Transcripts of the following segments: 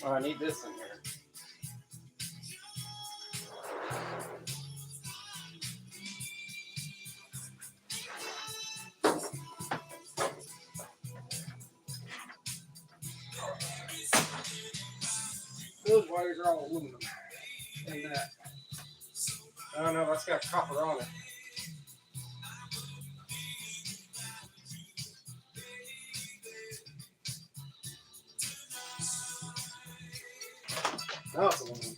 Oh, I need this in here. Those wires are all aluminum. And that. I don't know, that's got copper on it. No, it's aluminum.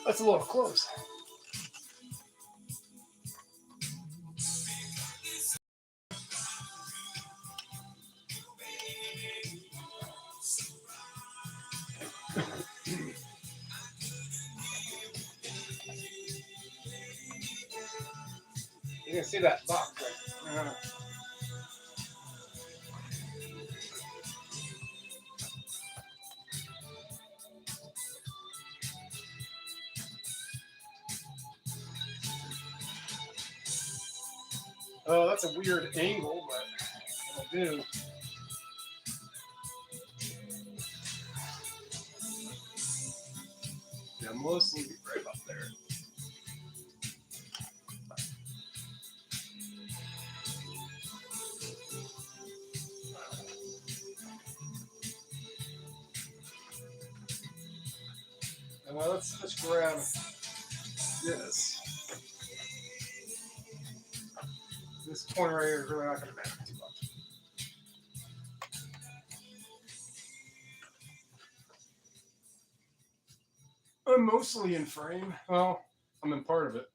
That's a little close. You can see that box right? Oh, that's a weird angle, but it'll do. Yeah, mostly right up there. And well, let's just grab this. This corner right here is really not going to matter too much. I'm mostly in frame. Well, I'm in part of it.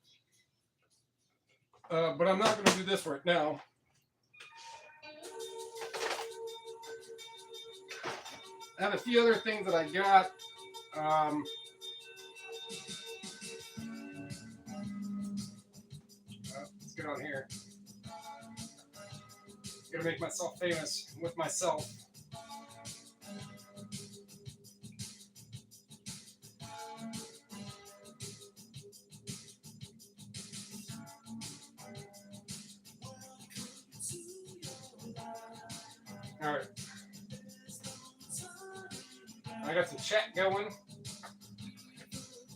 But I'm not going to do this right now. I have a few other things that I got. Let's get on here. Gotta make myself famous with myself. All right. I got some chat going.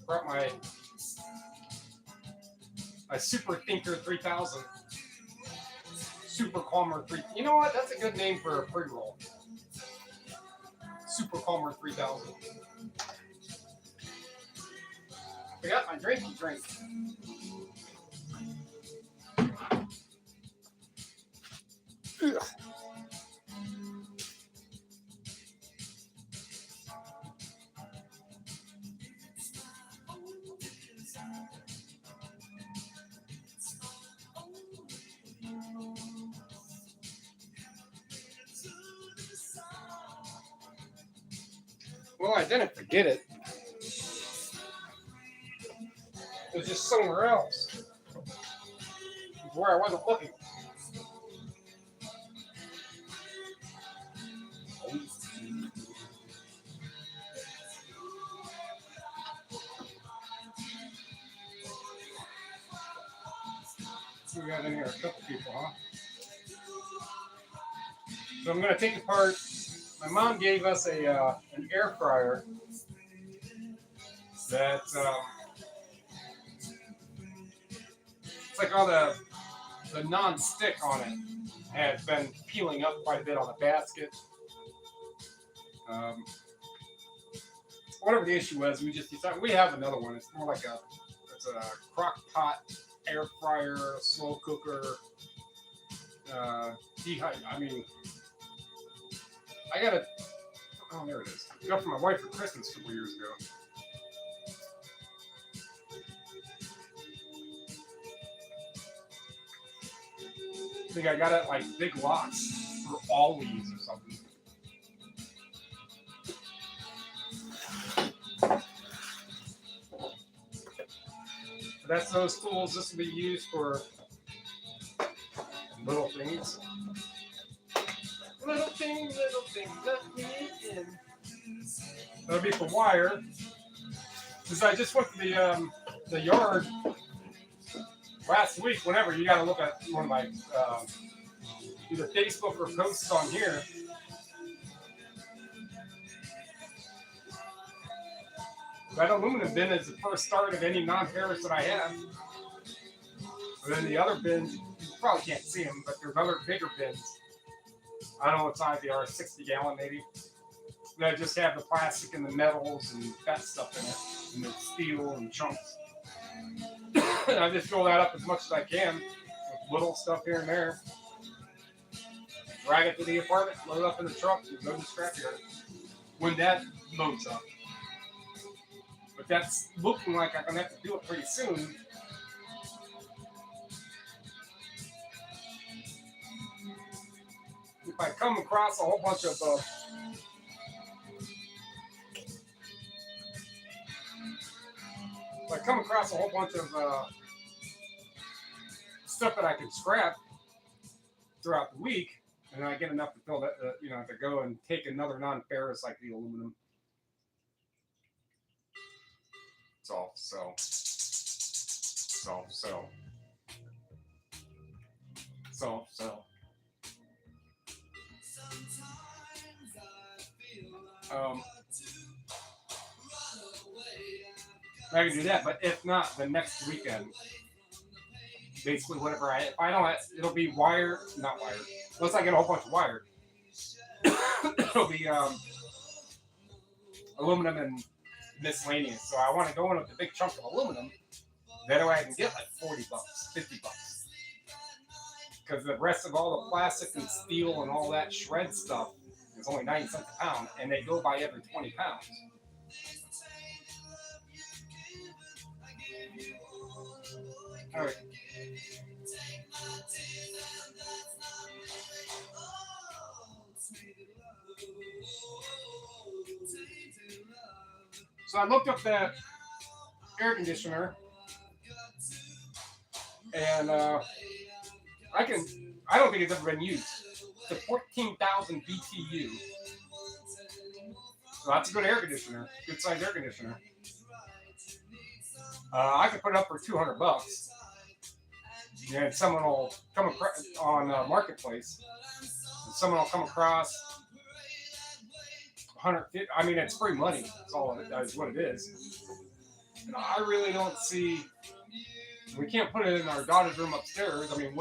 Brought my Super Thinker 3000. Super Calmer 3. You know what? That's a good name for a pre-roll. Super Calmer 3000. I got my drinky drink. Ugh. Well, I didn't forget it. It was just somewhere else. Where I wasn't looking. We got in here a couple people, huh? So I'm going to take apart. My mom gave us an air fryer that it's like all the non-stick on it had been peeling up quite a bit on the basket. Whatever the issue was, we just decided we have another one. It's more like it's a crock pot air fryer, slow cooker. I mean, I got it. Oh, there it is. I got it for my wife for Christmas a couple years ago. I think I got it like Big Lots for Always or something. So that's those tools. This will be used for little things. Little things, let me in. That'll be for wire. Because I just went to the yard last week. Whenever you got to look at one of my either Facebook or posts on here. That aluminum bin is the first start of any non-ferrous that I have. And then the other bins, you probably can't see them, but there's other bigger bins. I don't know what size they are, 60 gallon maybe. That just have the plastic and the metals and that stuff in it, and the steel and chunks. And I just fill that up as much as I can with little stuff here and there. Drag it to the apartment, load it up in the truck, and go to the scrapyard. When that loads up. But that's looking like I'm going to have to do it pretty soon. If I come across a whole bunch of stuff that I can scrap throughout the week, and I get enough to fill that, to go and take another non-ferrous like the aluminum. So. I can do that, but if not, the next weekend, basically whatever if I don't, it'll be wire, not wire. Unless I get a whole bunch of wire, it'll be aluminum and miscellaneous. So I want to go in with a big chunk of aluminum. That way I can get like $40, $50. Because the rest of all the plastic and steel and all that shred stuff is only 90 cents a pound, and they go by every 20 pounds. All right. So I looked up that air conditioner, and I don't think it's ever been used. It's a 14,000 BTU. So that's a good air conditioner, good size air conditioner. I could put it up for $200. And someone will come across on Marketplace. Someone will come across 150. I mean, it's free money. That's all it is. What it is. And I really don't see. We can't put it in our daughter's room upstairs. I mean,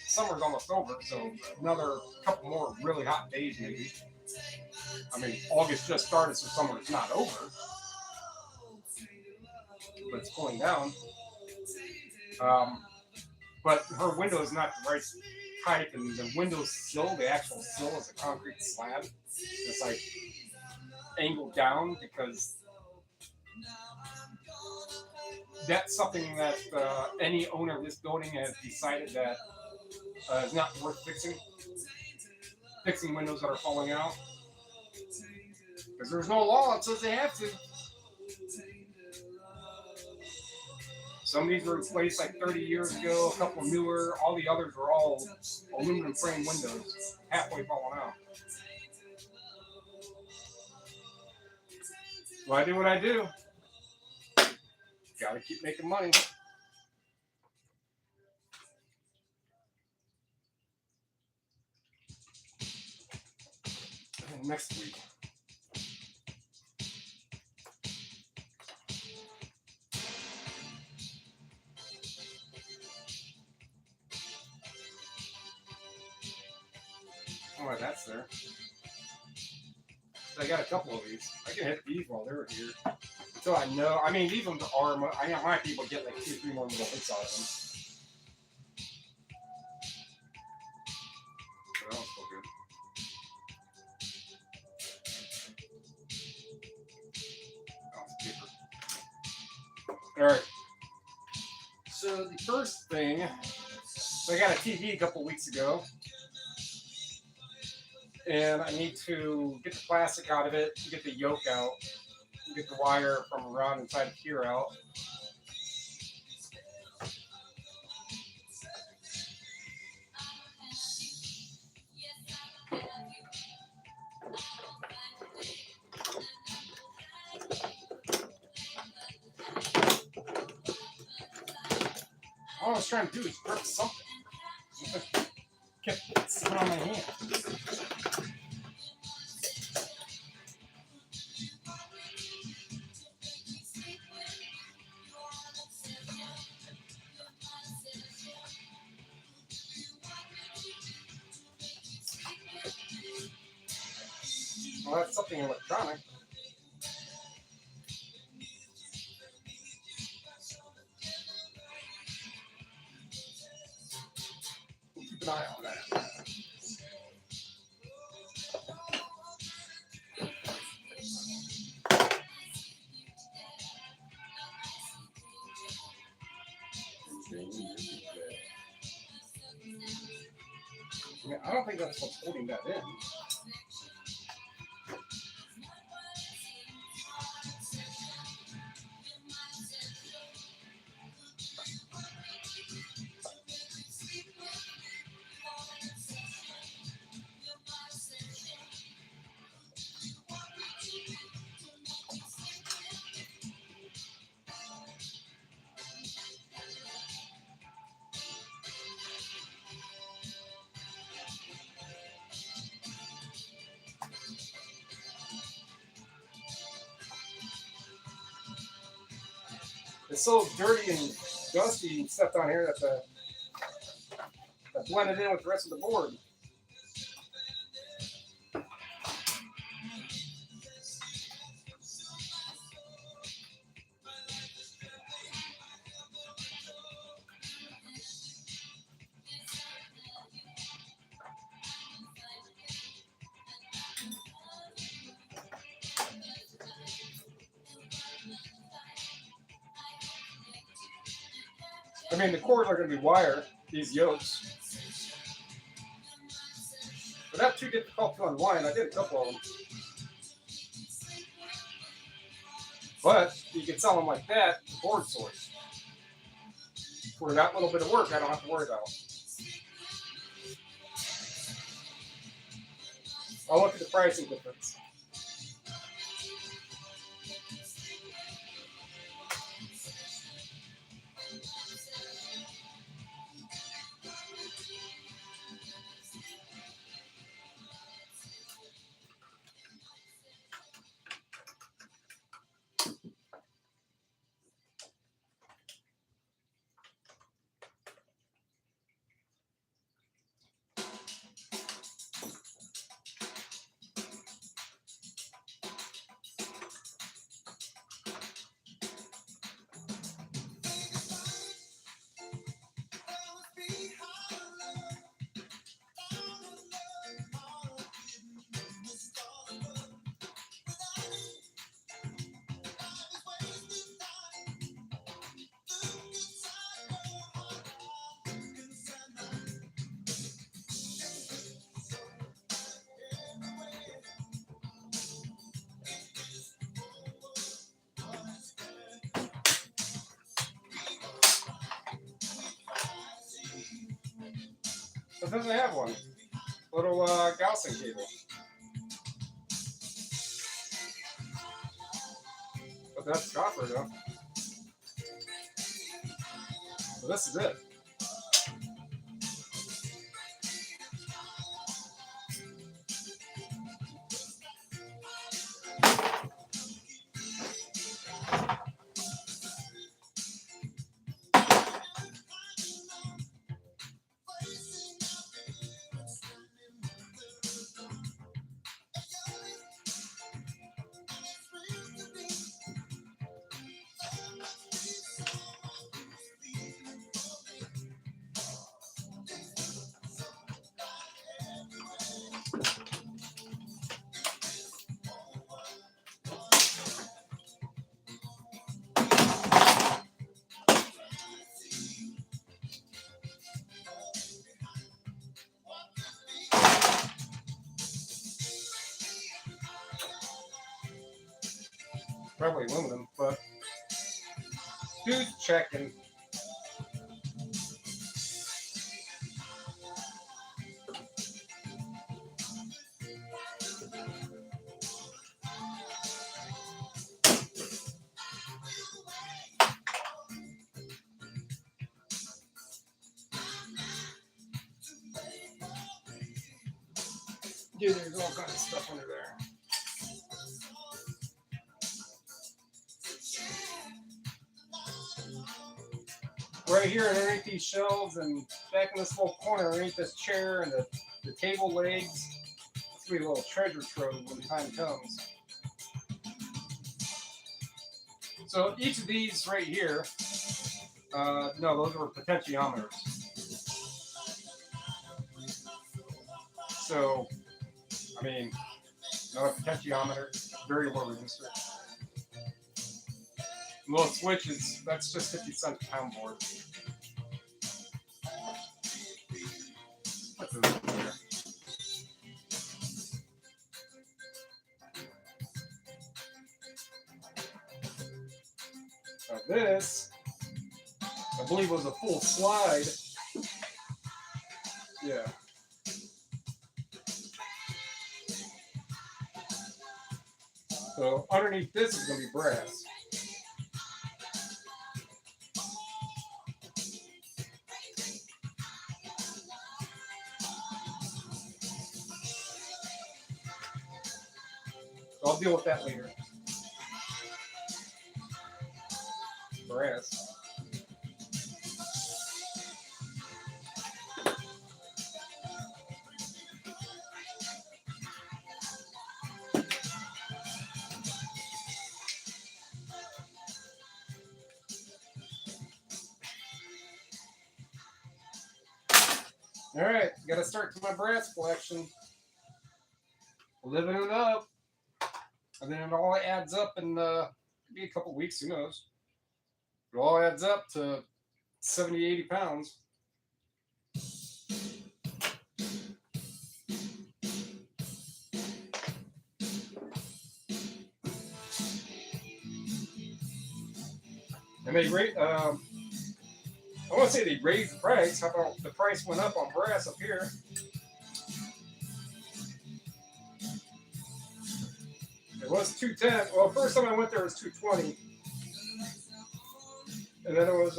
summer's almost over, so another couple more really hot days maybe. I mean, August just started, so summer's not over, but it's cooling down. But her window is not the right type, and the window sill, the actual sill, is a concrete slab. It's like angled down because that's something that any owner of this building has decided that is not worth fixing. Fixing windows that are falling out. Because there's no law that says they have to. Some of these were replaced like 30 years ago, a couple newer. All the others were all aluminum frame windows, halfway falling out. Well, I do what I do. Gotta keep making money. And next week. Oh, that's there. I got a couple of these. I can hit these while they're here. So I know. I mean, these ones are. I might be able to get like 2 or 3 more little hits out of them. So that one's still good. All right. So the first thing, so I got a TV a couple weeks ago. And I need to get the plastic out of it, get the yoke out, get the wire from around inside of here out. All I was trying to do is grip something. Kept sitting on my hand. Well, that's something electronic. Keep an eye on that. Yeah, I don't think that's what's holding that in. It's so dirty and dusty and stuff down here that blended in with the rest of the board. I mean, the cores are going to be wire, these yokes. But not too difficult to unwind. I did a couple of them. But you can sell them like that to board source. For that little bit of work, I don't have to worry about. I'll look at the pricing difference. It doesn't have one. Little Gaussian cable. But that's copper though. So this is it. Probably aluminum, but who's checking? Dude, there's all kinds of stuff under there. Right here underneath these shelves and back in this little corner underneath this chair and the table legs. This will be a little treasure trove when the time comes. So each of these right here, no, those were potentiometers. So, I mean, another potentiometer, very low resistor. Little switches, that's just 50 cents a pound board. Put those in there. Now this, I believe, was a full slide. Yeah. So underneath this is going to be brass. So I'll deal with that later. Brass. All right, got to start to my brass collection. Living it up. And then it all adds up in maybe a couple weeks, who knows. It all adds up to 70, 80 pounds. And they rate, I want to say they raised the price. How about the price went up on brass up here? It was 210. Well, first time I went there it was 220. And then it was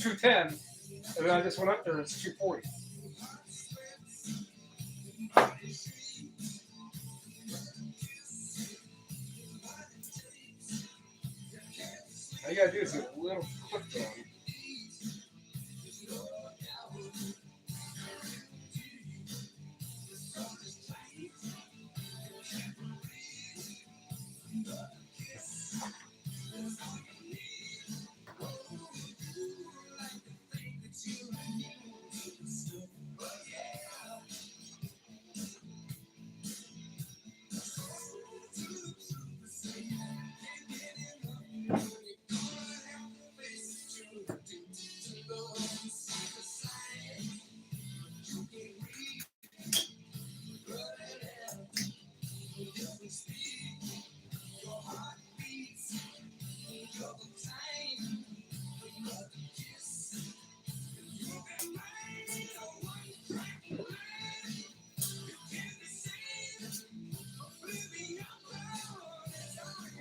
210. And then I just went up there and it's 240. All you gotta do is get a little clip on.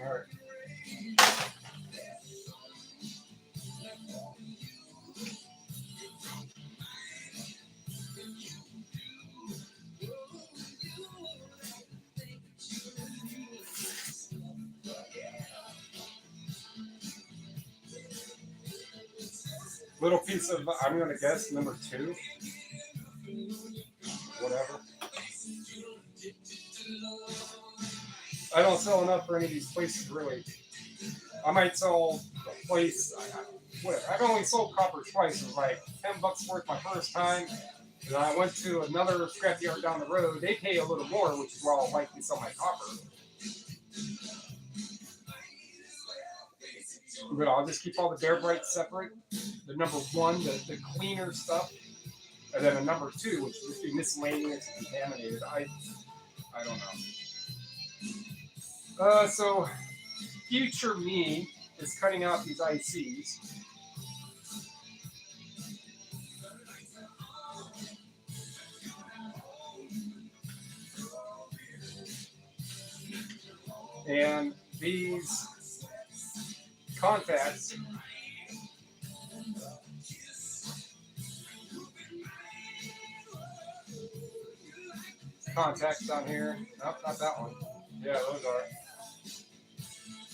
All right. Little piece of, I'm going to guess, number 2. Whatever. I don't sell enough for any of these places, really. I might sell a place, whatever. I've only sold copper twice. It was like $10 worth my first time. And I went to another scrapyard down the road. They pay a little more, which is why I'll likely sell my copper. But I'll just keep all the bare brights separate. The number 1, the cleaner stuff, and then a number 2, which would just be miscellaneous and contaminated. I don't know. So future me is cutting out these ICs. And these contacts down here. Nope, not that one. Yeah, those are.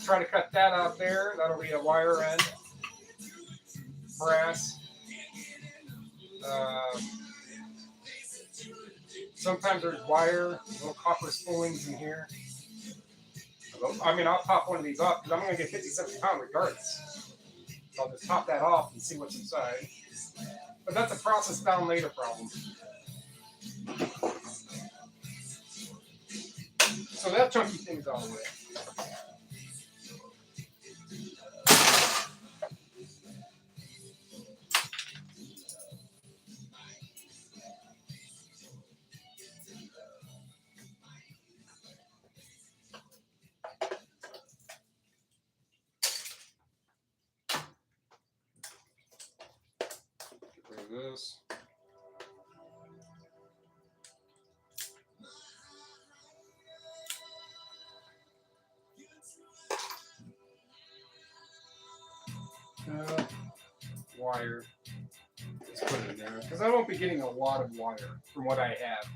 Try to cut that out there. That'll be a wire end. Brass. Sometimes there's wire, little copper spoolings in here. I mean, I'll pop one of these off because I'm going to get 50 cents a pound regardless. So I'll just pop that off and see what's inside. But that's a process down later problem. So that chunky thing's on the way. This. Wire. Just put it in there because I won't be getting a lot of wire from what I have.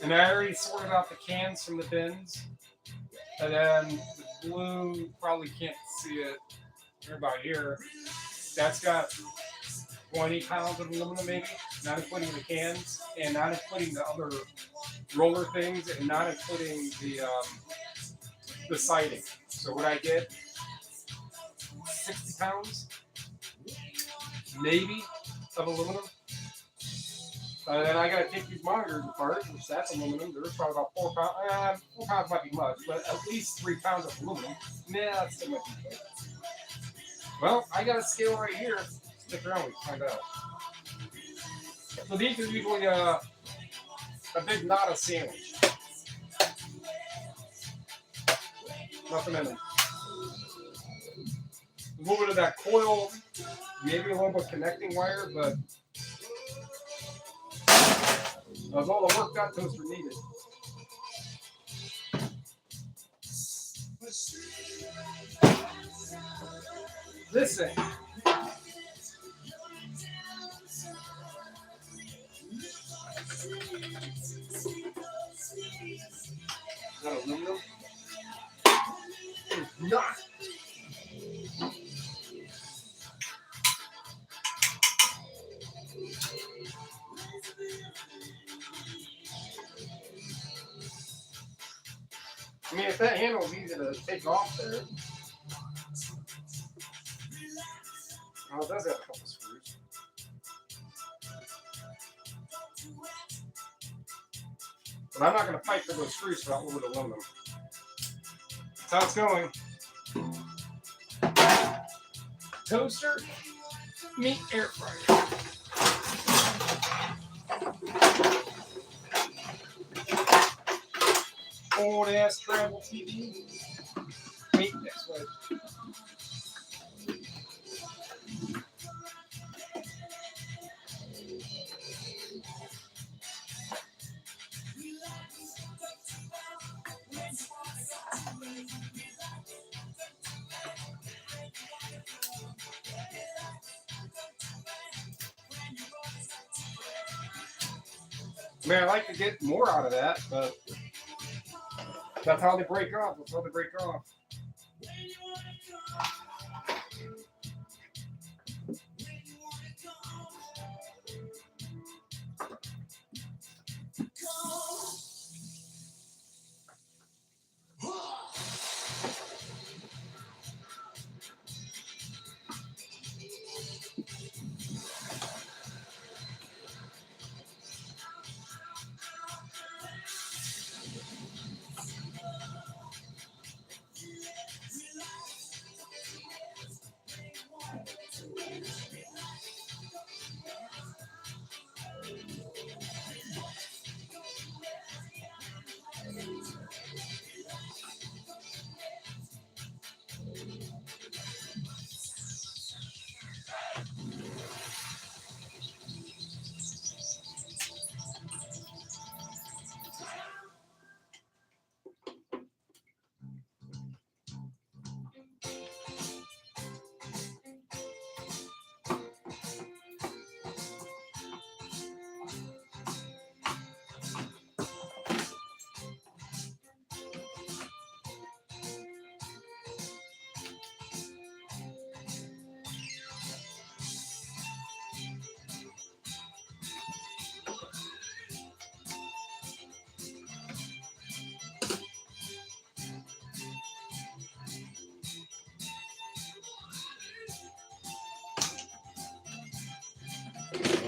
And I already sorted out the cans from the bins. And then the blue, probably can't see it. They're about here. That's got 20 pounds of aluminum maybe, not including the cans, and not including the other roller things, and not including the siding. So what I get, 60 pounds, maybe, of aluminum. And I got to take these monitors apart, which that's aluminum. There's probably about 4 pounds. 4 pounds might be much, but at least 3 pounds of aluminum. Nah, that's still might be good. Well, I got a scale right here. Stick around, we can find out. So these are usually a big knot of sandwich. Nothing in them. A little bit of that coil, maybe a little bit of connecting wire, but that's all the work that toaster needed. This thing. Is that aluminum? It's not. I mean, if that handle is easy to take off there. Oh, it does have a couple screws. But I'm not going to fight for those screws for that little bit of aluminum. That's how it's going. Toaster, meat air fryer. Old ass travel TV. Wait, next way. I mean, I like to get more out of that, but that's how they break off. That's how they break off.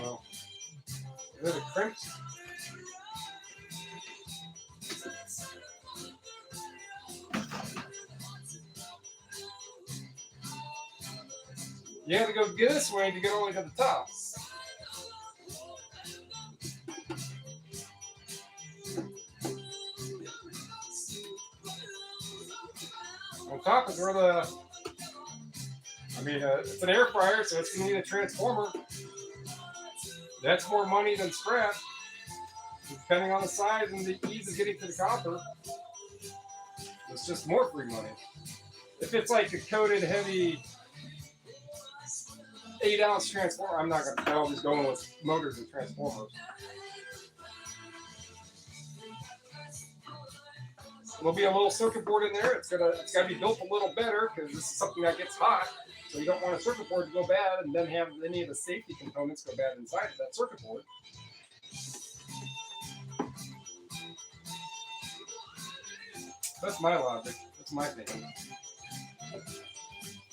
Well, is it a crimp? You have to go this way to get all the way to the top. On top is where the, I mean, it's an air fryer, so it's going to need a transformer. That's more money than scrap, depending on the size and the ease of getting to the copper. It's just more free money. If it's like a coated, heavy 8-ounce transformer, I'm not going to. I'm just going with motors and transformers. There'll be a little circuit board in there. It's got to be built a little better because this is something that gets hot. So you don't want a circuit board to go bad and then have any of the safety components go bad inside of that circuit board. That's my logic. That's my thinking.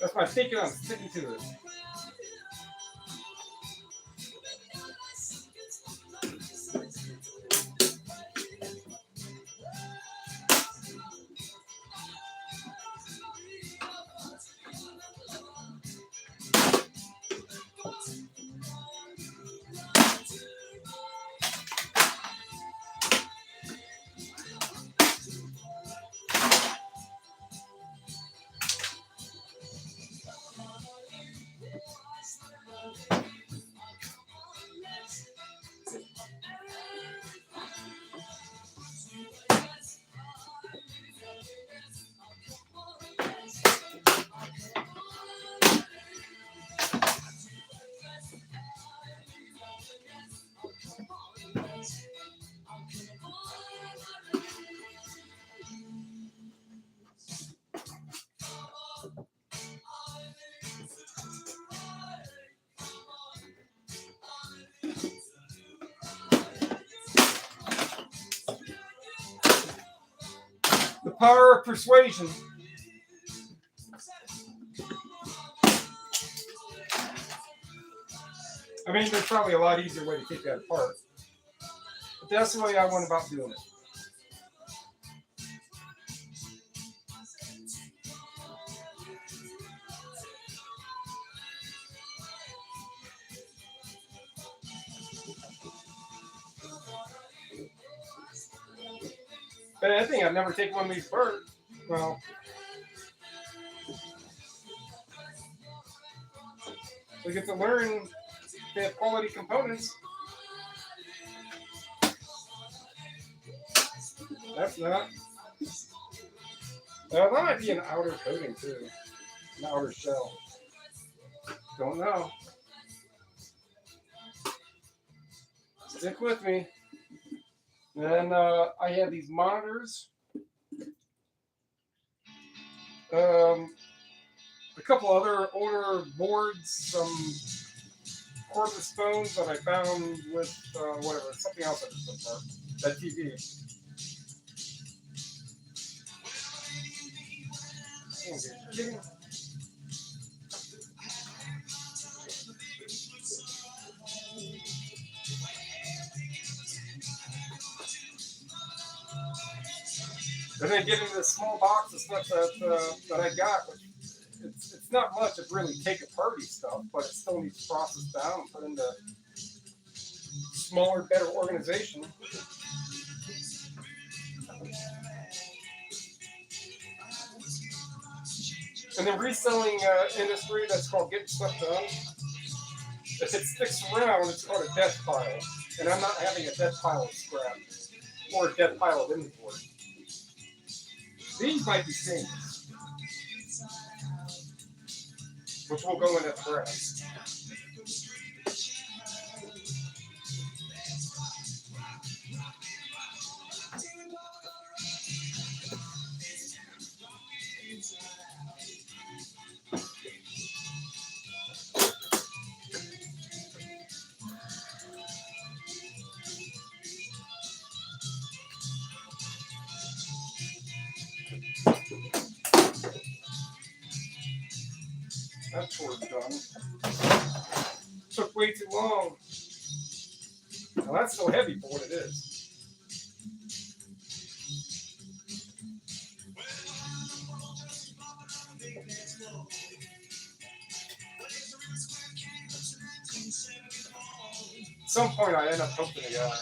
That's my thinking. I'm sticking to it. The power of persuasion. I mean, there's probably a lot easier way to take that apart. But that's the way I went about doing it. But I think I've never taken one of these apart. Well, we get to learn they have quality components. That's not. That might be an outer coating too, an outer shell. Don't know. Stick with me. Then I have these monitors. A couple other older boards, some cordless phones that I found with whatever, something else I just looked for. That TV. And then get into this small box of stuff that I got, which it's not much of really take apart stuff, but it still needs processed down and put into smaller, better organization. In the reselling industry, that's called getting stuff done. If it sticks around, it's called a death pile. And I'm not having a death pile of scrap or a death pile of inventory. These might be things, which will go in at the rest. That tour's done. Took way too long. Now that's still heavy for what it is. At some point I end up helping a guy.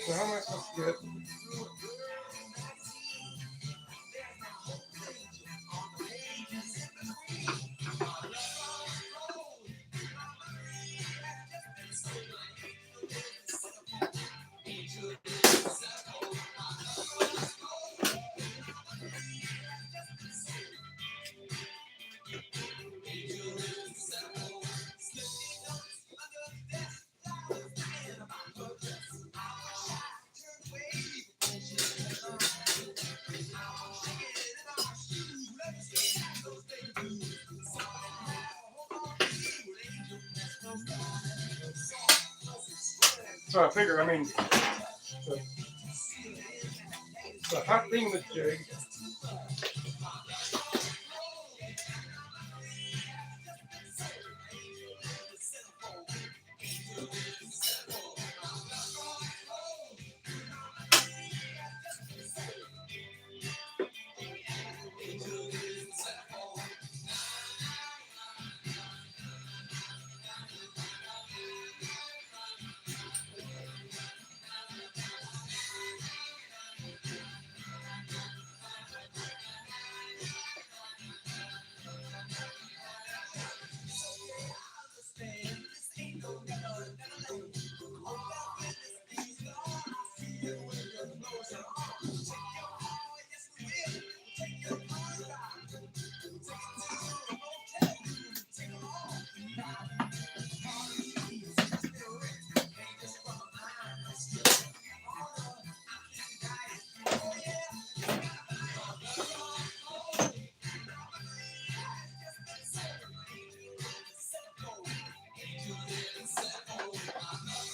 So how am I supposed to get? So I figure, I mean, the hot thing with jig.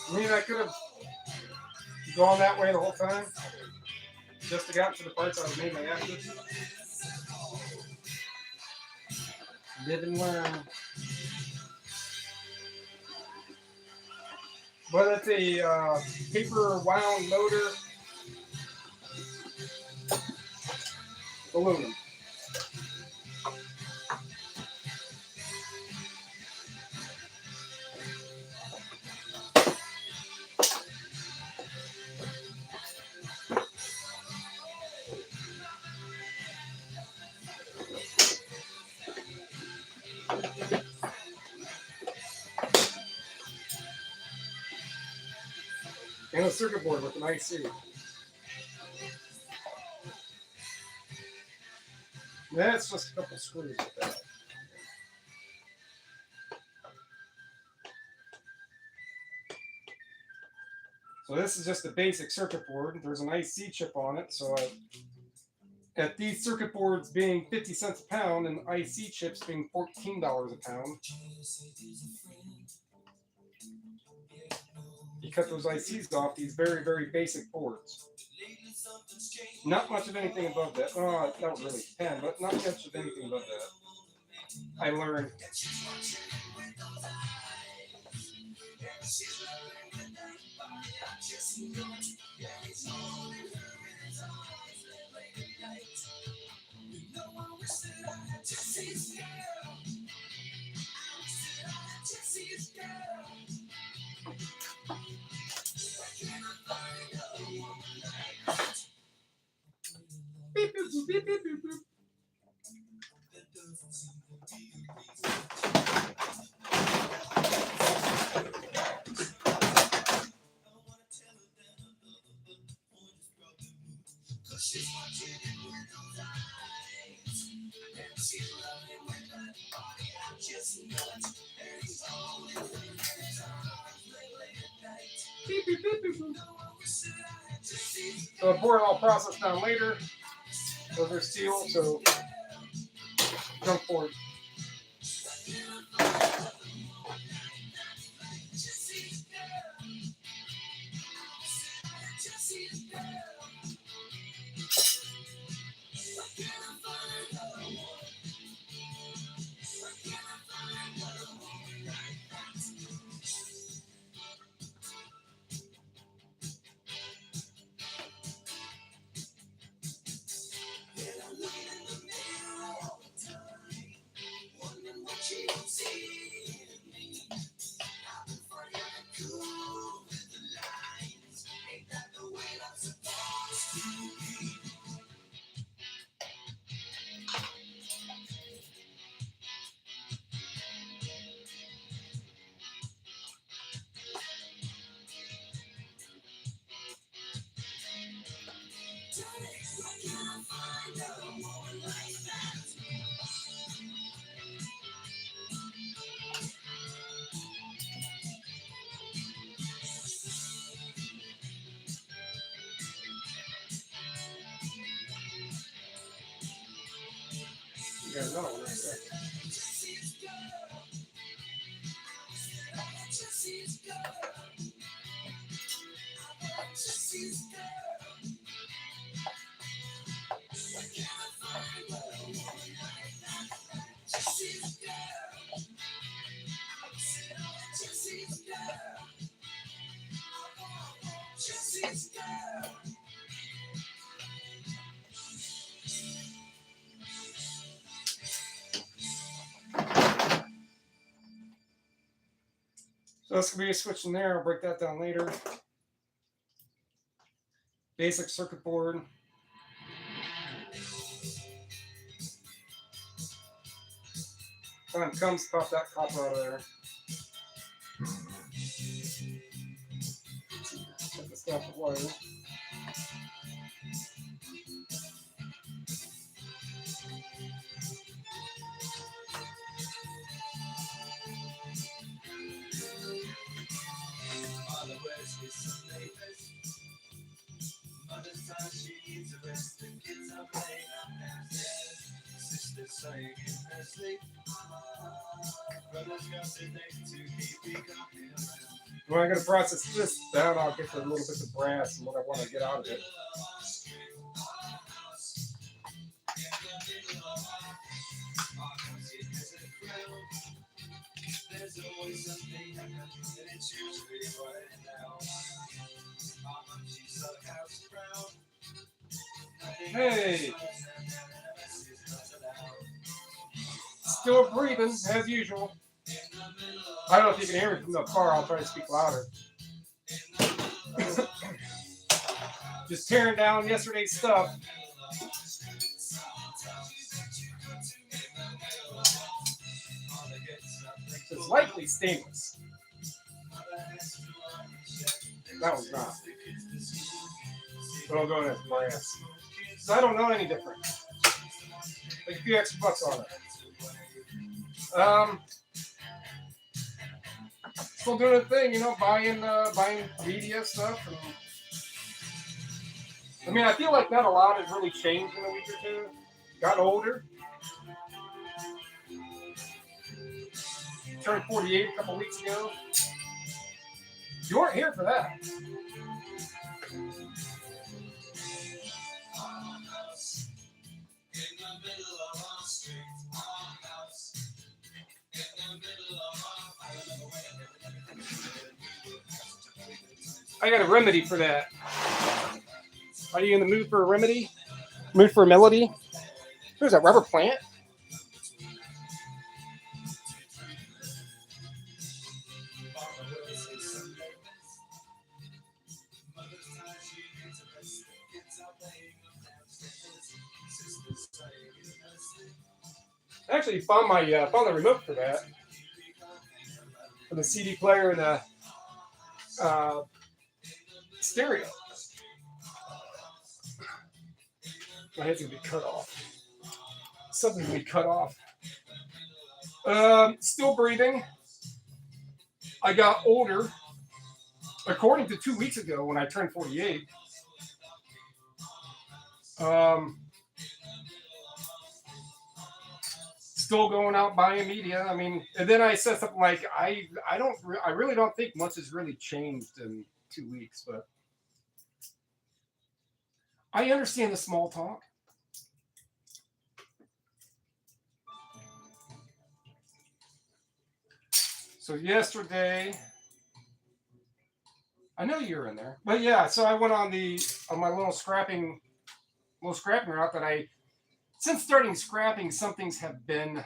I mean, I could have gone that way the whole time, just to get to the parts I was mainly after. Live and learn. But it's a paper wound motor, aluminum. And a circuit board with an IC. That's just a couple screws with that. So this is just a basic circuit board. There's an IC chip on it. So at these circuit boards being 50 cents a pound and IC chips being $14 a pound, you cut those ICs off these very, very basic boards. Not much of anything above that. Oh, not really 10, but not much of anything above that. I learned. Beep, boop, boop, beep, beep, boop, boop. Beep, beep, beep, beep, boop. So the board I'll process down later. Those are steel, so jump board. Yeah, no, So that's going to be a switch in there. I'll break that down later. Basic circuit board. Time comes, pop that copper out of there. Set this down for wire. When I'm going to process this down, I'll get the little bit of brass and what I want to get out of it. Hey! Still breathing, as usual. I don't know if you can hear me from the car. I'll try to speak louder. Just tearing down yesterday's stuff. It's likely stainless. That was not. But I'll go in as brass. So I don't know any different. Like a few extra bucks on it. Still doing a thing, you know, buying media stuff. And, I mean, I feel like not a lot has really changed in a week or two. Got older. Turned 48 a couple weeks ago. You weren't here for that. I got a remedy for that. Are you in the mood for a remedy? Mood for a melody? Who's that, rubber plant? I actually found the remote for that. For the CD player and the stereo. My head's gonna be cut off. Something's gonna be cut off. Still breathing. I got older. According to 2 weeks ago when I turned 48. Still going out buying media. I mean, and then I said something like, I really don't think much has really changed in 2 weeks, but I understand the small talk. So yesterday, I know you're in there, but yeah. So I went on my little scrapping route that since starting scrapping, some things have been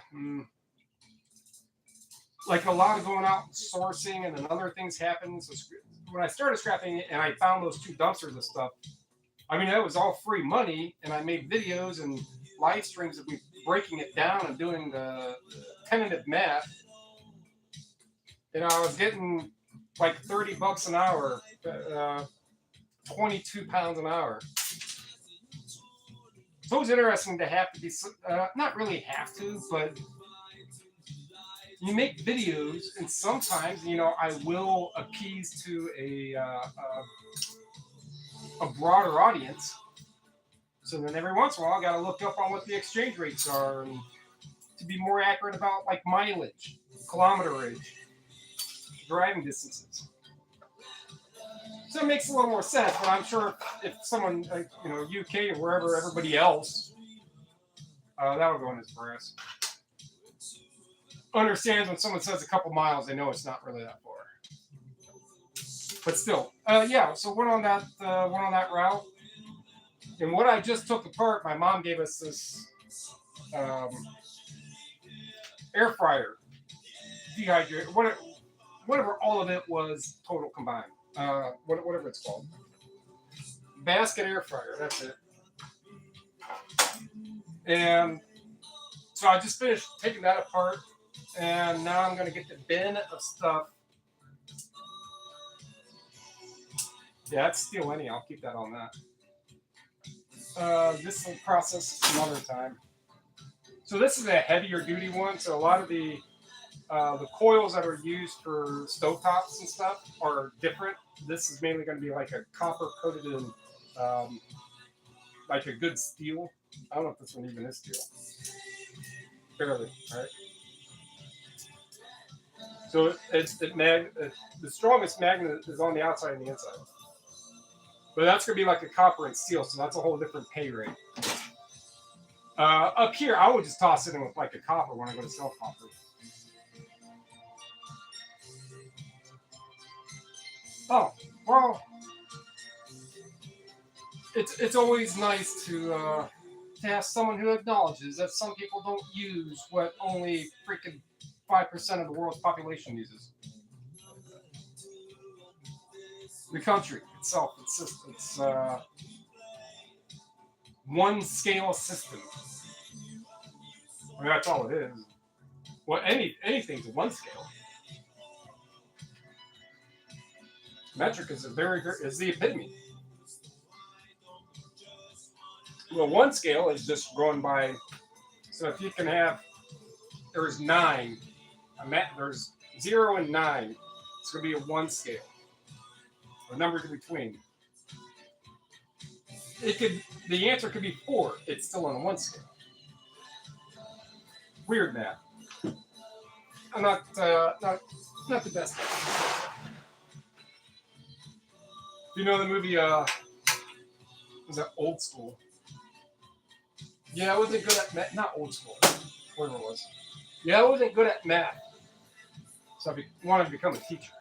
like a lot of going out and sourcing, and then other things happened. So when I started scrapping and I found those 2 dumpsters of stuff, I mean, that was all free money, and I made videos and live streams of me breaking it down and doing the tentative math. You know, I was getting like $30 an hour, 22 pounds an hour. So it was interesting to have to be, not really have to, but you make videos, and sometimes, you know, I will appease to a broader audience. So then every once in a while, I got to look up on what the exchange rates are and to be more accurate about like mileage, kilometerage, driving distances. So it makes a little more sense, but I'm sure if someone, UK or wherever, everybody else, that would go in his brass. Understands when someone says a couple miles, they know it's not really that far. But still, yeah. So went on that route, and what I just took apart, my mom gave us this air fryer, dehydrator, whatever all of it was total combined. Whatever it's called. Basket air fryer, that's it. And so I just finished taking that apart, and now I'm going to get the bin of stuff. Yeah, that's steel anyhow. I'll keep that on that. This will process some other time. So this is a heavier duty one, so a lot of the coils that are used for stovetops and stuff are different. This is mainly going to be like a copper coated in like a good steel. I don't know if this one even is steel. Barely, right? So the strongest magnet is on the outside and the inside. But that's going to be like a copper and steel, so that's a whole different pay rate. Up here, I would just toss it in with like a copper when I go to sell copper. Oh, well, it's always nice to have someone who acknowledges that some people don't use what only freaking 5% of the world's population uses. The country itself, it's one scale system. I mean, that's all it is. Well, anything's one scale. Metric is is the epitome. Well, one scale is just run by. So if you can have, there's 9. There's 0 and 9. It's going to be a one scale. A number in between. The answer could be 4. It's still on a one scale. Weird math. I'm not the best at it. You know the movie, was that Old School? Yeah, I wasn't good at math. Not Old School. Whatever it was. Yeah, I wasn't good at math. So I wanted to become a teacher.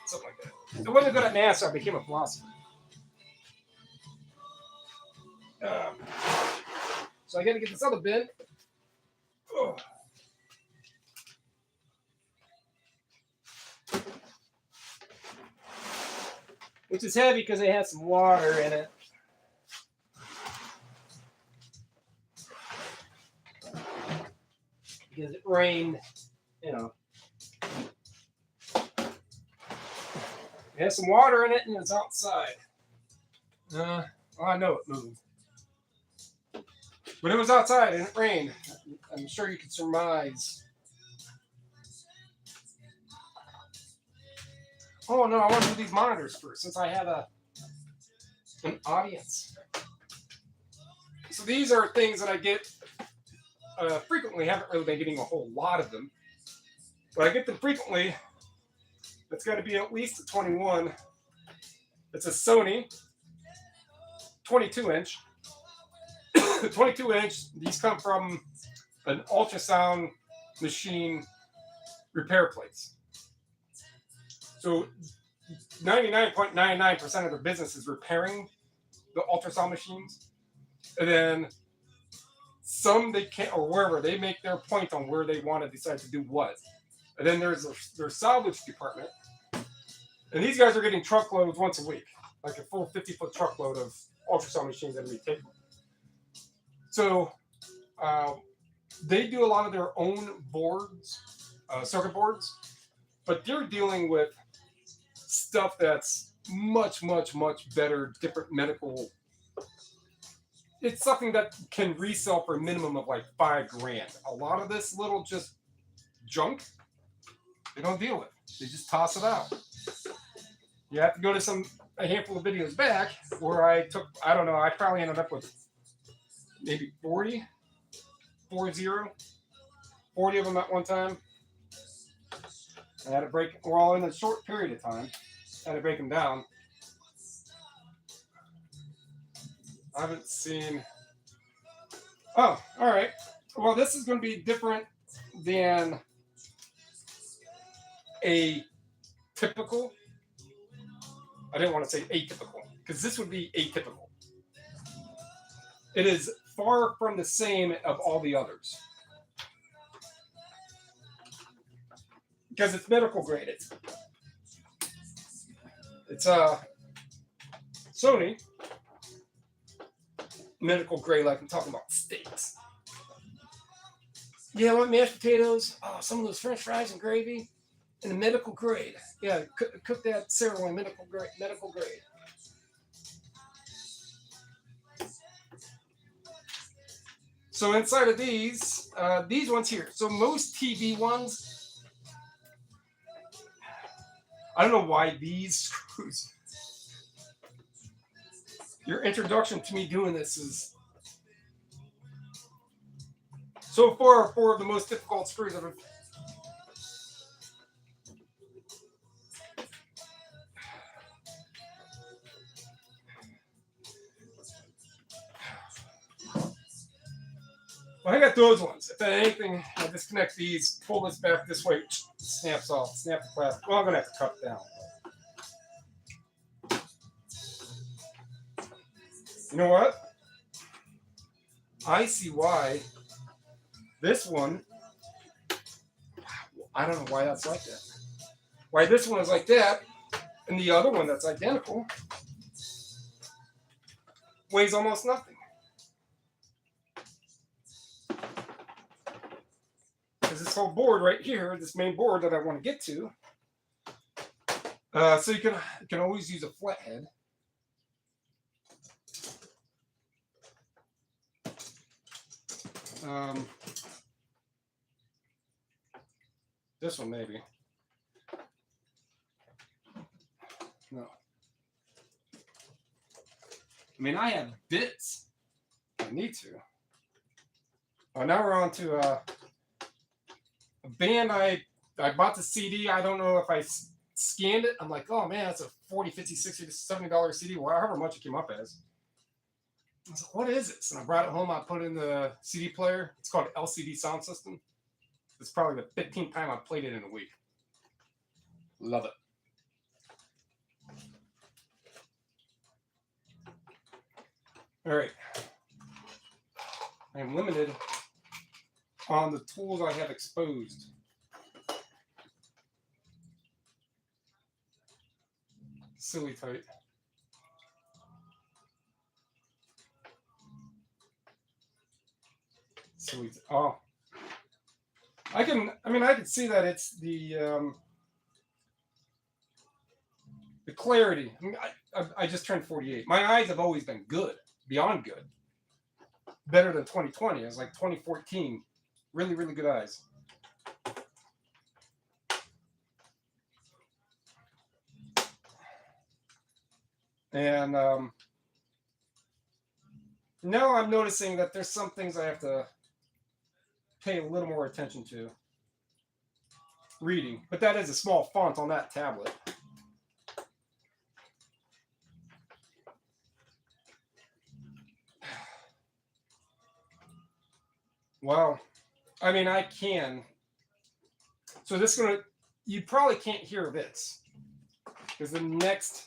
Something like that. I wasn't good at math, so I became a philosopher. So I got to get this other bin. Oh. Which is heavy because it has some water in it. Because it rained, It has some water in it and it's outside. Well, I know it moved. But it was outside and it rained. I'm sure you can surmise. Oh no, I want to do these monitors first since I have an audience. So these are things that I get frequently. Haven't really been getting a whole lot of them, but I get them frequently. It's got to be at least a 21. It's a Sony 22-inch. 22-inch. These come from an ultrasound machine repair place. So 99.99% of their business is repairing the ultrasound machines. And then some they can't, or wherever, they make their point on where they want to decide to do what. And then there's their salvage department. And these guys are getting truckloads once a week, like a full 50-foot truckload of ultrasound machines that we take. So they do a lot of their own boards, circuit boards, but they're dealing with stuff that's much, much, much better, different medical. It's something that can resell for a minimum of like $5,000. A lot of this little just junk, they don't deal with. They just toss it out. You have to go to a handful of videos back where I probably ended up with maybe 40 of them at one time. I had to break, we're all in a short period of time. I had to break them down. I haven't seen. Oh, all right. Well, this is going to be different than a typical. I didn't want to say atypical because this would be atypical. It is far from the same of all the others because it's medical grade. It's Sony medical grade, like I'm talking about steaks. Yeah, I want mashed potatoes. Oh, some of those French fries and gravy, and the medical grade. Yeah, cook that sirloin medical grade. Medical grade. So inside of these ones here. So most TV ones, I don't know why these screws. Your introduction to me doing this is so far 4 of the most difficult screws I've ever. Well, I got those ones. If anything, I disconnect these, pull this back this way, snaps off, snap the plastic. Well, I'm gonna have to cut it down. You know what? I see why this one, I don't know why that's like that. Why this one is like that, and the other one that's identical weighs almost nothing. Because this whole board right here, this main board that I want to get to, so you can always use a flathead. This one maybe. No. I mean, I have bits. I need to. Oh, now we're on to a band. I bought the CD. I don't know if I scanned it. I'm like, oh man, that's a $40, $50, $60, $70 CD, however much it came up as. I was like, what is this? And I brought it home. I put it in the CD player. It's called LCD Sound System. It's probably the 15th time I've played it in a week. Love it. All right. I am limited on the tools I have exposed. Silly tight. Silly. Oh. I can see that it's the clarity. I mean, I just turned 48. My eyes have always been good, beyond good. Better than 2020. It was like 2014. Really, really good eyes. And now I'm noticing that there's some things I have to pay a little more attention to. Reading. But that is a small font on that tablet. Wow. I mean, I can. So this is going to, you probably can't hear this. Because the next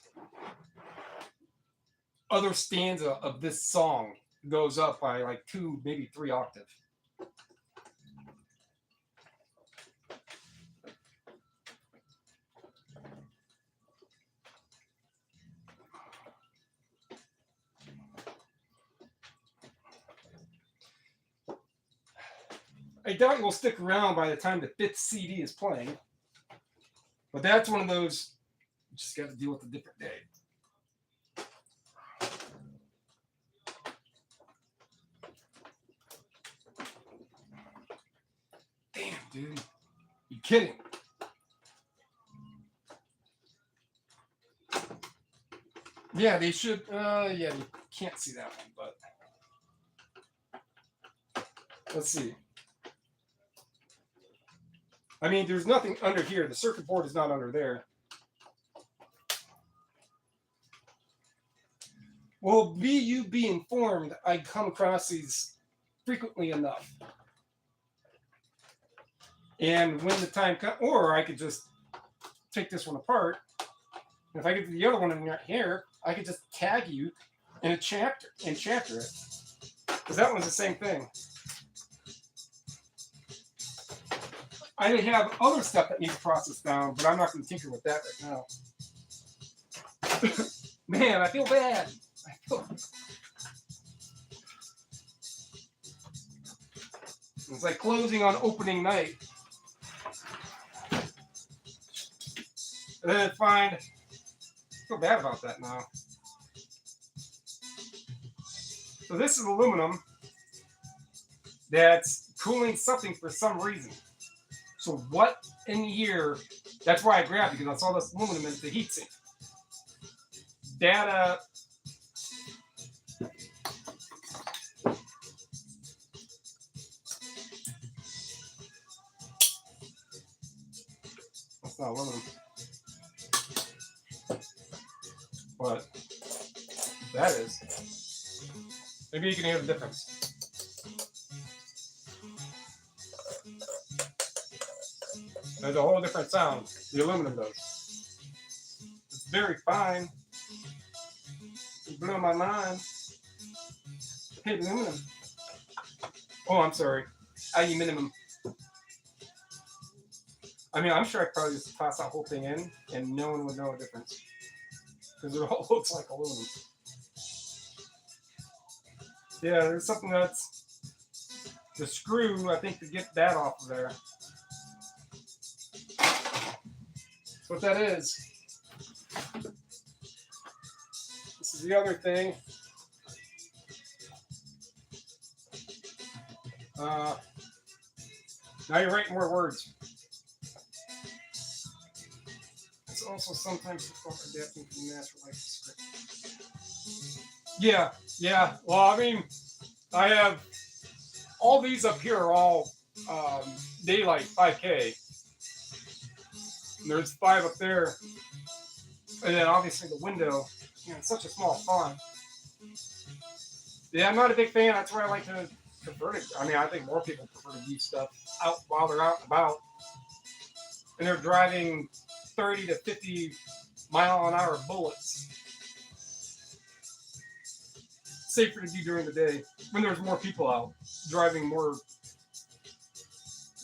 other stanza of this song goes up by like 2, maybe 3 octaves. I doubt you'll stick around by the time the 5th CD is playing. But that's one of those, you just got to deal with a different day. Damn, dude. You kidding? Yeah, they should. Yeah, you can't see that one, but let's see. I mean, there's nothing under here. The circuit board is not under there. Well, be informed, I come across these frequently enough. And when the time comes, or I could just take this one apart. And if I get to the other one in here, I could just tag you in a chapter and chapter it. Because that one's the same thing. I have other stuff that needs processed down, but I'm not going to tinker with that right now. Man, I feel bad. It's like closing on opening night. And then I feel bad about that now. So this is aluminum that's cooling something for some reason. So what in here, that's why I grabbed it, because I saw this aluminum in the heatsink. Data. That's not aluminum. But that is. Maybe you can hear the difference. There's a whole different sound. The aluminum does. It's very fine. It blew my mind. Hey, aluminum. Oh, I'm sorry. Aluminum. I mean, I'm sure I probably just toss that whole thing in and no one would know a difference. Because it all looks like aluminum. Yeah, there's something that's the screw, I think, to get that off of there. That's what that is. This is the other thing. Now you're writing more words. It's also sometimes adapting from natural life script. Yeah. Well, I mean, I have all these up here are all daylight 5K. And there's 5 up there. And then obviously the window, it's such a small font. Yeah, I'm not a big fan. That's why I like to convert it. I mean, I think more people prefer to use stuff out while they're out and about. And they're driving 30 to 50 mile-an-hour bullets. Safer to do during the day when there's more people out. Driving more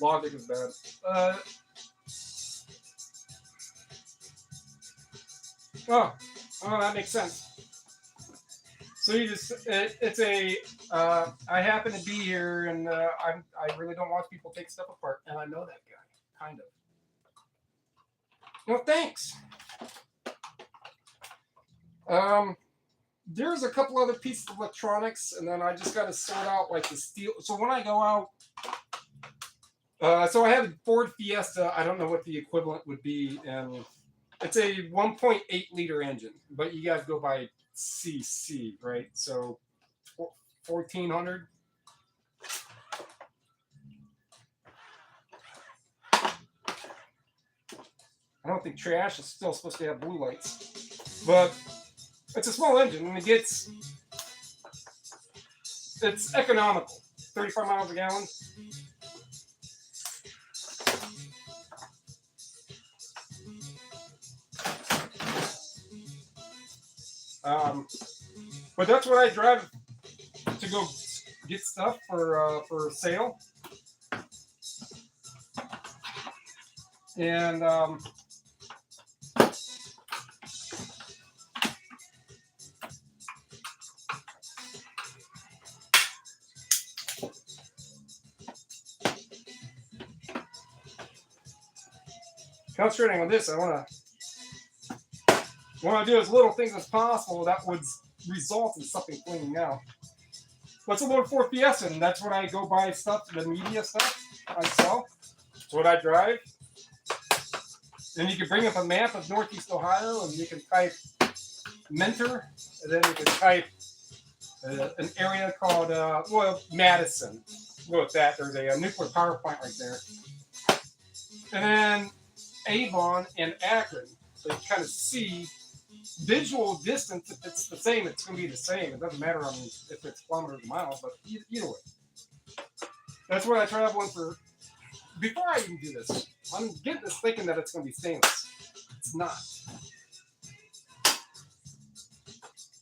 logic is bad. Oh, that makes sense. So you just, it's a, I happen to be here and I really don't watch people take stuff apart. And I know that guy, kind of. No, thanks. There's a couple other pieces of electronics, and then I just got to sort out like the steel. So when I go out, so I have a Ford Fiesta. I don't know what the equivalent would be, and it's a 1.8 liter engine, but you guys go by CC, right? So 1400. I don't think trash is still supposed to have blue lights, but it's a small engine and it's economical. 35 miles a gallon. But that's what I drive to go get stuff for sale. And concentrating on this, I want to do as little things as possible that would result in something cleaning out. What's a little Ford Fiesta? And that's when I go buy stuff, the media stuff I sell. It's what I drive. Then you can bring up a map of Northeast Ohio, and you can type Mentor, and then you can type an area called Madison. Go with that. There's a nuclear power plant right there. And then Avon and Akron. So you kind of see visual distance, if it's the same, it's going to be the same. It doesn't matter if it's kilometers or miles, but either way. That's what I travel in for. Before I even do this, I'm getting this thinking that it's going to be stainless. It's not.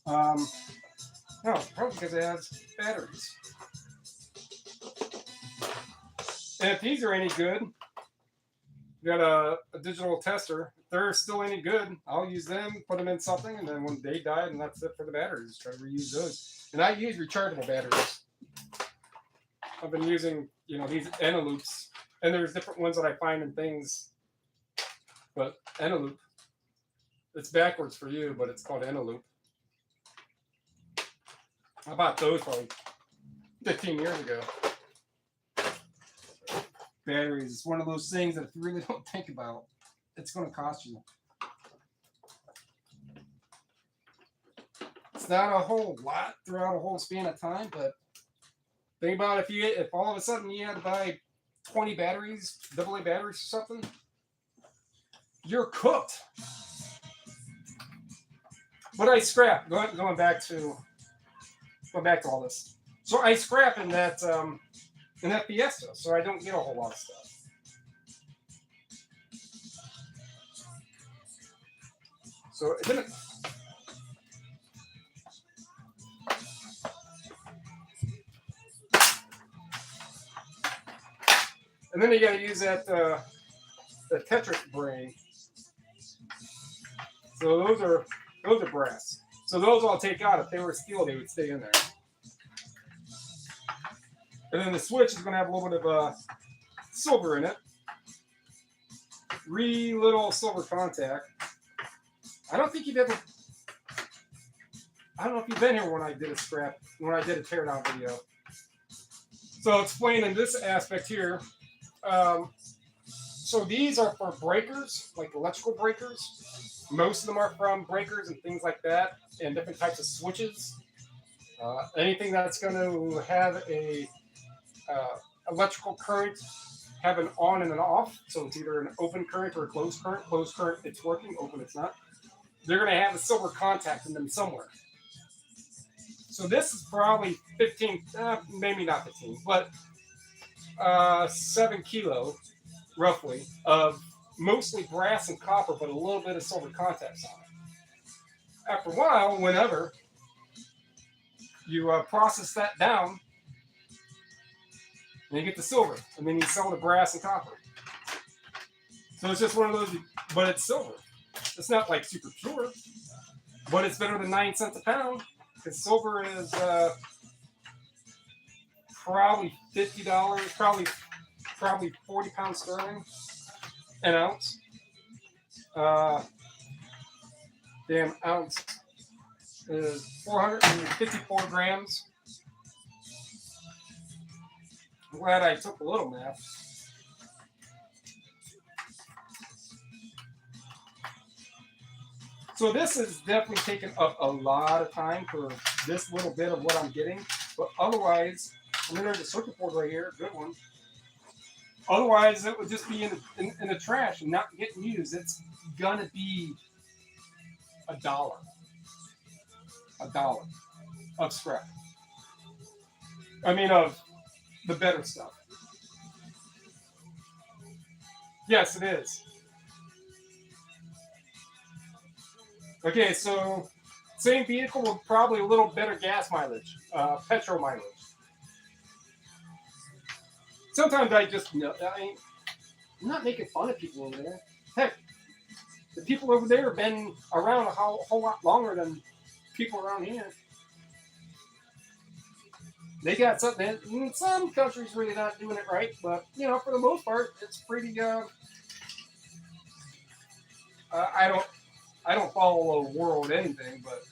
No, probably because it has batteries. And if these are any good, you got a digital tester. If they're still any good, I'll use them, put them in something, and then when they die, and that's it for the batteries. Try to reuse those. And I use rechargeable batteries. I've been using, these Eneloops, and there's different ones that I find in things. But Eneloop, it's backwards for you, but it's called Eneloop. I bought those probably 15 years ago. Batteries, it's one of those things that if you really don't think about, it's going to cost you. It's not a whole lot throughout a whole span of time, but think about if all of a sudden you had to buy 20 batteries, AA batteries or something, you're cooked. But I scrap. Going back to all this. So I scrap in that Fiesta, so I don't get a whole lot of stuff. So it didn't. And then you got to use that the Tetris brain. So those are brass. So those I'll take out. If they were steel, they would stay in there. And then the switch is going to have a little bit of silver in it. 3 little silver contact. I don't know if you've been here when I did a teardown video. So explaining this aspect here. So these are for breakers, like electrical breakers. Most of them are from breakers and things like that, and different types of switches. Anything that's going to have a electrical current, have an on and an off. So it's either an open current or a closed current. Closed current, it's working. Open, it's not. They're going to have a silver contact in them somewhere. So this is probably 15, maybe not 15, but 7 kilo, roughly, of mostly brass and copper, but a little bit of silver contacts on it. After a while, whenever you process that down, and you get the silver, and then you sell the brass and copper. So it's just one of those, but it's silver. It's not like super pure, but it's better than 9 cents a pound, because silver is probably $50, probably 40 pounds sterling an ounce. Damn ounce is 454 grams. I'm glad I took a little math. So this is definitely taking up a lot of time for this little bit of what I'm getting. But otherwise, I mean, there's a circuit board right here, good one. Otherwise, it would just be in the trash and not getting used. It's gonna be $1 of scrap. I mean, of the better stuff. Yes, it is. Okay, so same vehicle with probably a little better gas mileage, petrol mileage. Sometimes I'm not making fun of people over there. Heck, the people over there have been around a whole lot longer than people around here. They got something. In some countries really not doing it right, but for the most part, it's pretty. I don't follow the world anything, but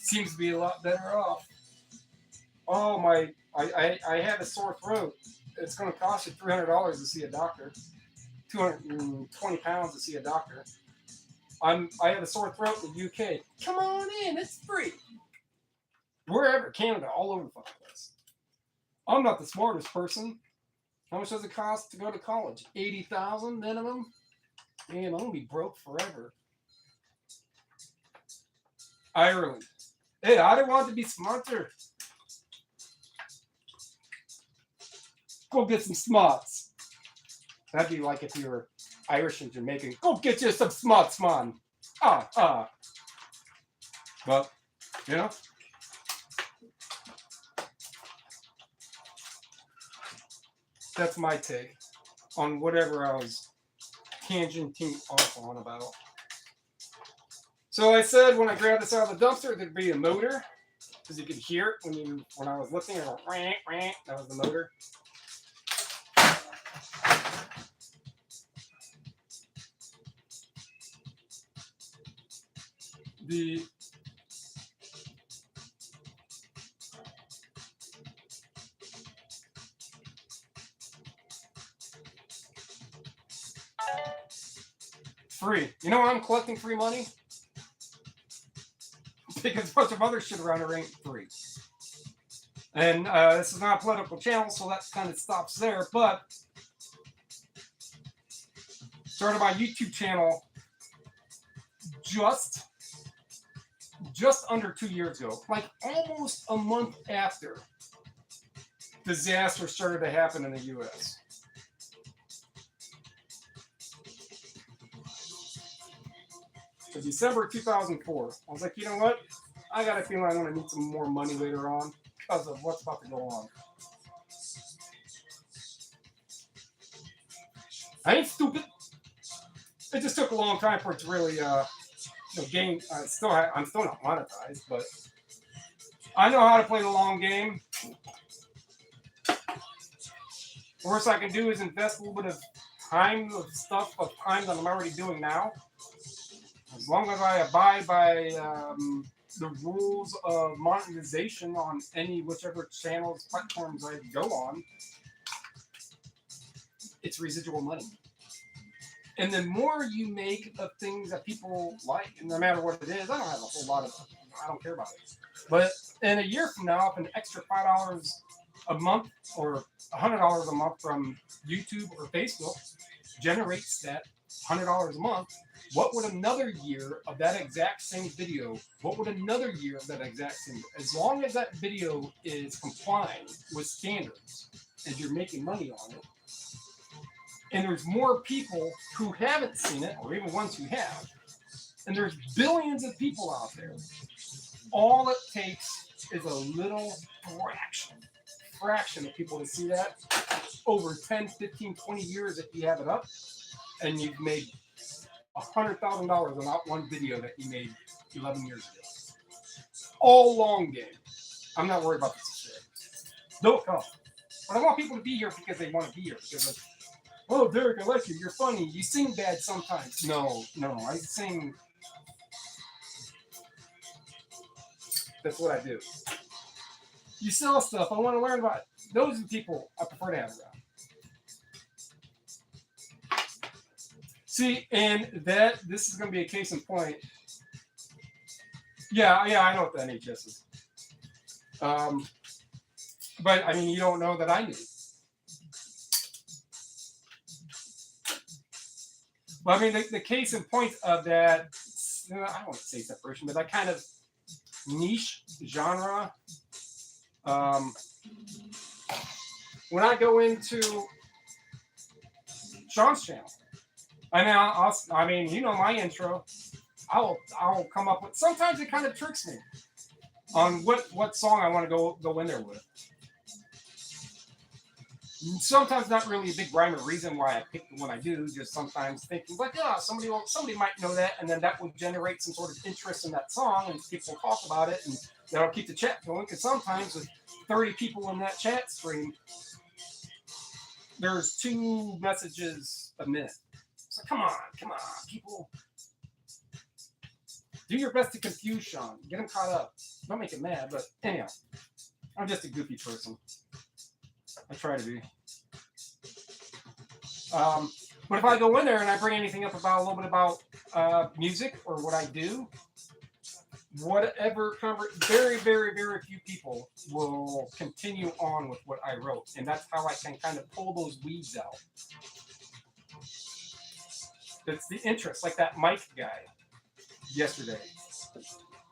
seems to be a lot better off. Oh my! I had a sore throat. It's going to cost you $300 to see a doctor. 220 pounds to see a doctor. I have a sore throat in the UK. Come on in, it's free. Wherever, Canada, all over the place. I'm not the smartest person. How much does it cost to go to college? $80,000 minimum? Man, I'm gonna be broke forever. Ireland. Hey, I don't want to be smarter. Go get some smarts. That'd be like if you were Irish and Jamaican. Go get you some smarts, man. But, you know. That's my take on whatever I was tangenting off on about. So I said when I grabbed this out of the dumpster, there'd be a motor, because you could hear it when I was lifting it. That was the motor. The free. You know why I'm collecting free money? Because a bunch of other shit around here ain't free. And this is not a political channel, so that kind of stops there. But started my YouTube channel just under 2 years ago, like almost a month after disaster started to happen in the U.S. So December 2004, I was like, you know what? I got a feeling I'm going to need some more money later on because of what's about to go on. I ain't stupid. It just took a long time for it to really game. I'm still not monetized, but I know how to play the long game. Worst I can do is invest a little bit of time that I'm already doing now. As long as I abide by the rules of monetization on whichever channels, platforms I go on, it's residual money. And the more you make of things that people like, and no matter what it is, I don't have a whole lot of, I don't care about it. But in a year from now, if an extra $5 a month or $100 a month from YouTube or Facebook generates that $100 a month, what would another year of that exact same video, as long as that video is complying with standards and you're making money on it, and there's more people who haven't seen it, or even ones who have, and there's billions of people out there, all it takes is a little fraction of people to see that over 10, 15, 20 years if you have it up, and you've made $100,000 on that one video that you made 11 years ago. All long game. I'm not worried about this shit. Don't come. But I want people to be here because they want to be here. Because oh, Derek, I like you. You're funny. You sing bad sometimes. No. I sing. That's what I do. You sell stuff. I want to learn about it. Those are the people I prefer to have around. See, and this is going to be a case in point. Yeah, I know what the NHS is. But, I mean, you don't know that I knew. Well, I mean, the case in point of that, I don't want to say separation, but that kind of niche genre. When I go into Sean's channel, I mean, you know my intro. I'll come up with. Sometimes it kind of tricks me on what song I want to go in there with. Sometimes not really a big rhyme or reason why I pick the one I do. Just sometimes thinking like, yeah, somebody might know that, and then that will generate some sort of interest in that song, and people will talk about it, and that'll keep the chat going. Because sometimes with 30 people in that chat stream, there's 2 messages a minute. So come on, people. Do your best to confuse Sean. Get him caught up. Don't make him mad, but anyhow, I'm just a goofy person. I try to be. But if I go in there and I bring anything up about a little bit about music or what I do, whatever, very, very, very few people will continue on with what I wrote. And that's how I can kind of pull those weeds out. It's the interest, like that Mike guy yesterday.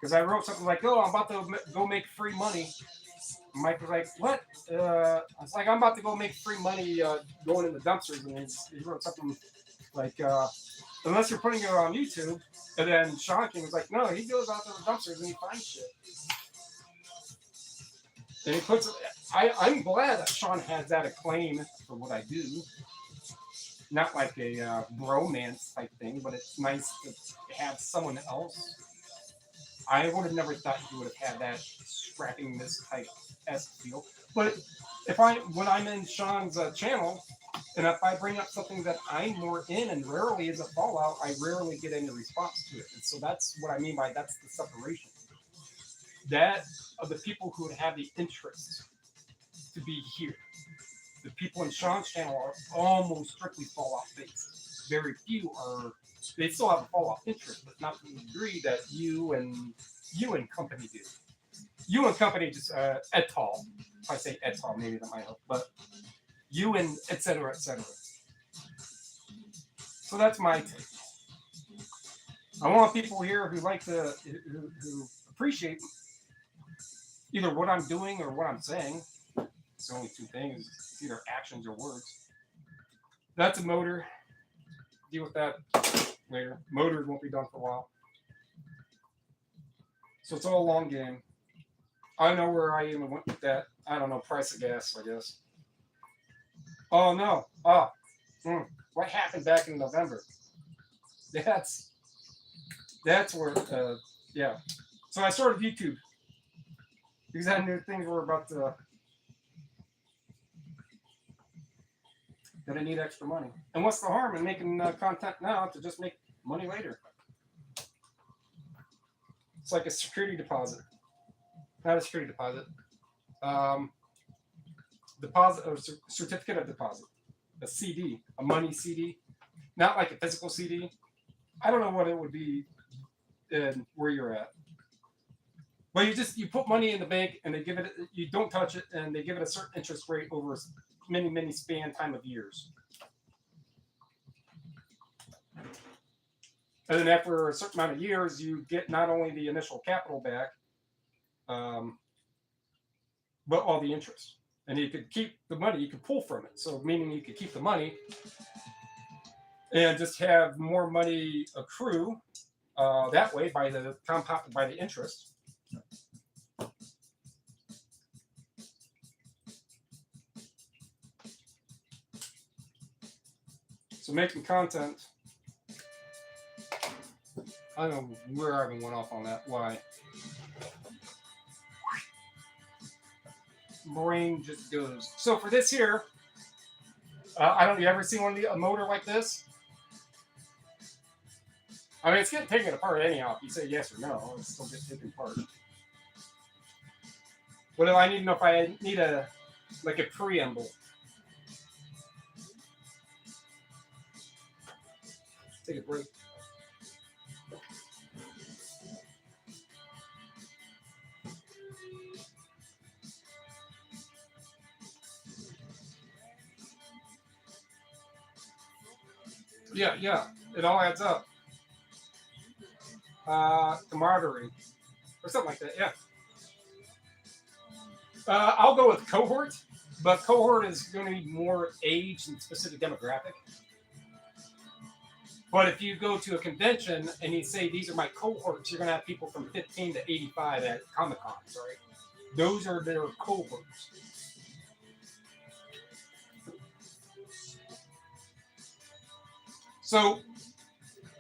Because I wrote something like, "Oh, I'm about to go make free money." Mike was like, "What?" I was like, "I'm about to go make free money going in the dumpsters," and he wrote something like, "Unless you're putting it on YouTube." And then Sean King was like, "No, he goes out to the dumpsters and he finds shit." And he puts it. I'm glad that Sean has that acclaim for what I do. Not like a bromance type thing, but it's nice to have someone else. I would have never thought he would have had that scrapping this type esque feel. But when I'm in Sean's channel, and if I bring up something that I'm more in and rarely is a fallout, I rarely get any response to it. And so that's what I mean by that's the separation. That of the people who would have the interest to be here. The people in Sean's channel are almost strictly fallout based. Very few are. They still have a fallout interest, but not to the degree that you and company do. You and company just et al. If I say et al, maybe that might help. But you and et cetera, et cetera. So that's my take. I want people here who like to who appreciate either what I'm doing or what I'm saying. It's only two things. It's either actions or words. That's a motor. Deal with that later. Motors won't be done for a while. So it's all a long game. I don't know where I even went with that. I don't know. Price of gas, I guess. Oh, no. What happened back in November? That's where, yeah. So I started YouTube. Because I knew things were about to... that I need extra money. And what's the harm in making content now to just make money later? It's like a security deposit. Not a security deposit. Deposit or certificate of deposit. A CD, a money CD. Not like a physical CD. I don't know what it would be where you're at. But you put money in the bank and they give it, you don't touch it, and they give it a certain interest rate over many span time of years. And then after a certain amount of years, you get not only the initial capital back, but all the interest. And you could keep the money, you could pull from it. So meaning you could keep the money and just have more money accrue that way by the compound, by the interest. So making content, I don't know where I even went off on that. Why? Brain just goes. So for this here, I don't. You ever seen a motor like this? I mean, it's getting taken apart anyhow. If you say yes or no, it's still getting taken apart. What do I need to know if I need a preamble? Take a break. Yeah. It all adds up. Camaraderie. Or something like that, yeah. I'll go with cohort, but cohort is going to be more age and specific demographic. But if you go to a convention and you say, these are my cohorts, you're going to have people from 15 to 85 at Comic-Cons, right? Those are their cohorts. So,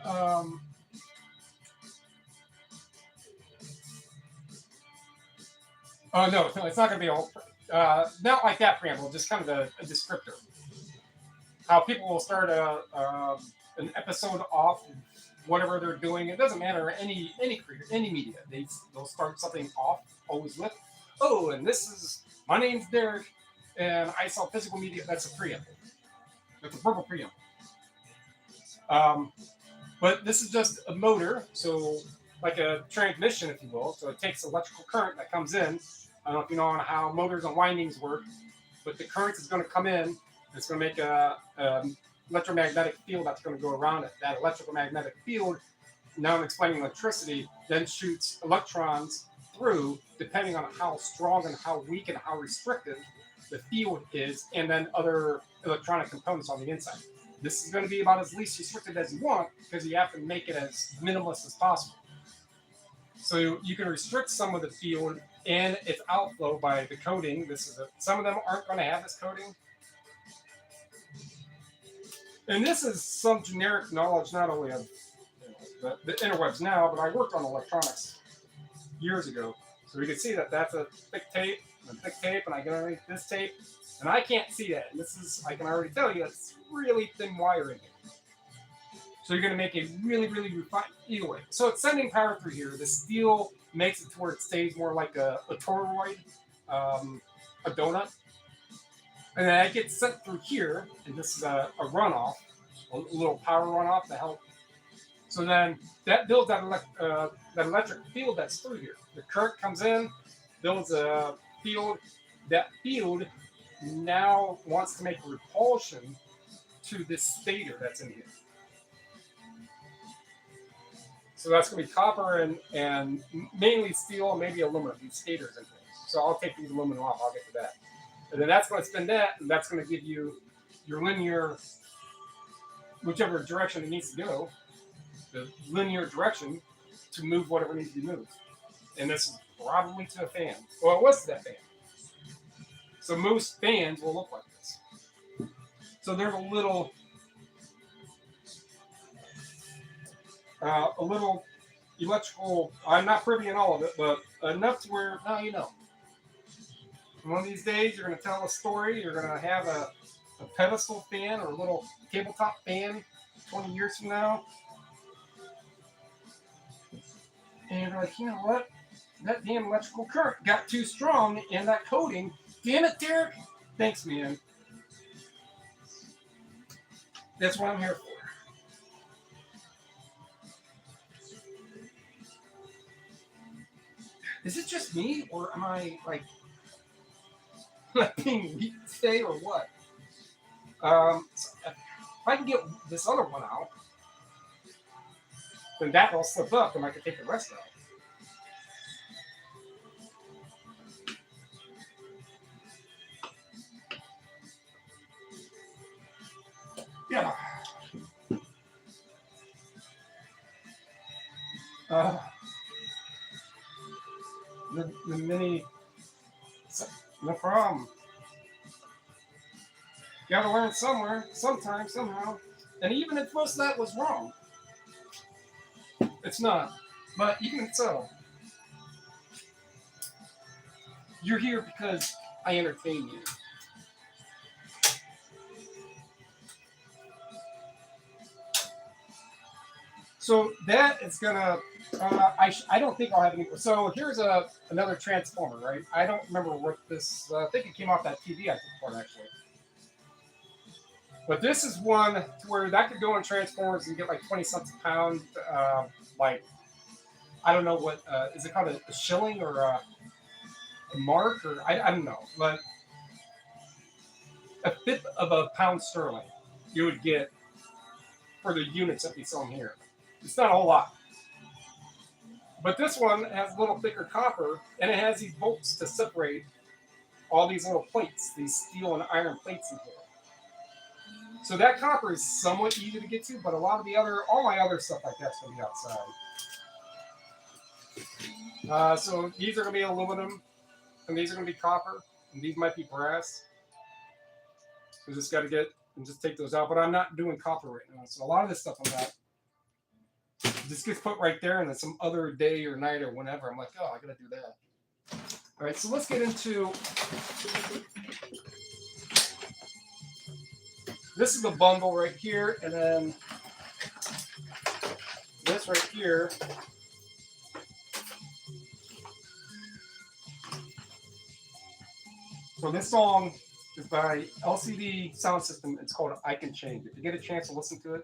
oh, no, it's not going to be all, not like that preamble, just kind of a descriptor. How people will start an episode off, whatever they're doing. It doesn't matter, any creator, any media. They'll start something off, always with, oh, and my name's Derek, and I sell physical media. That's a preamble. That's a verbal preamble. But this is just a motor, so like a transmission, if you will. So it takes electrical current that comes in. I don't know if you know how motors and windings work, but the current is going to come in. It's going to make a electromagnetic field that's going to go around it. That electrical magnetic field now I'm explaining electricity, then shoots electrons through, depending on how strong and how weak and how restrictive the field is, and then other electronic components on the inside. This is going to be about as least restricted as you want, because you have to make it as minimalist as possible. So you can restrict some of the field and its outflow by the coding. Some of them aren't going to have this coding. And this is some generic knowledge, not only of the interwebs now, but I worked on electronics years ago. So we can see that that's a thick tape, and I get underneath this tape, and I can't see that. And I can already tell you, it's really thin wiring. So you're going to make a really, really refined, either way. So it's sending power through here. The steel makes it to where it stays more like a toroid, a donut. And then it gets sent through here, and this is a runoff, a little power runoff to help. So then that builds that electric field that's through here. The current comes in, builds a field. That field now wants to make a repulsion to this stator that's in here. So that's going to be copper and mainly steel and maybe aluminum, these stators in here. So I'll take these aluminum off, I'll get to that. And then that's going to spin that, and that's going to give you your linear, whichever direction it needs to go, the linear direction to move whatever needs to be moved. And this is probably to a fan. Well, it was to that fan. So most fans will look like this. So there's a little electrical, I'm not privy in all of it, but enough to where, now you know. One of these days, you're going to tell a story. You're going to have a pedestal fan or a little tabletop fan 20 years from now. And you're like, you know what? That damn electrical current got too strong in that coating. Damn it, Derek. Thanks, man. That's what I'm here for. Is it just me, or am I, like, being weak today, or what? So if I can get this other one out, then that will slip up, and I can take the rest out. Yeah. The mini, no problem. You gotta learn somewhere, sometime, somehow. And even if most of that was wrong, it's not. But even so, you're here because I entertain you. So that is gonna. I don't think I'll have any. So here's another transformer, right? I don't remember what this. I think it came off that TV I took apart actually. But this is one to where that could go in transformers and get like 20 cents a pound. Like I don't know what is it called, a shilling or a mark, or I don't know, but a fifth of a pound sterling you would get for the units that we sell here. It's not a whole lot. But this one has a little thicker copper, and it has these bolts to separate all these little plates, these steel and iron plates in here. So that copper is somewhat easy to get to, but a lot of all my other stuff like that's going to be outside. So these are going to be aluminum, and these are going to be copper, and these might be brass. We just got to get and just take those out, but I'm not doing copper right now. So a lot of this stuff I'm not. This gets put right there, and then some other day or night or whenever, I'm like, oh, I gotta do that. All right, so let's get into. This is the bundle right here, and then this right here. So this song is by LCD Sound System. It's called I Can Change. If you get a chance to listen to it.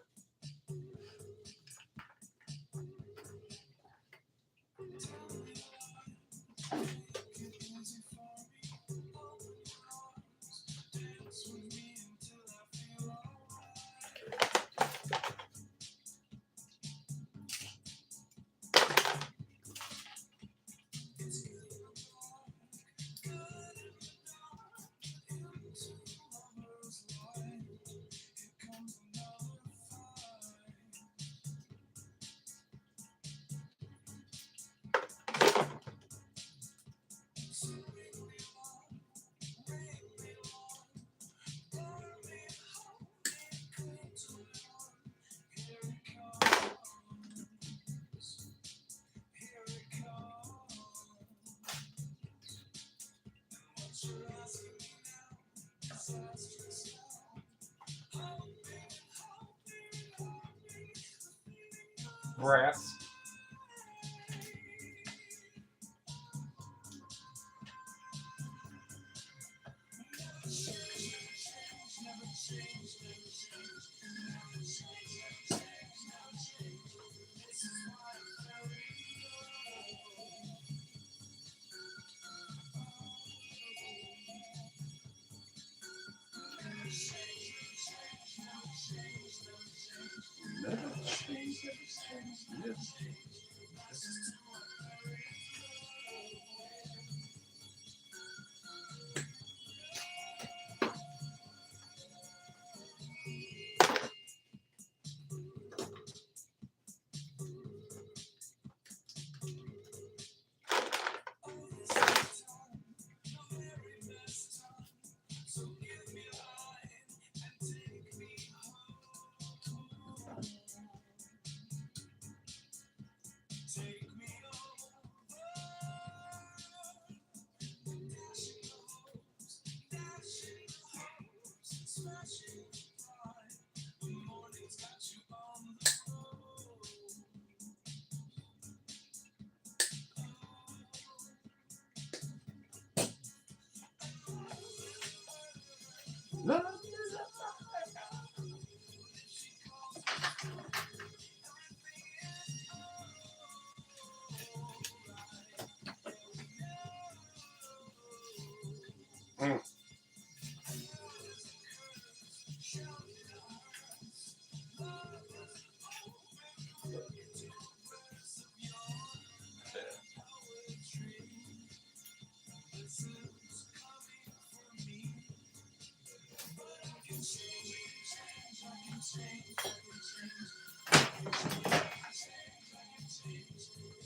brass.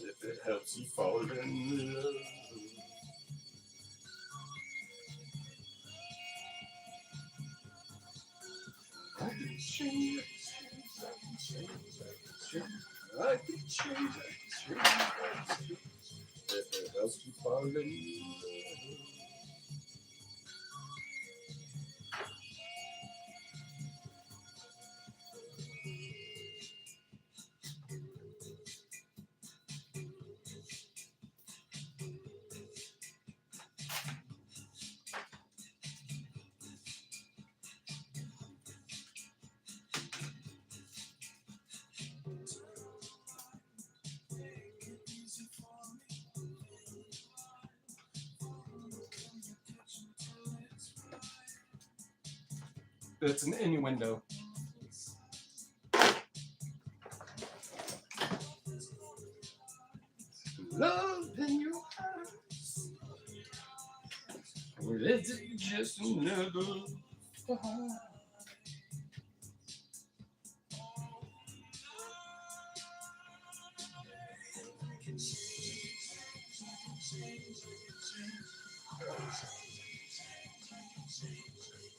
If it helps you fall in love. I can change it. I can change it. If it helps you fall in love. It's an innuendo. Love in your eyes. Or is it just another fight?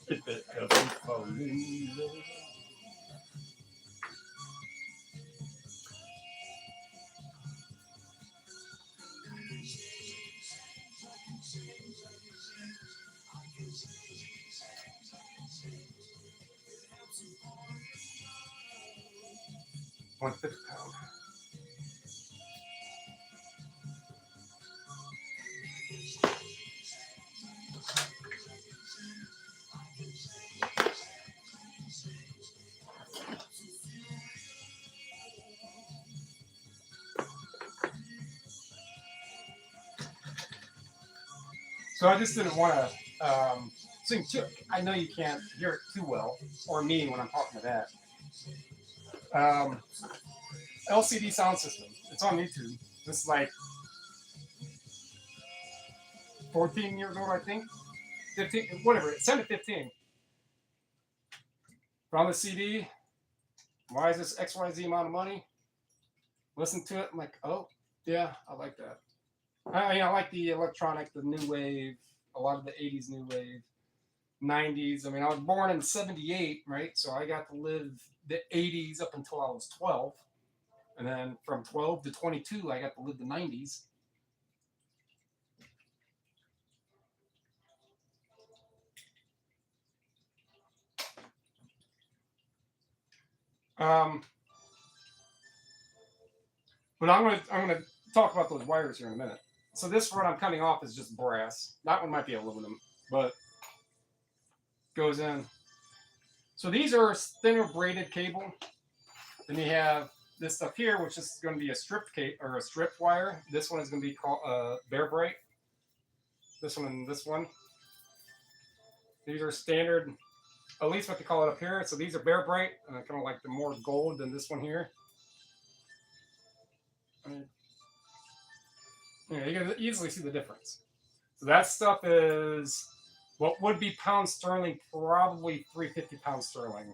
If it helps you fall in love. £150. So I just didn't want to sing too. I know you can't hear it too well, or me when I'm talking to that. LCD sound system. It's on YouTube. This is like 14 years old, I think. 15, whatever. It's 10 to 15. From the CD. Why is this XYZ amount of money? Listen to it. I'm like, oh, yeah, I like that. I mean, I like the electronic, the new wave, a lot of the 80s new wave, 90s. I mean, I was born in 78, right? So I got to live the 80s up until I was 12. And then from 12 to 22, I got to live the 90s. But I'm gonna talk about those wires here in a minute. So this one I'm cutting off is just brass. That one might be aluminum, but goes in. So these are thinner braided cable. Then you have this stuff here, which is going to be a stripped cable or a stripped wire. This one is going to be called bare bright. This one and this one. These are standard, at least what they call it up here. So these are bare bright, kind of like the more gold than this one here. Yeah, you can easily see the difference. So that stuff is what would be pound sterling, probably 350 pounds sterling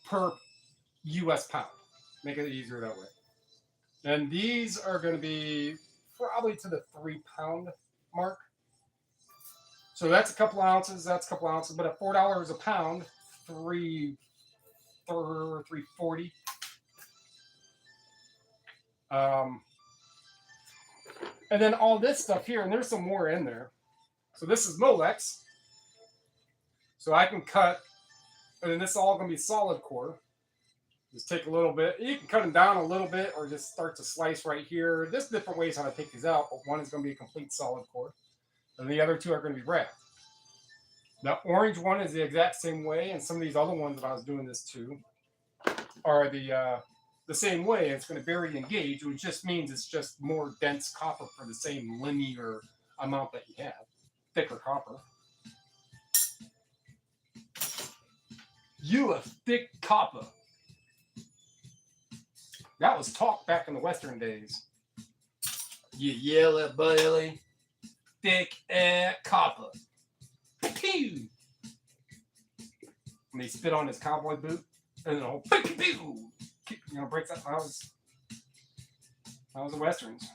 per US pound. Make it easier that way. And these are going to be probably to the 3 pound mark. So that's a couple ounces, but at $4 a pound, 340. And then all this stuff here, and there's some more in there. So this is Molex. So I can cut, and then this is all going to be solid core. Just take a little bit. You can cut them down a little bit or just start to slice right here. There's different ways how to take these out, but one is going to be a complete solid core. And the other two are going to be wrapped. The orange one is the exact same way, and some of these other ones that I was doing this to are the same way. It's going to vary in gauge, which just means it's just more dense copper for the same linear amount that you have. Thicker copper. You a thick copper. That was talk back in the Western days. You yellow belly, thick copper. Pew! And he spit on his cowboy boot, and then a whole pew! You know, breaks up. That was the Westerns.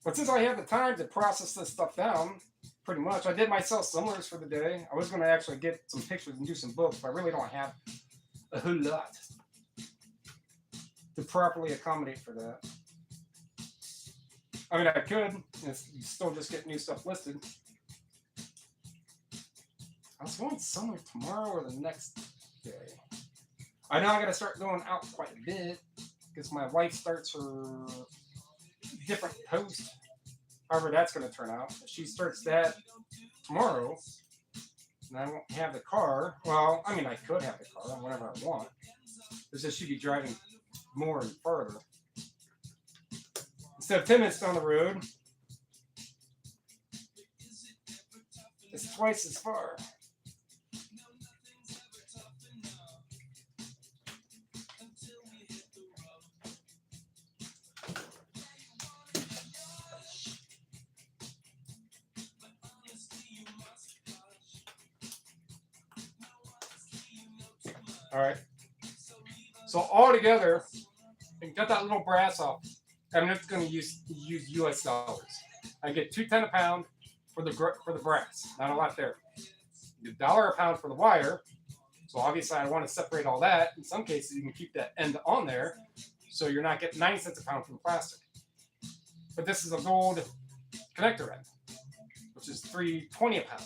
But since I have the time to process this stuff down, pretty much, I did myself similars for the day. I was going to actually get some pictures and do some books, but I really don't have a whole lot to properly accommodate for that. I mean, I could. It's still just get new stuff listed. I was going somewhere tomorrow or the next day. I know I got to start going out quite a bit because my wife starts her different post. However that's going to turn out. She starts that tomorrow, and I won't have the car. Well, I mean, I could have the car whenever I want. It's just she'd be driving more and further. Instead of 10 minutes down the road, it's twice as far. All right. So all together, and cut that little brass off. I'm just going to use U.S. dollars. I get $2.10 a pound for the brass. Not a lot there. $1 a pound for the wire. So obviously I want to separate all that. In some cases you can keep that end on there, so you're not getting 9 cents a pound for the plastic. But this is a gold connector end, which is $3.20 a pound.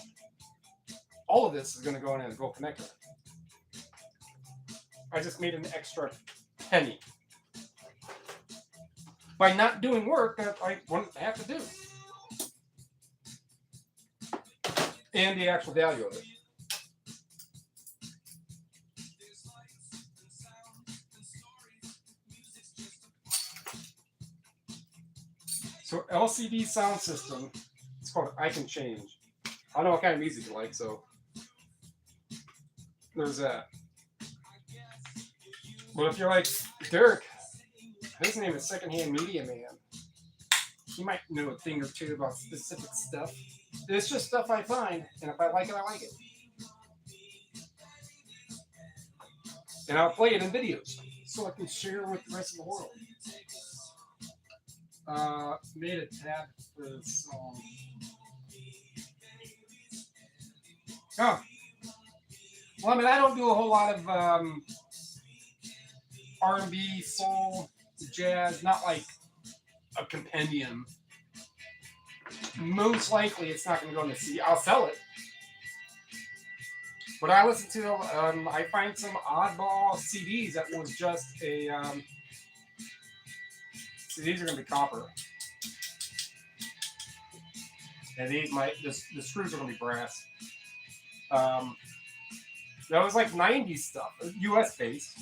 All of this is going to go in as a gold connector end. I just made an extra penny by not doing work that I wouldn't have to do. And the actual value of it. So LCD sound system, it's called I Can Change. I don't know what kind of music you like, so there's that. But if you're like Derek, his name is Secondhand MediaMan. He might know a thing or two about specific stuff. It's just stuff I find, and if I like it, I like it. And I'll play it in videos so I can share with the rest of the world. Made a tab for this song. Oh. Well, I mean, I don't do a whole lot of R&B, soul, jazz, not like a compendium. Most likely, it's not going to go in the CD. I'll sell it. But I listen to, I find some oddball CDs that was just a. So these are going to be copper. And these might, the screws are going to be brass. That was like 90s stuff, US based.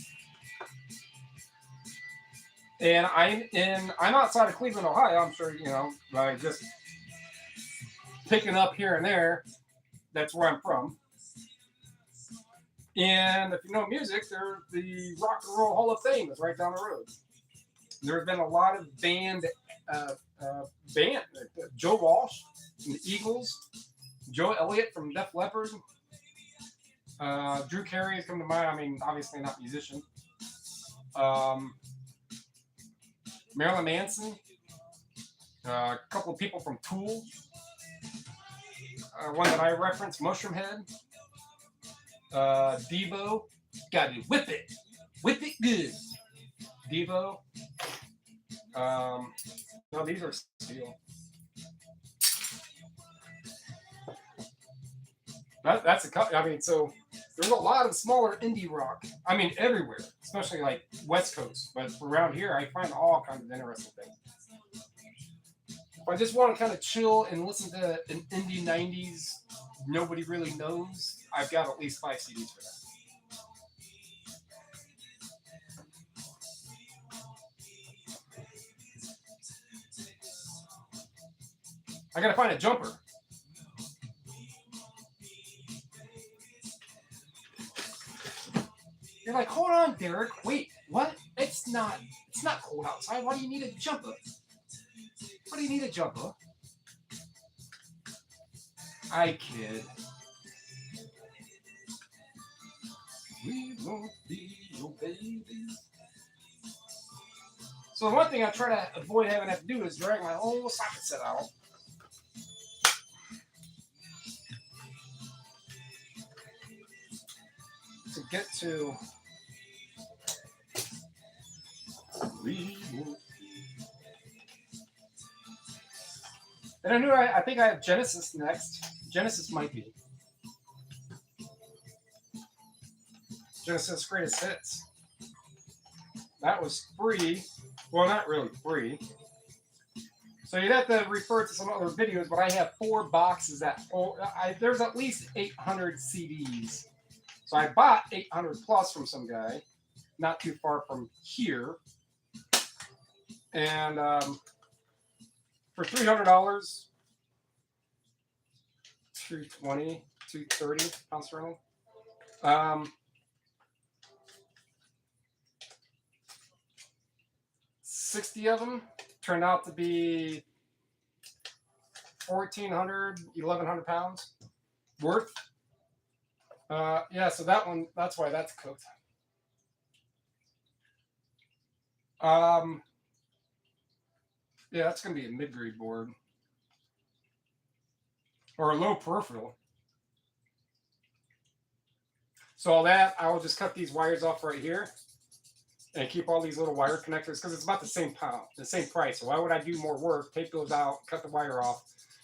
And I'm outside of Cleveland, Ohio. I'm sure, you know, by just picking up here and there. That's where I'm from. And if you know music, the Rock and Roll Hall of Fame is right down the road. There have been a lot of Joe Walsh from the Eagles, Joe Elliott from Def Leppard, Drew Carey has come to mind. I mean, obviously not a musician. Marilyn Manson, a couple of people from Tool, one that I referenced, Mushroom Head, Devo, gotta whip it good, Devo. No, these are steel. That's a cut. I mean, so there's a lot of smaller indie rock. I mean, everywhere, especially like West Coast. But around here, I find all kinds of interesting things. If I just want to kind of chill and listen to an indie 90s, nobody really knows, I've got at least 5 CDs for that. I gotta find a jumper. You're like, hold on, Derek. Wait, what? It's not cold outside. Why do you need a jumper? Why do you need a jumper? I kid. We won't be your babies. So the one thing I try to avoid having to do is drag my whole socket set out. To get to and I think I have Genesis next. Genesis might be Genesis Greatest Hits. That was free. Well, not really free. So you'd have to refer to some other videos, but I have 4 boxes that there's at least 800 CDs. So I bought 800 plus from some guy, not too far from here. And for $300, 220, 230 pounds sterling. 60 of them turned out to be 1,400, 1,100 pounds worth. Yeah, so that one, that's why that's cooked. Yeah, that's going to be a mid-grade board. Or a low peripheral. So all that, I will just cut these wires off right here. And keep all these little wire connectors, because it's about the same pound, the same price. So why would I do more work, take those out, cut the wire off,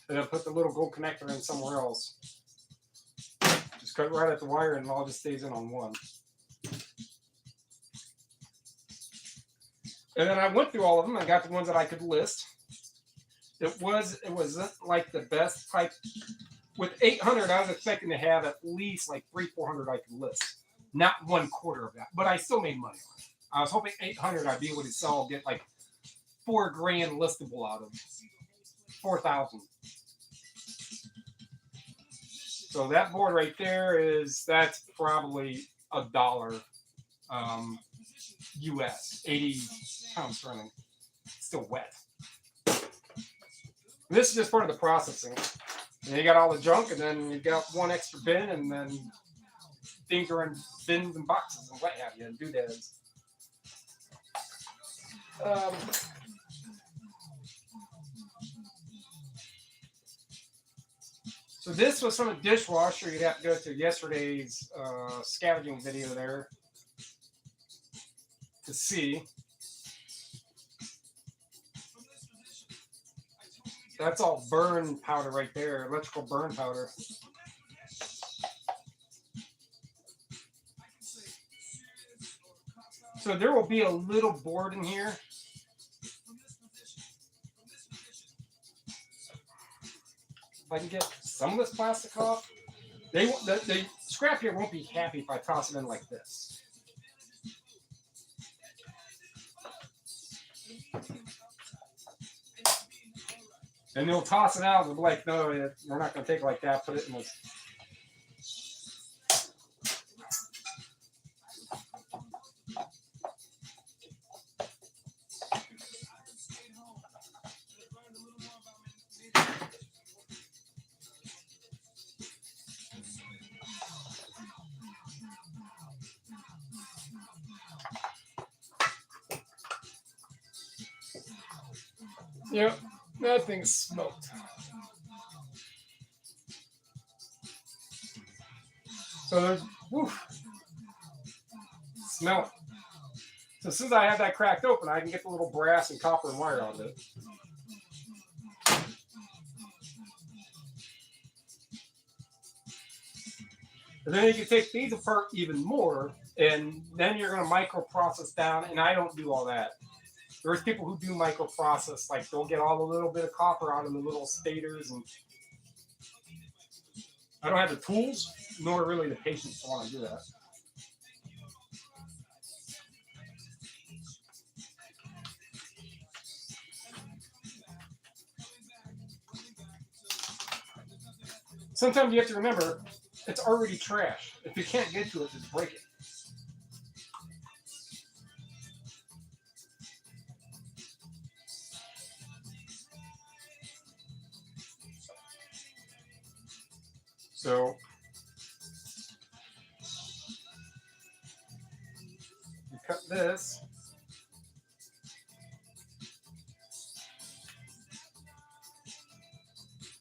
and then put the little gold connector in somewhere else? Just cut right at the wire and it all just stays in on one. And then I went through all of them and got the ones that I could list. It wasn't like the best type. With 800, I was expecting to have at least like 300-400 I could list. Not 1/4 of that, but I still made money on it. I was hoping 800 I'd be able to sell, get like $4 grand listable out of 4,000. So that board right there that's probably $1 US, 80 pounds sterling. Still wet. This is just part of the processing. And you got all the junk, and then you got one extra bin, and then things are in bins and boxes and what have you, and doodads. So this was from a dishwasher. You'd have to go to yesterday's scavenging video there to see. That's all burn powder right there, electrical burn powder. So there will be a little board in here. If I can get some of this plastic off, the scrap here won't be happy if I toss it in like this. And they'll toss it out and be like, no, we're not going to take it like that. Put it in this. Yep, that thing's smoked. So there's, woof, smell it. So as soon as I have that cracked open, I can get the little brass and copper and wire out of it. And then you can take these apart even more, and then you're going to microprocess down, and I don't do all that. There's people who do microprocess, like they'll get all the little bit of copper out of the little stators, and I don't have the tools, nor really the patience to want to do that. Sometimes you have to remember, it's already trash. If you can't get to it, just break it. So you cut this.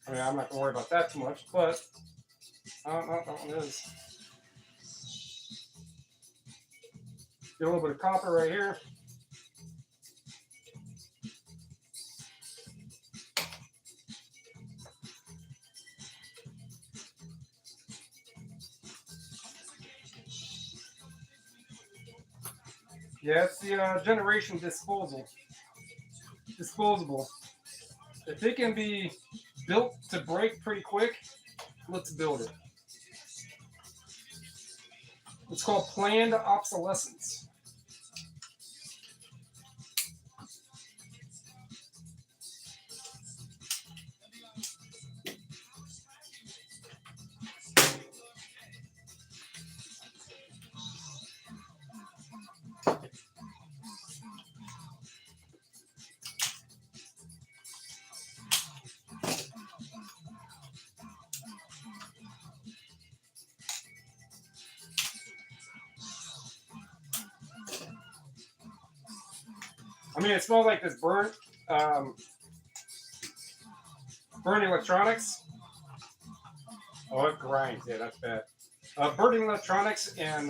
I mean, I'm not going to worry about that too much, but I don't know what it is. Get a little bit of copper right here. Yeah, it's the generation disposable. If it can be built to break pretty quick, let's build it. It's called planned obsolescence. I mean, it smells like this burnt electronics. Oh, it grinds. Yeah, that's bad. Burning electronics and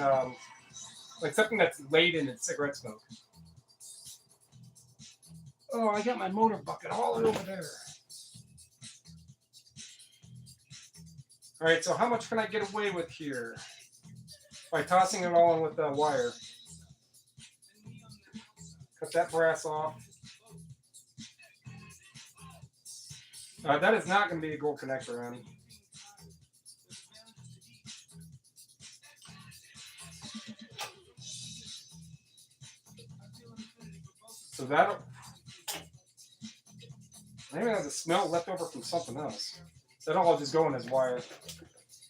like something that's laden in cigarette smoke. Oh, I got my motor bucket all over there. All right, so how much can I get away with here? By tossing it all in with the wire. Cut that brass off. That is not going to be a gold connector, Annie. So that'll... Maybe it has a smell left over from something else. That'll all just go in as wire.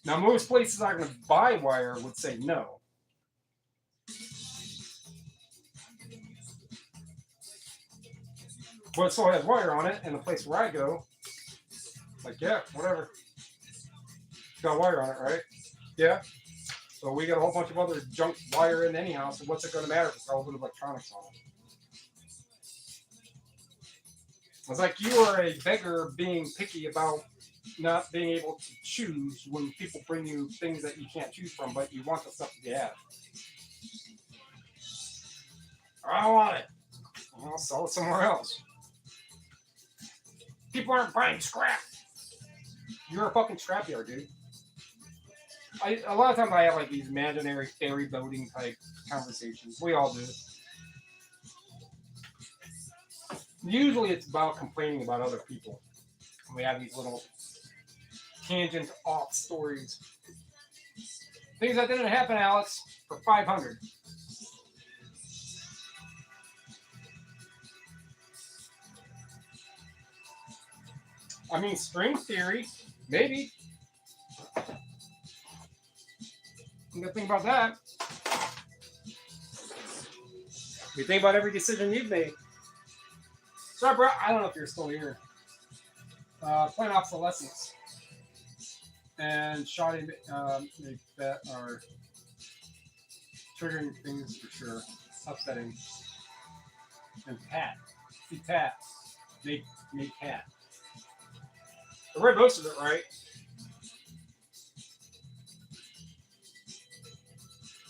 Now, most places I'm going to buy wire would say no. But it still has wire on it, and the place where I go, like, yeah, whatever. It's got wire on it, right? Yeah. So we got a whole bunch of other junk wire in anyhow, so what's it going to matter if it's got a little bit of electronics on it? It's like you are a beggar being picky about not being able to choose when people bring you things that you can't choose from, but you want the stuff that you have. I don't want it. I'll sell it somewhere else. People aren't buying scrap. You're a fucking scrapyard, dude. A lot of times I have like these imaginary ferry boating type conversations. We all do. Usually it's about complaining about other people. We have these little tangent off stories. Things that didn't happen, Alex, for 500. I mean, string theory, maybe. You gotta think about that. You think about every decision you've made. Sorry, bro. I don't know if you're still here. Plant obsolescence and shoddy that are triggering things for sure. Upsetting. And pat. See pat. Make pat. I read most of it right.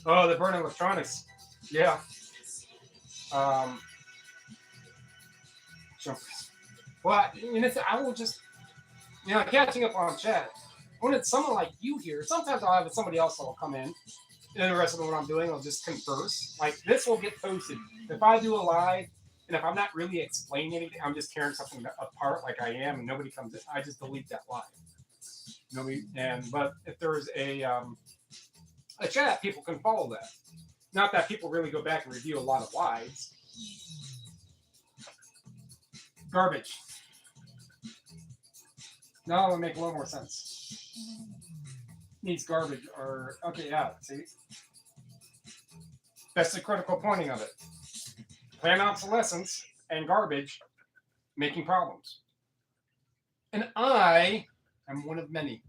Oh, they burn electronics. Yeah. Jumpers. Well, I will just, catching up on chat. When it's someone like you here, sometimes I'll have somebody else that will come in, interested in what I'm doing. I'll just converse. Like this will get posted. If I do a live, and if I'm not really explaining anything, I'm just tearing something apart like I am, and nobody comes in, I just delete that live. But if there's a chat, people can follow that. Not that people really go back and review a lot of lives. Garbage. Now it'll make a little more sense. Needs garbage or okay, yeah, see? That's the critical pointing of it. Planned obsolescence and garbage making problems. And I am one of many.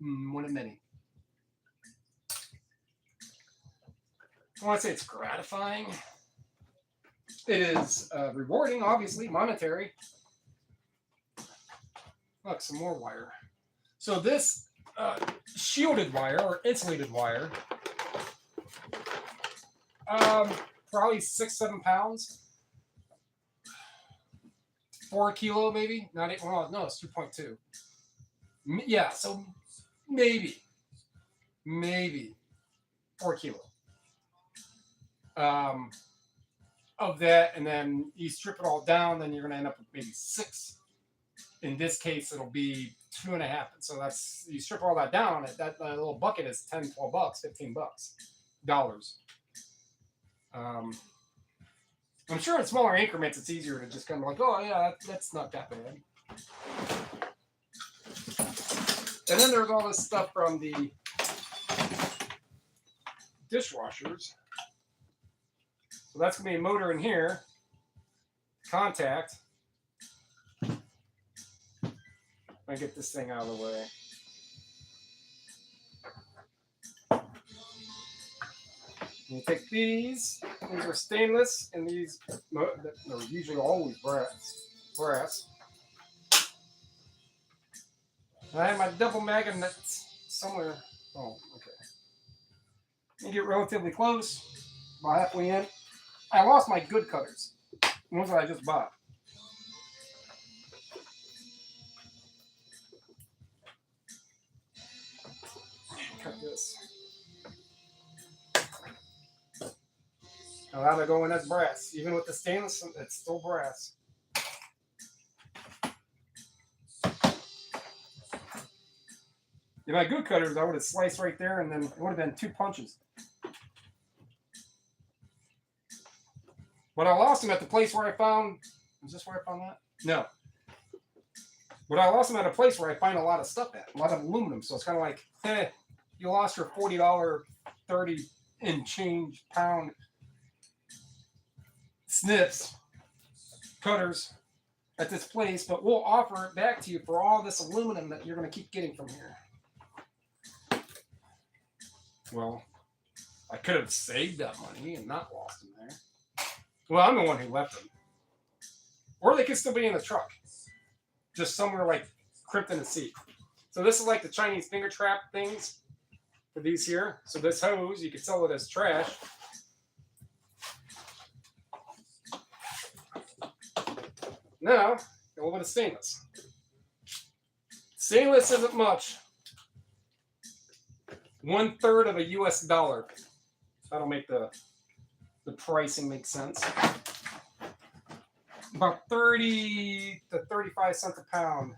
One of many. I want to say it's gratifying. It is rewarding, obviously, monetary. Look, some more wire. So this shielded wire or insulated wire, probably 6-7 pounds, 4 kilo maybe. Not even, well, no, it's 2.2. Yeah, so maybe 4 kilo. Of that, and then you strip it all down, then you're going to end up with maybe 6. In this case, it'll be 2.5. So that's, you strip all that down, that little bucket is $10, $12, $15 I'm sure in smaller increments, it's easier to just kind of like, oh yeah, that's not that bad. And then there's all this stuff from the dishwashers. So that's going to be a motor in here, contact. I get this thing out of the way. You take these are stainless, and these are usually always brass. And I have my double magnets somewhere. Oh, okay. You get relatively close, about halfway in. I lost my good cutters, the ones that I just bought. Cut this. Now that'll go in as brass. Even with the stainless, it's still brass. If I had good cutters, I would have sliced right there, and then it would have been 2 punches. But I lost them at the place where I found. Is this where I found that? No. But I lost them at a place where I find a lot of stuff at, a lot of aluminum. So it's kind of like, hey, you lost your $40, 30 and change pound snips, cutters at this place, but we'll offer it back to you for all this aluminum that you're going to keep getting from here. Well, I could have saved that money and not lost them there. Well, I'm the one who left them. Or they could still be in the truck. Just somewhere like crimped in a seat. So this is like the Chinese finger trap things for these here. So this hose, you could sell it as trash. Now, it little bit of stainless. Stainless isn't much. 1/3 of a US dollar. That'll make the pricing make sense. About 30 to 35 cents a pound.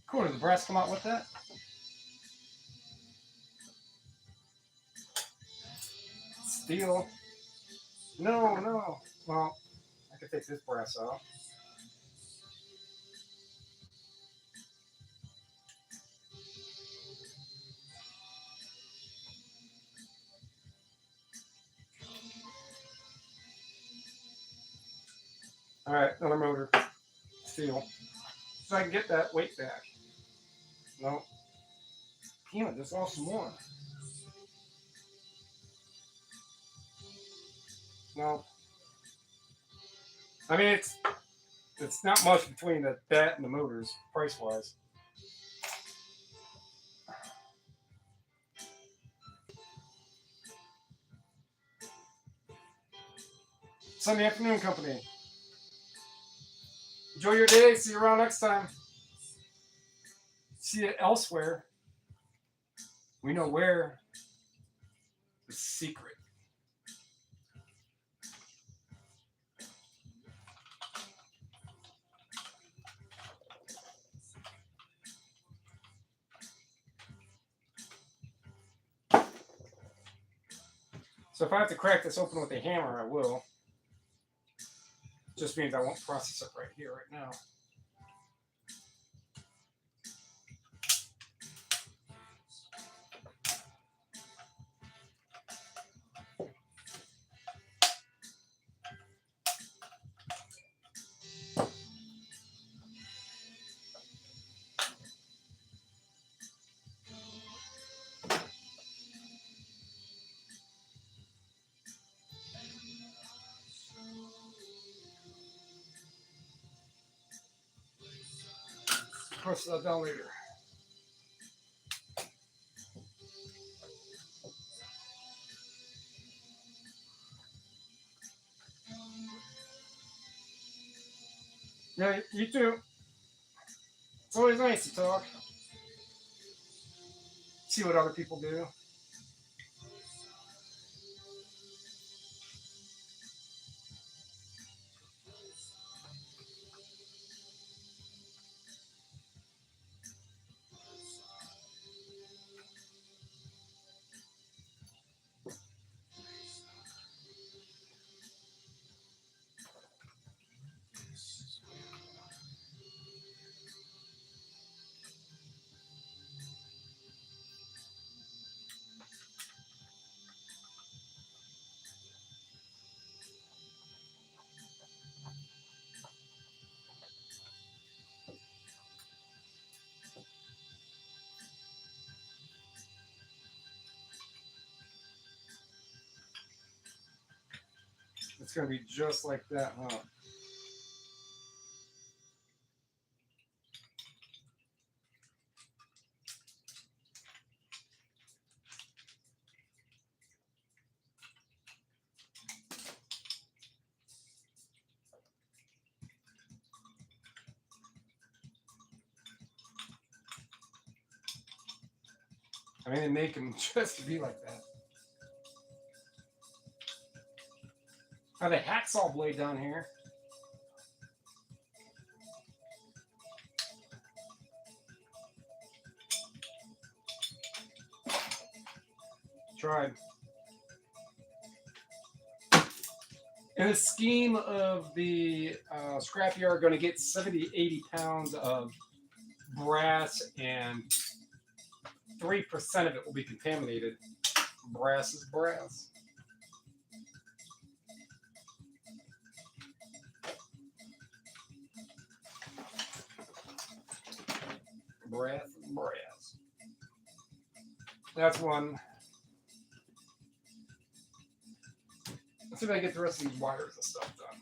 Cool, did the brass come out with that? Steel. No, no. Well, I could take this brass out. All right, another motor. Steel. So I can get that weight back. No. Damn it, just lost some more. No. I mean, it's not much between that and the motors, price-wise. Sunday afternoon company. Enjoy your day. See you around next time. See you elsewhere. We know where. The secret. So if I have to crack this open with a hammer, I will. Just means I won't process it right here, right now. Press that down later. Yeah, you too. It's always nice to talk. See what other people do. It's going to be just like that, huh? I mean, they make them just to be like that. I have a hacksaw blade down here. Tried. In the scheme of the scrapyard, going to get 70, 80 pounds of brass, and 3% of it will be contaminated. Brass is brass. Brass is brass. That's one. Let's see if I can get the rest of these wires and stuff done.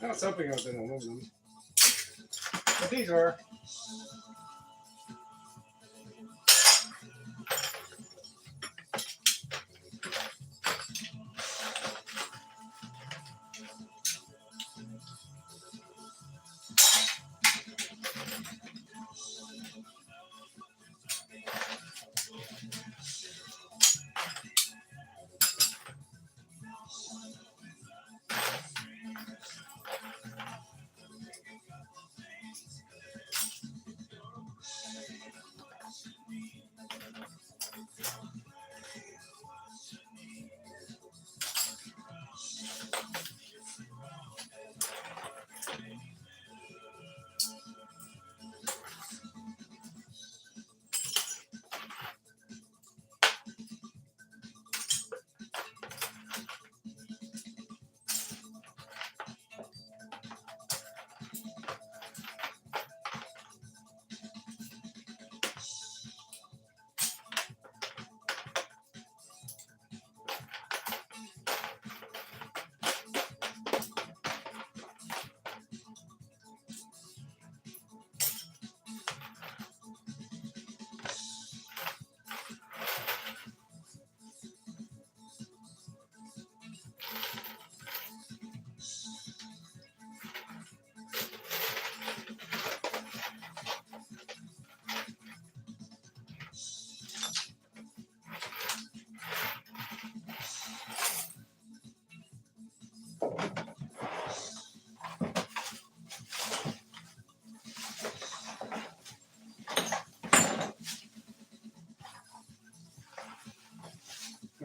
I was hoping it was in aluminum. But these are.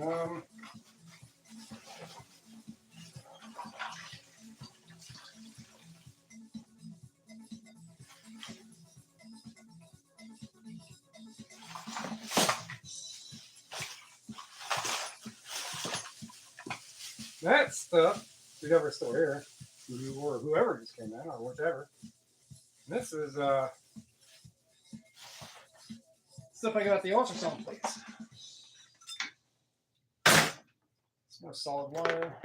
Um, that stuff is ever still here, or whoever just came in, or whichever. This is stuff I got at the ultrasound place. It's more solid wire,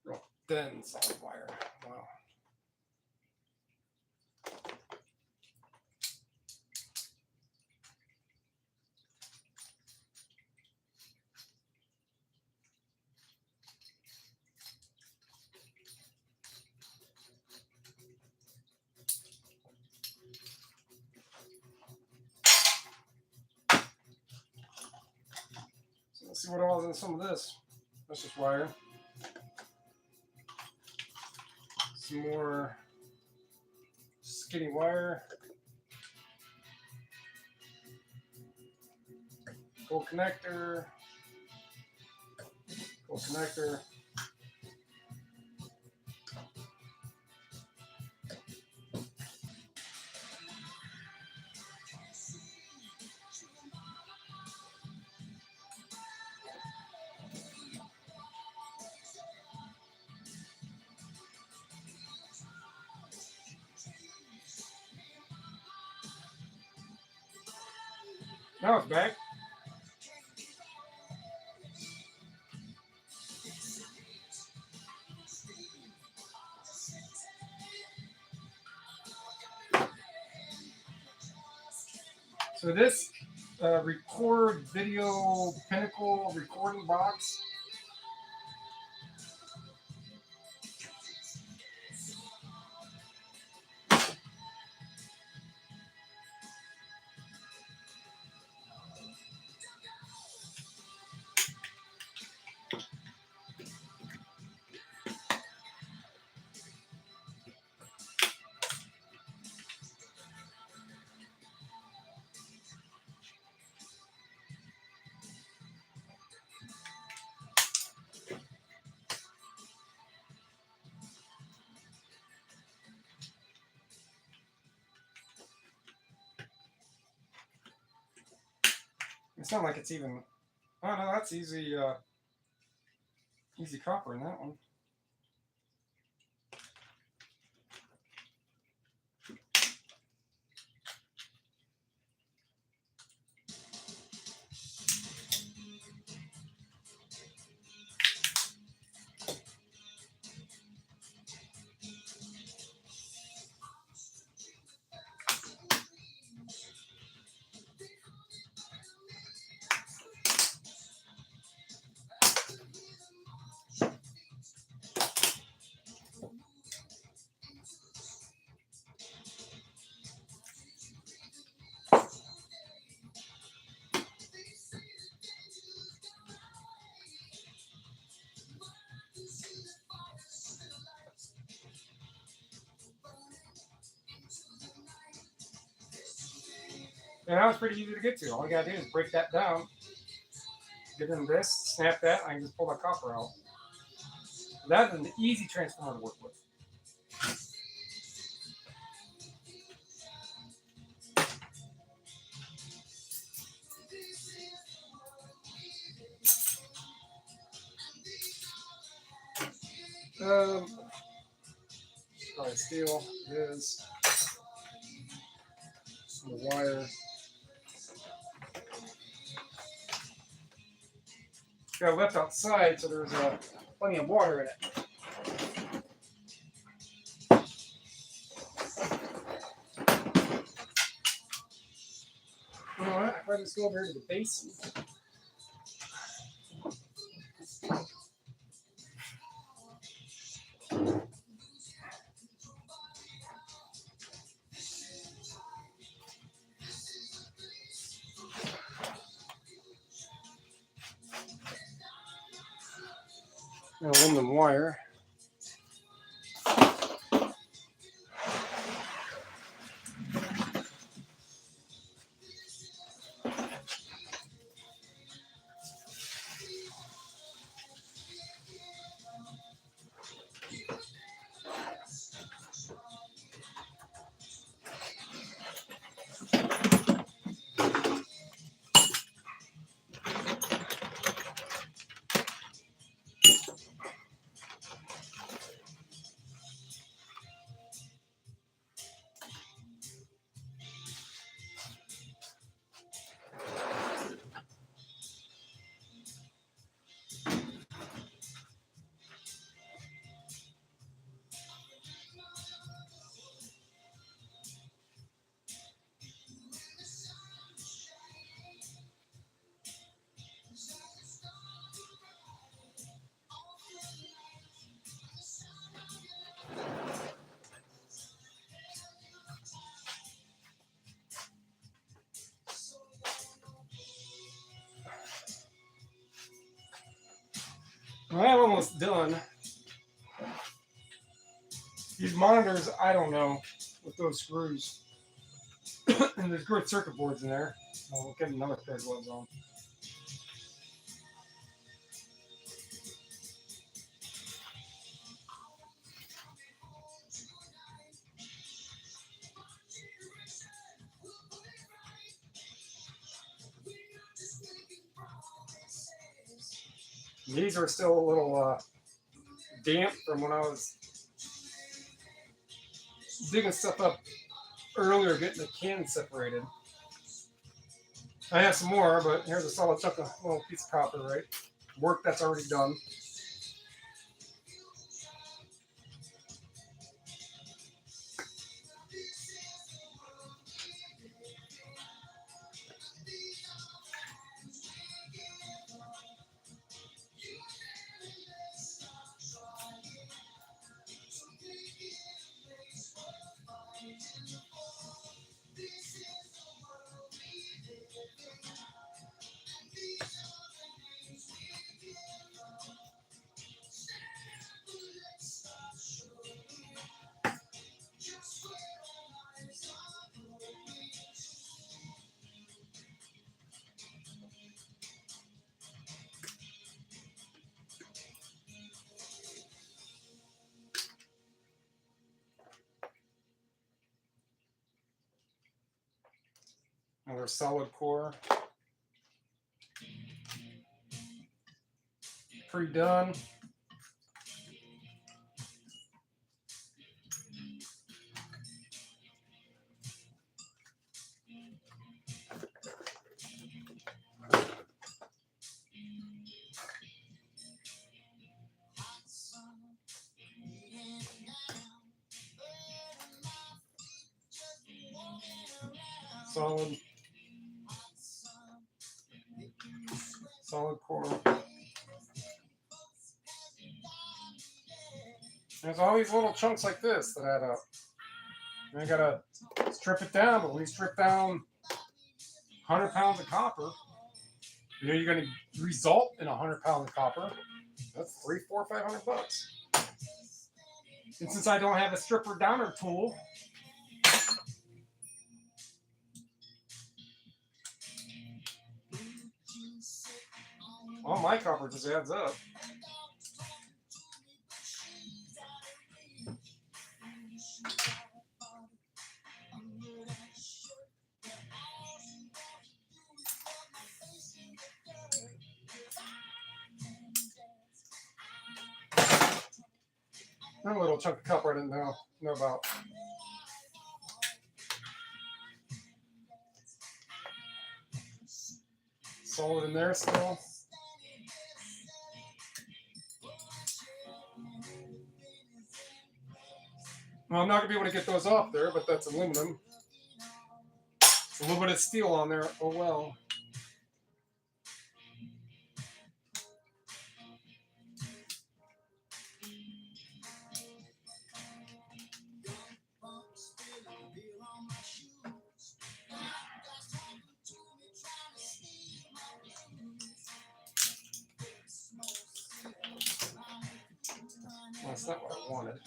real thin solid wire. Wow. Let's see what all is in some of this. That's just wire. Some more skinny wire. Gold connector. Gold connector. Now it's back. So this record video pinnacle recording box. It's not like it's even. Oh no, that's easy. Easy copper in that one. And that was pretty easy to get to. All you gotta do is break that down, get in this, snap that, I can just pull my copper out. That's an easy transformer to work with. Probably steel is the wire. Got left outside, so there's plenty of water in it. You know what? I'd rather just go over here to the basin. Aluminum wire. Well, I'm almost done. These monitors, I don't know with those screws. And there's good circuit boards in there. We'll get another pair of gloves on. These are still a little damp from when I was digging stuff up earlier, getting the cans separated. I have some more, but here's a solid chunk of little piece of copper, right? Work that's already done. Another solid core. Pre-done. Solid core. There's all these little chunks like this that add up. And I gotta strip it down, but when you strip down 100 pounds of copper, you know you're gonna result in 100 pounds of copper. That's $300, $400, $500. And since I don't have a stripper downer tool, my copper just adds up. A little chunk of copper I didn't know about. Solid in there still. Well, I'm not gonna be able to get those off there, but that's aluminum. It's a little bit of steel on there. Oh well. That's not what I wanted.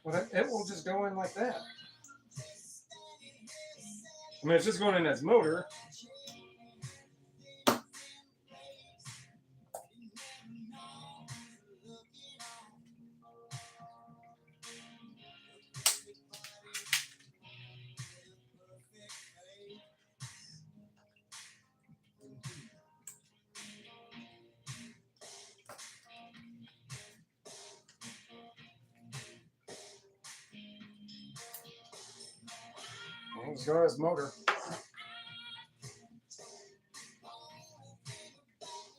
Well, it will just go in like that. I mean, it's just going in as motor. Let's go as motor.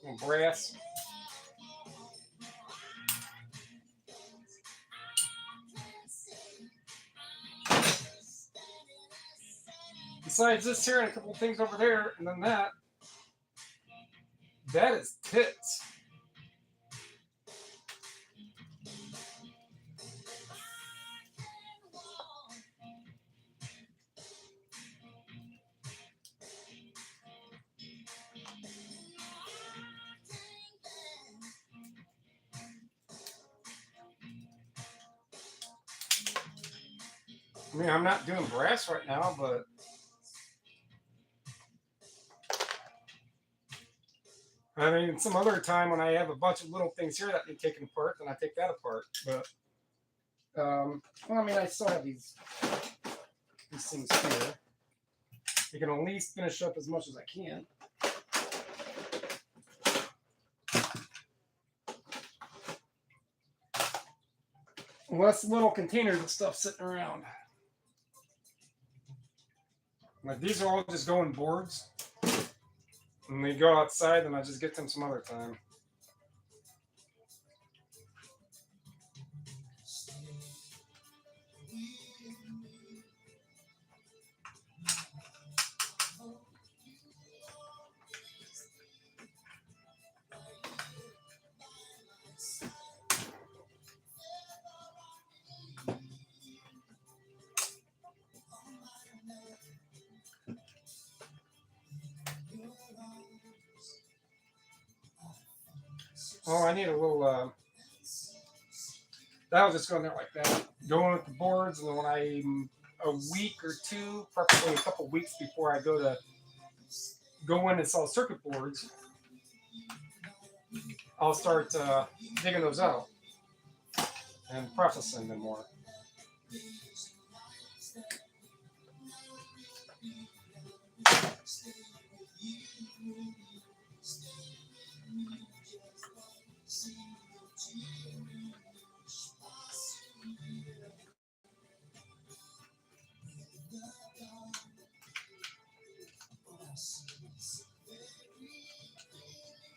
And brass. Besides this here and a couple of things over there, and then that is tits. I mean, I'm not doing brass right now, but I mean, some other time when I have a bunch of little things here that need taken apart, then I take that apart. But, well, I mean, I still have these things here. I can at least finish up as much as I can. Less little containers of stuff sitting around. Like these are all just going boards. And they go outside and I just get them some other time. Oh, I need a little, that was just going there like that. Going with the boards, and then when I'm a week or two, probably a couple weeks before I go in and sell circuit boards, I'll start digging those out and processing them more.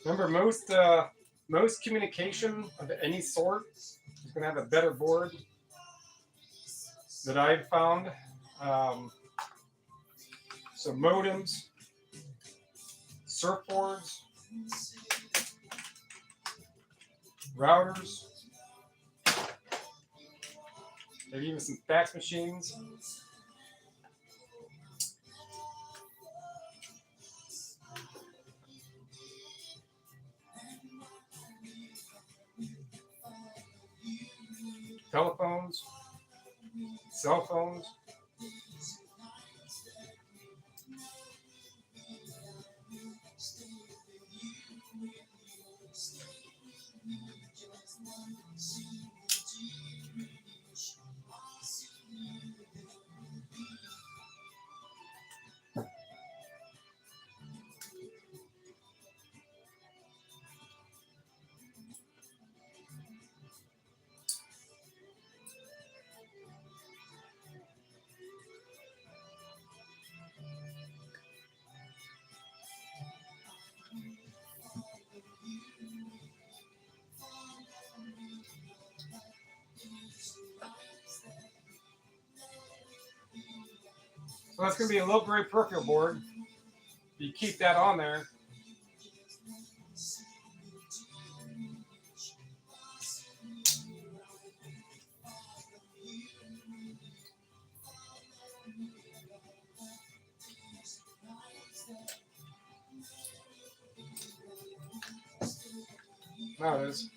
Remember, most communication of any sort is going to have a better board that I've found. So modems, surfboards, routers, maybe even some fax machines. telephones, cell phones. So that's going to be a low grade peripheral board. You keep that on there. Now it is.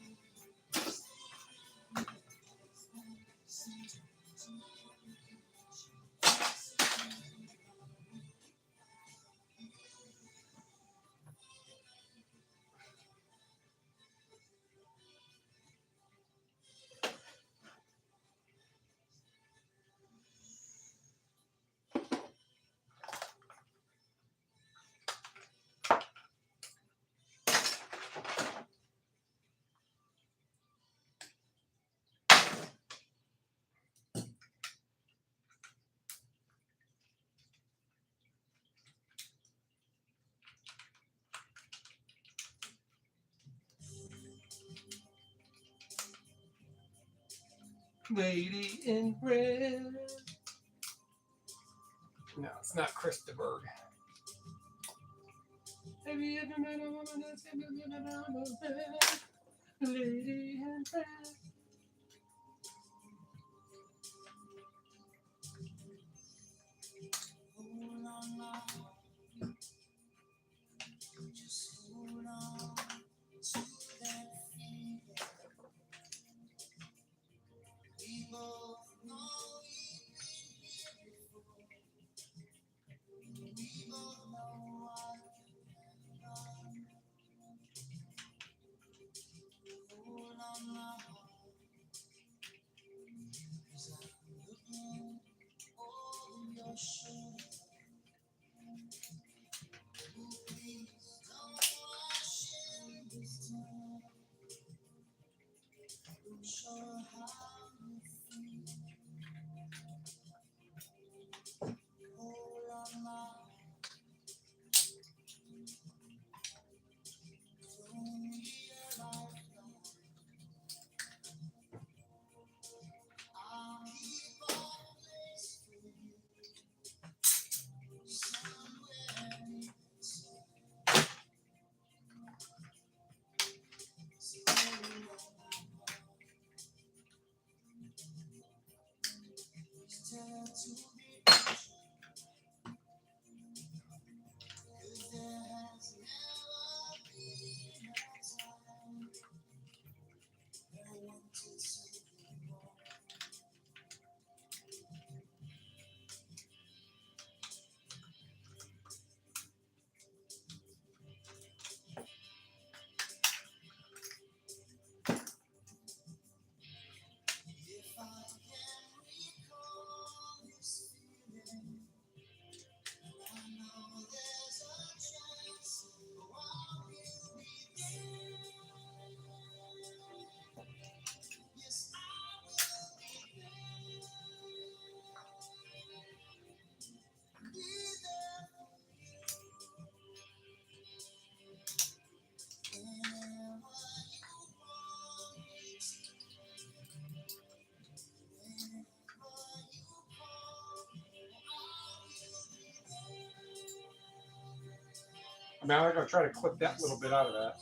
Lady in red. No, it's not Christopher. Lady in red. Now I'm going to try to clip that little bit out of that.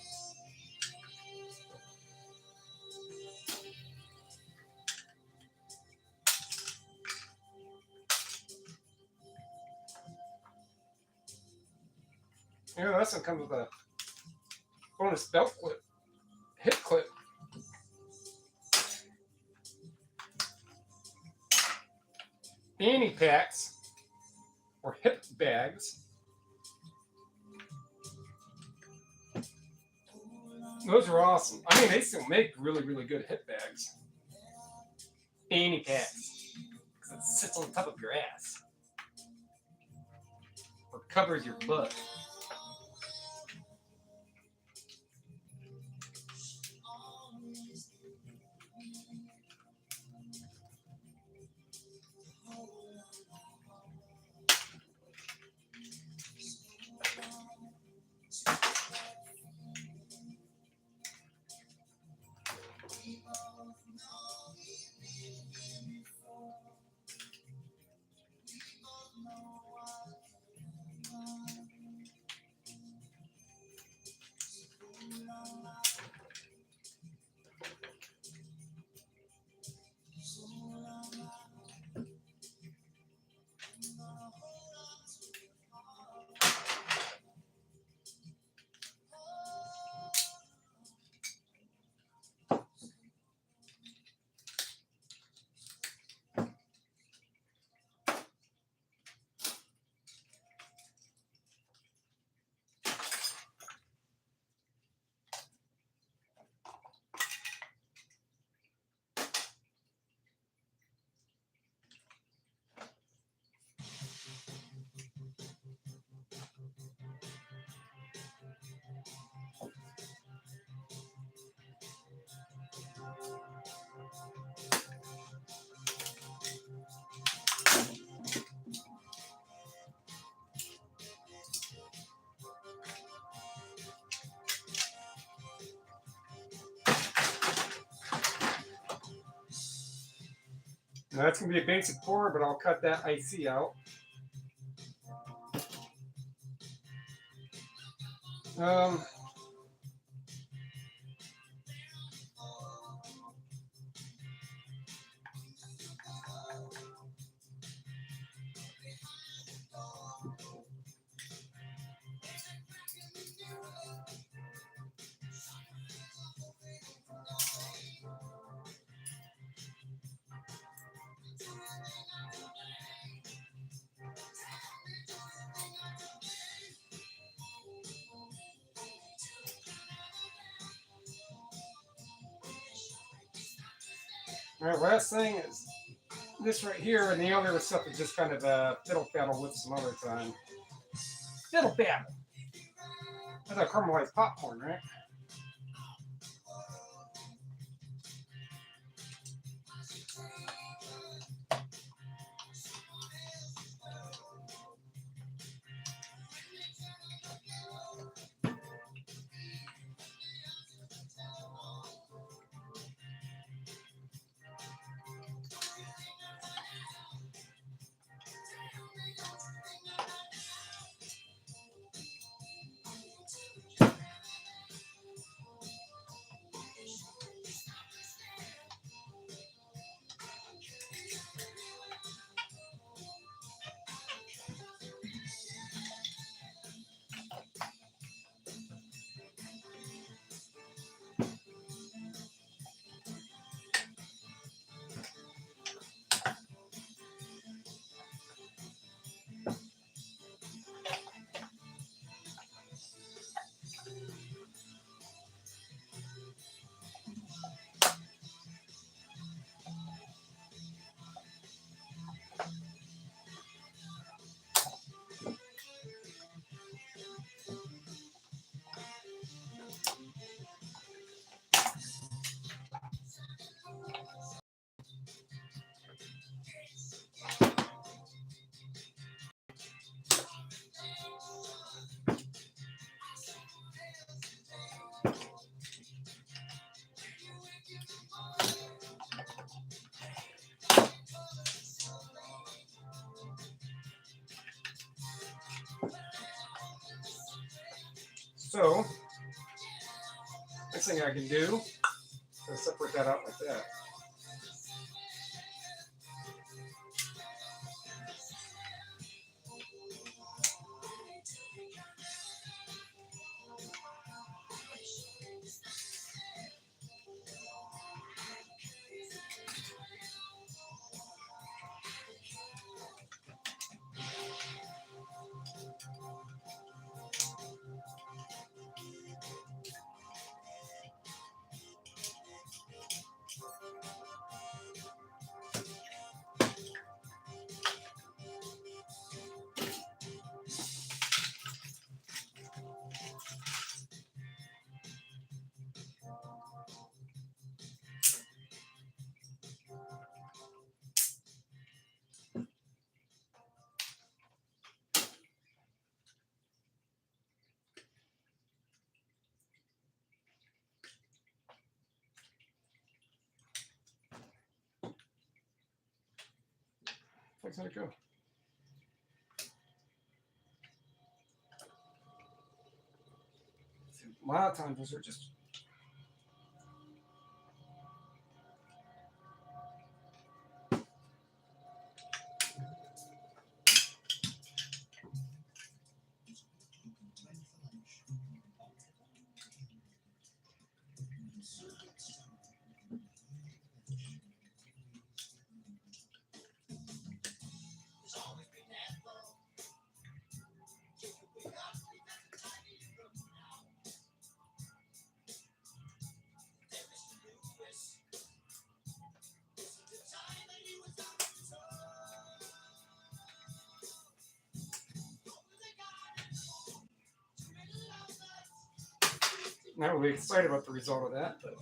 You know, this one comes with a bonus belt clip, hip clip. fanny packs or hip bags. Those are awesome. I mean, they still make really, really good hip bags. Fanny packs. Because it sits on top of your ass. Or covers your butt. Now that's going to be a basic pour, but I'll cut that IC out. All right, last thing is this right here, and the other stuff is just kind of a fiddle faddle with some other time. Fiddle faddle. That's like caramelized popcorn, right? So, next thing I can do is separate that out like that. Where's it go? A lot of times those are just. Not really excited about the result of that, but.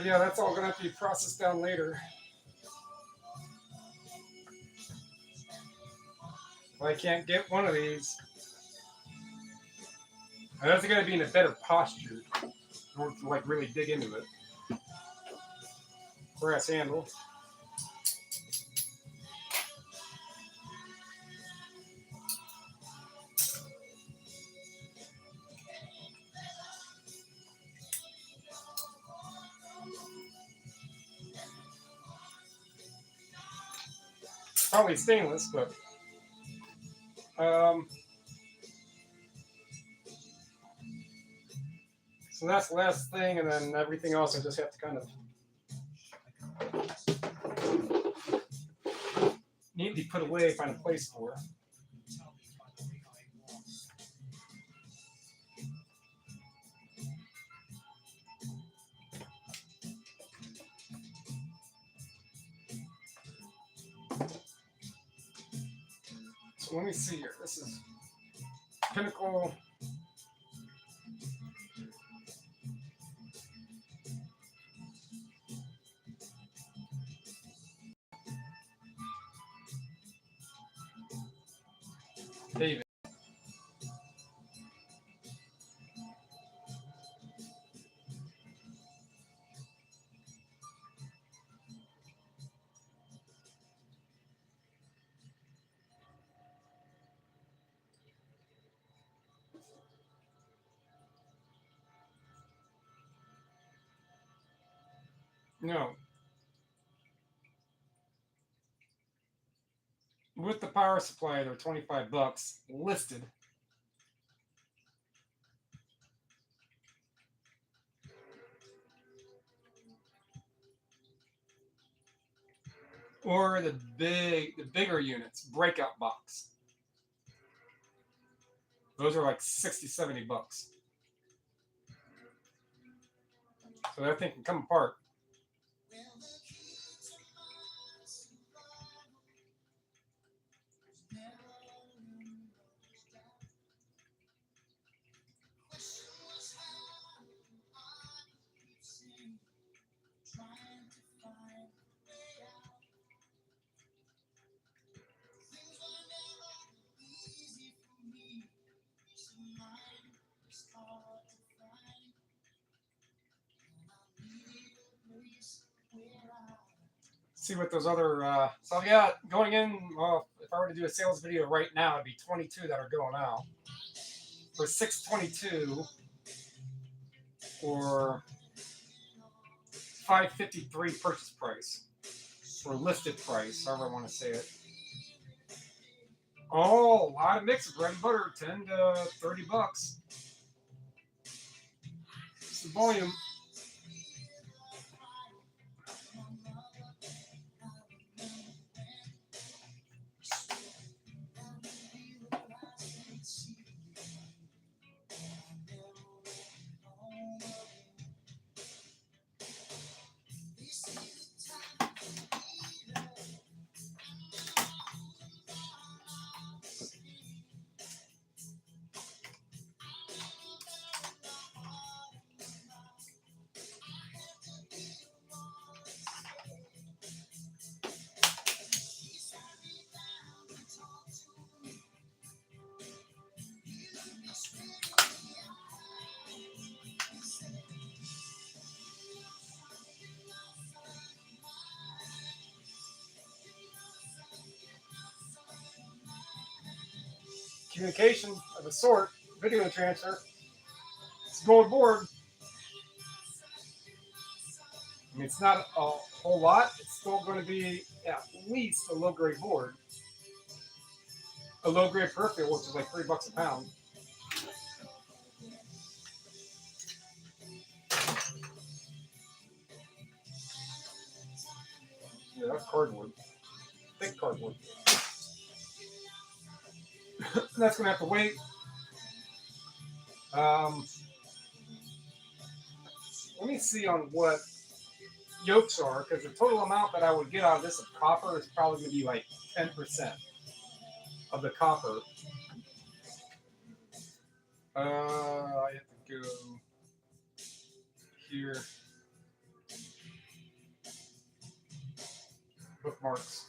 Yeah, that's all going to have to be processed down later. If I can't get one of these, that's going to be in a better posture in order to like really dig into it. Brass handle. Probably stainless, but so that's the last thing, and then everything else I just have to kind of neatly put away, find a place for. So let me see here. This is Pinnacle. David. No. With the power supply, they're $25 listed. Or the bigger units, breakout box. Those are like $60, $70. So that thing can come apart. see what those other. So yeah, going in. Well, if I were to do a sales video right now, it'd be 22 that are going out for 622 or 553 purchase price or listed price, however I want to say it. Oh, a lot of mixes, bread and butter, 10 to 30 bucks. It's the volume. Communication of a sort, video transfer. It's going board. I mean, it's not a whole lot. It's still going to be at least a low-grade board. A low-grade peripheral, which is like $3 a pound. Yeah, that's cardboard. Thick cardboard. That's going to have to wait. Let me see on what yolks are, because the total amount that I would get out of this of copper is probably going to be like 10% of the copper. I have to go here. Bookmarks.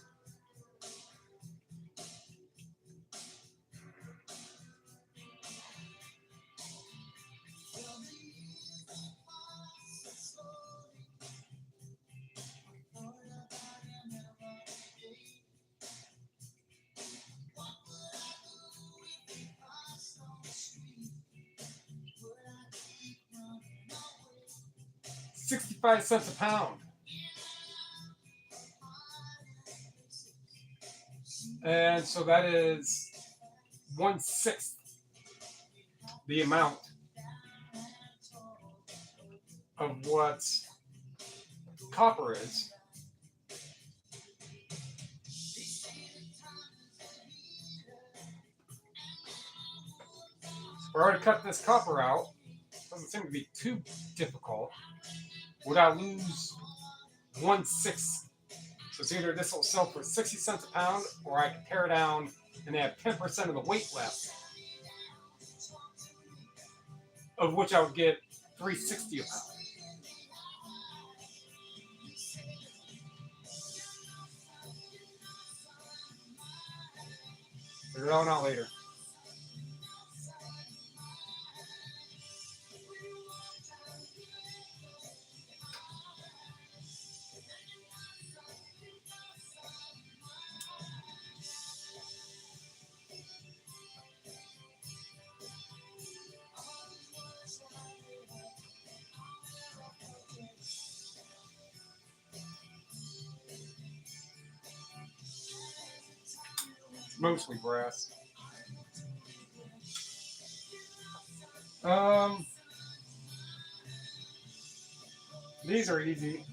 $0.65 a pound. And so that is 1/6 the amount of what copper is. If I were to cut this copper out, it doesn't seem to be too difficult. Would I lose 1/6? So it's either this will sell for 60 cents a pound, or I can pare it down and they have 10% of the weight left, of which I would get $3.60 a pound. Figure it all out later. Mostly brass. These are easy.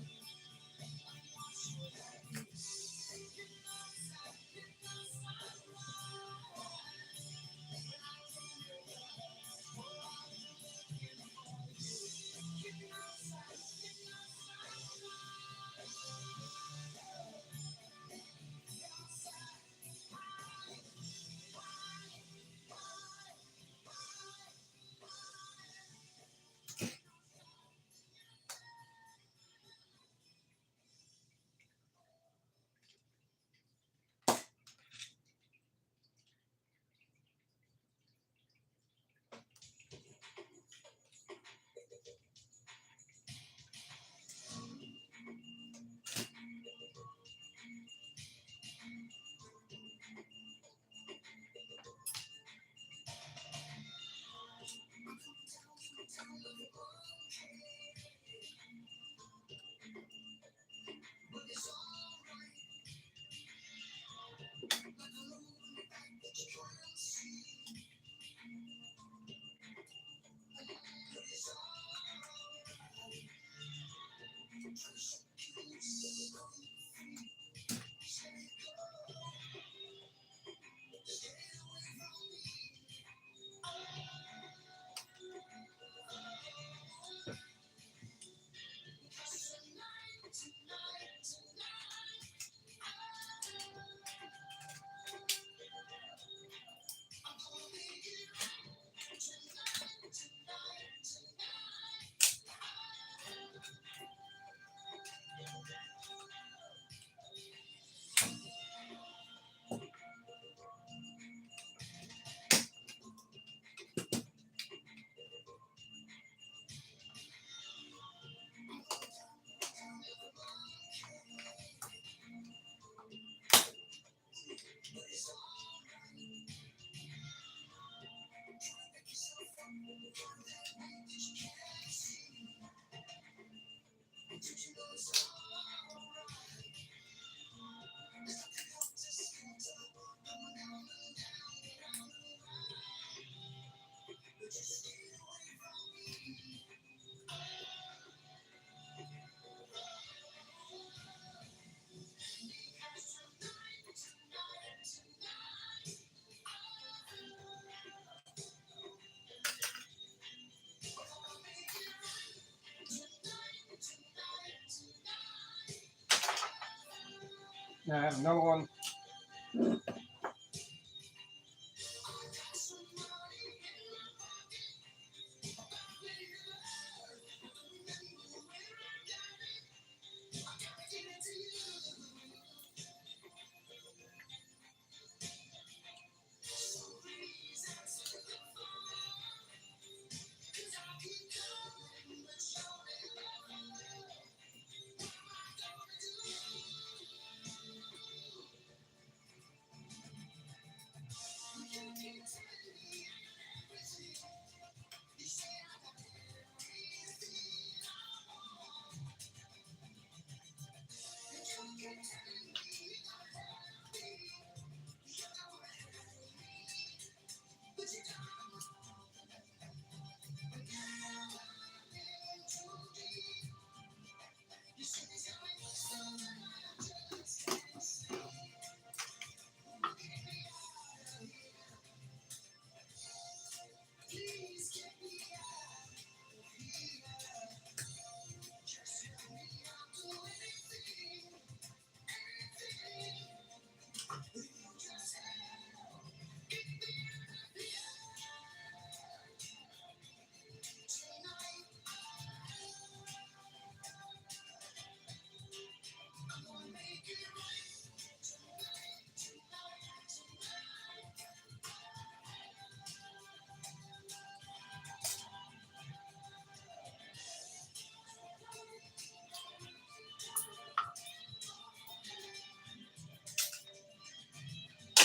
Now I have another one.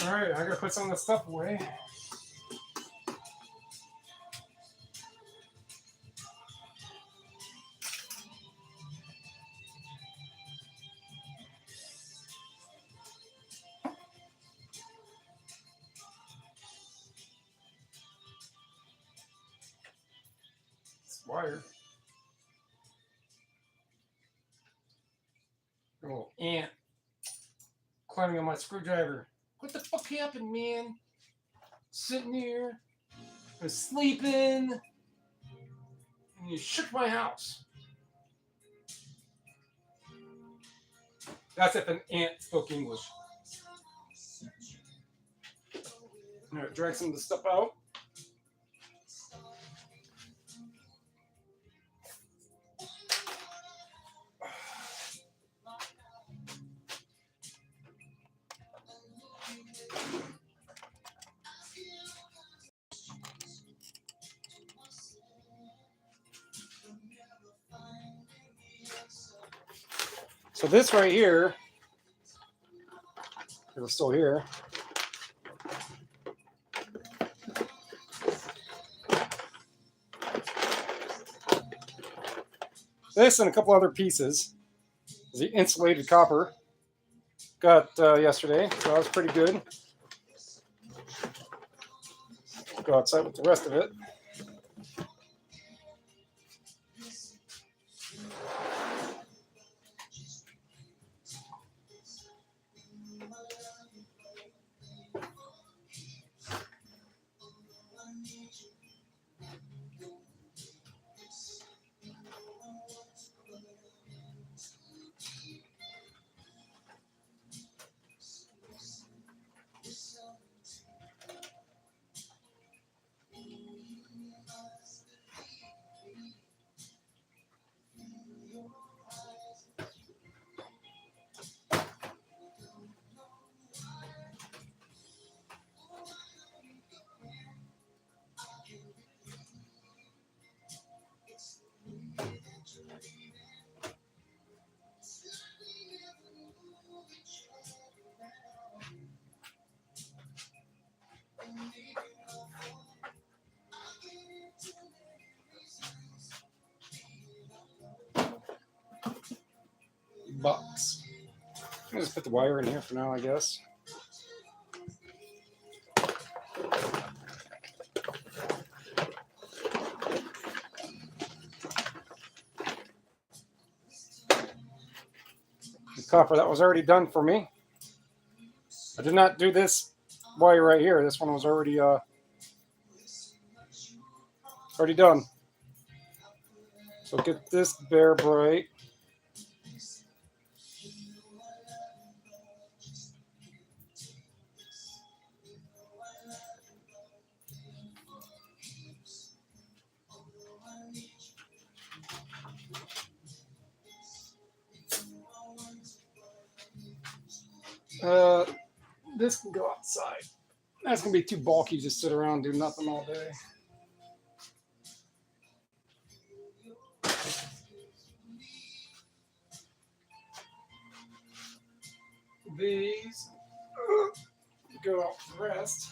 All right, I gotta put some of this stuff away. This wire. Little ant climbing on my screwdriver. What the fuck happened, man? Sitting here, I was sleeping, and you shook my house. That's if an ant spoke English. All right, drag some of the stuff out. So this right here, it's still here. This and a couple other pieces is the insulated copper. Got yesterday, so that was pretty good. Go outside with the rest of it. just put the wire in here for now, I guess. The copper that was already done for me. I did not do this wire right here. This one was already done. So get this bare bright. This can go outside. That's gonna be too bulky to sit around and do nothing all day. These go out the rest.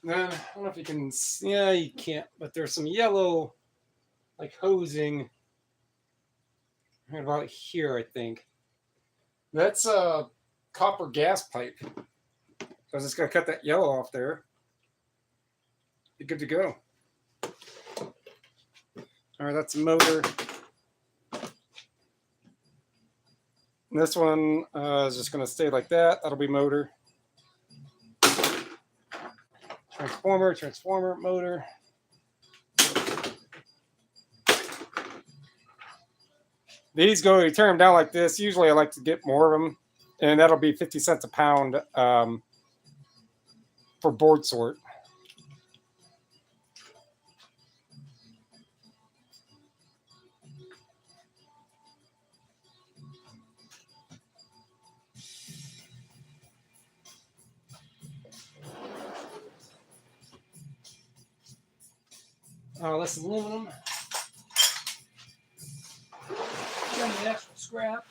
Then I don't know if you can. Yeah, you can't. But there's some yellow, like hosing, right about here, I think. That's a copper gas pipe. So I was just gonna cut that yellow off there. Be good to go. All right, that's a motor. And this one is just gonna stay like that. That'll be motor. Transformer, motor. These go, you turn them down like this. Usually I like to get more of them. And that'll be 50 cents a pound for board sort. Less aluminum. Then the actual scrap.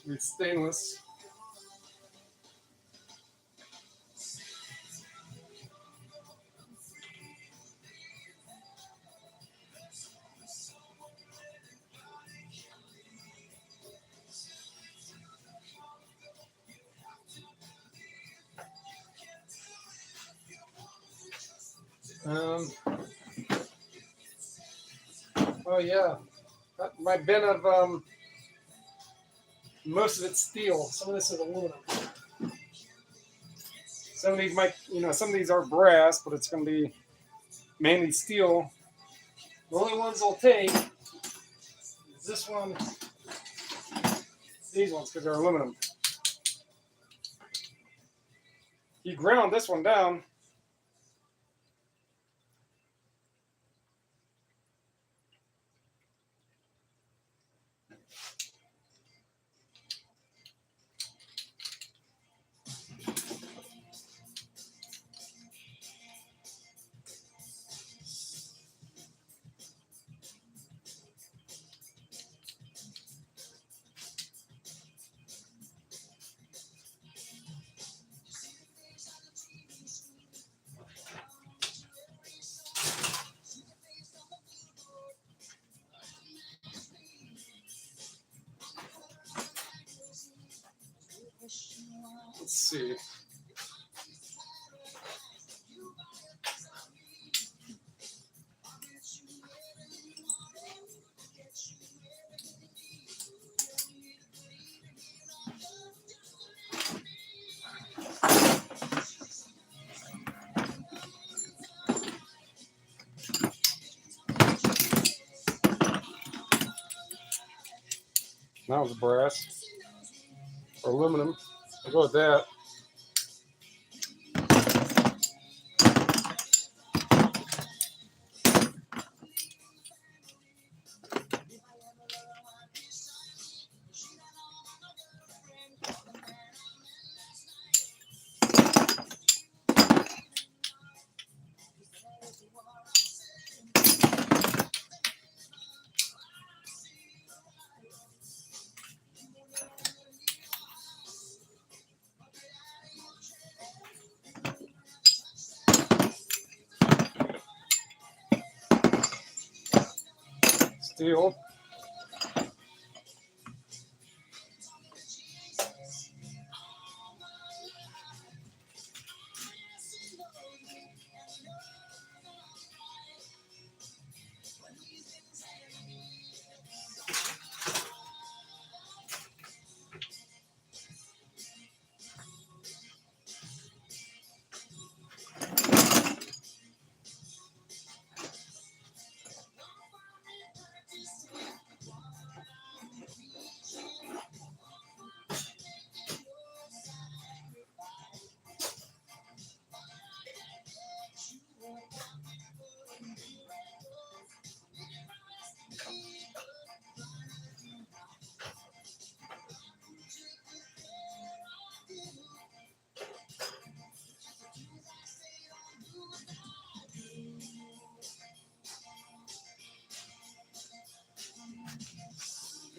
It's stainless. Oh yeah, my bin of most of it's steel. Some of this is aluminum. Some of these might, some of these are brass, but it's going to be mainly steel. The only ones I'll take is this one, these ones, because they're aluminum. You ground this one down. Let's see. That was brass or aluminum. I'll go with that. Steel.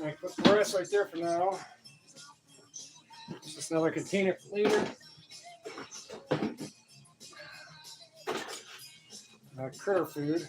All right, put the rest right there for now. Just another container for later. Critter food.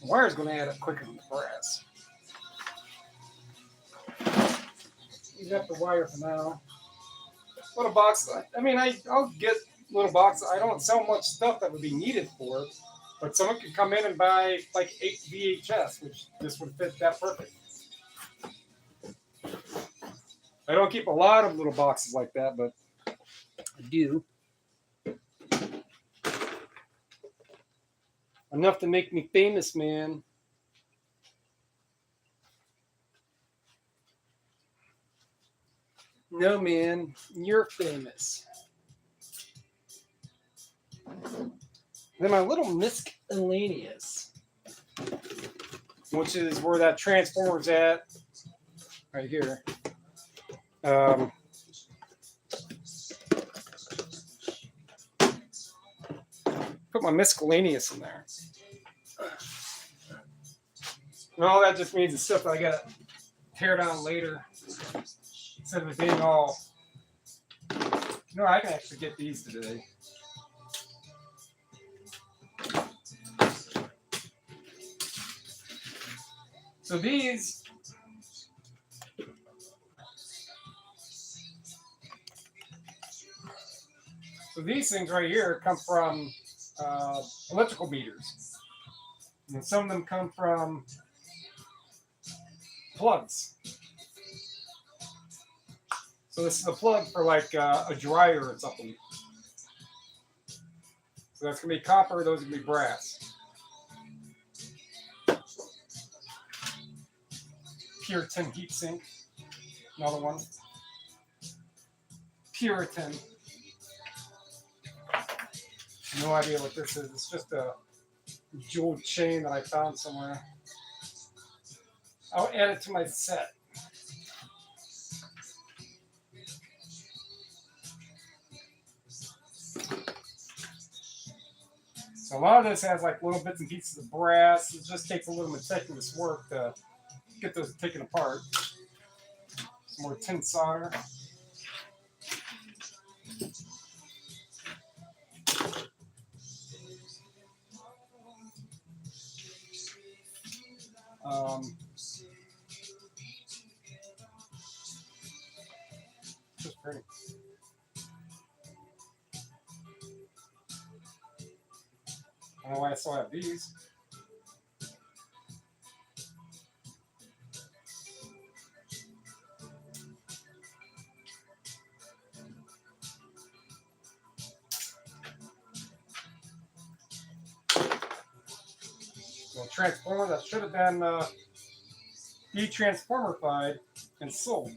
Wire's going to add up quicker than the brass. Leave up the wire for now. Little box. I'll get little box. I don't sell much stuff that would be needed for it, but someone could come in and buy like 8 VHS, which this would fit that perfect. I don't keep a lot of little boxes like that, but I do. Enough to make me famous, man. No, man, you're famous. Then my little miscellaneous, which is where that transformer's at, right here. Put my miscellaneous in there. And all that just means the stuff that I gotta tear down later. Instead of it being all, I can actually get these today. So these, things right here come from electrical meters, and some of them come from plugs. So this is a plug for like a dryer or something. So that's gonna be copper. Those are gonna be brass. Pure tin heatsink. Another one. Pure tin. No idea what this is. It's just a jeweled chain that I found somewhere. I'll add it to my set. So a lot of this has like little bits and pieces of brass. It just takes a little meticulous work to get those taken apart. Some more tin solder. Just pretty. I don't know why I still have these. Well, transformer that should have been de-transformerified and sold.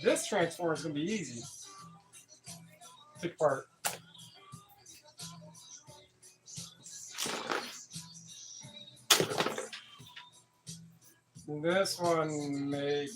This transformer is going to be easy to take apart. This one, maybe.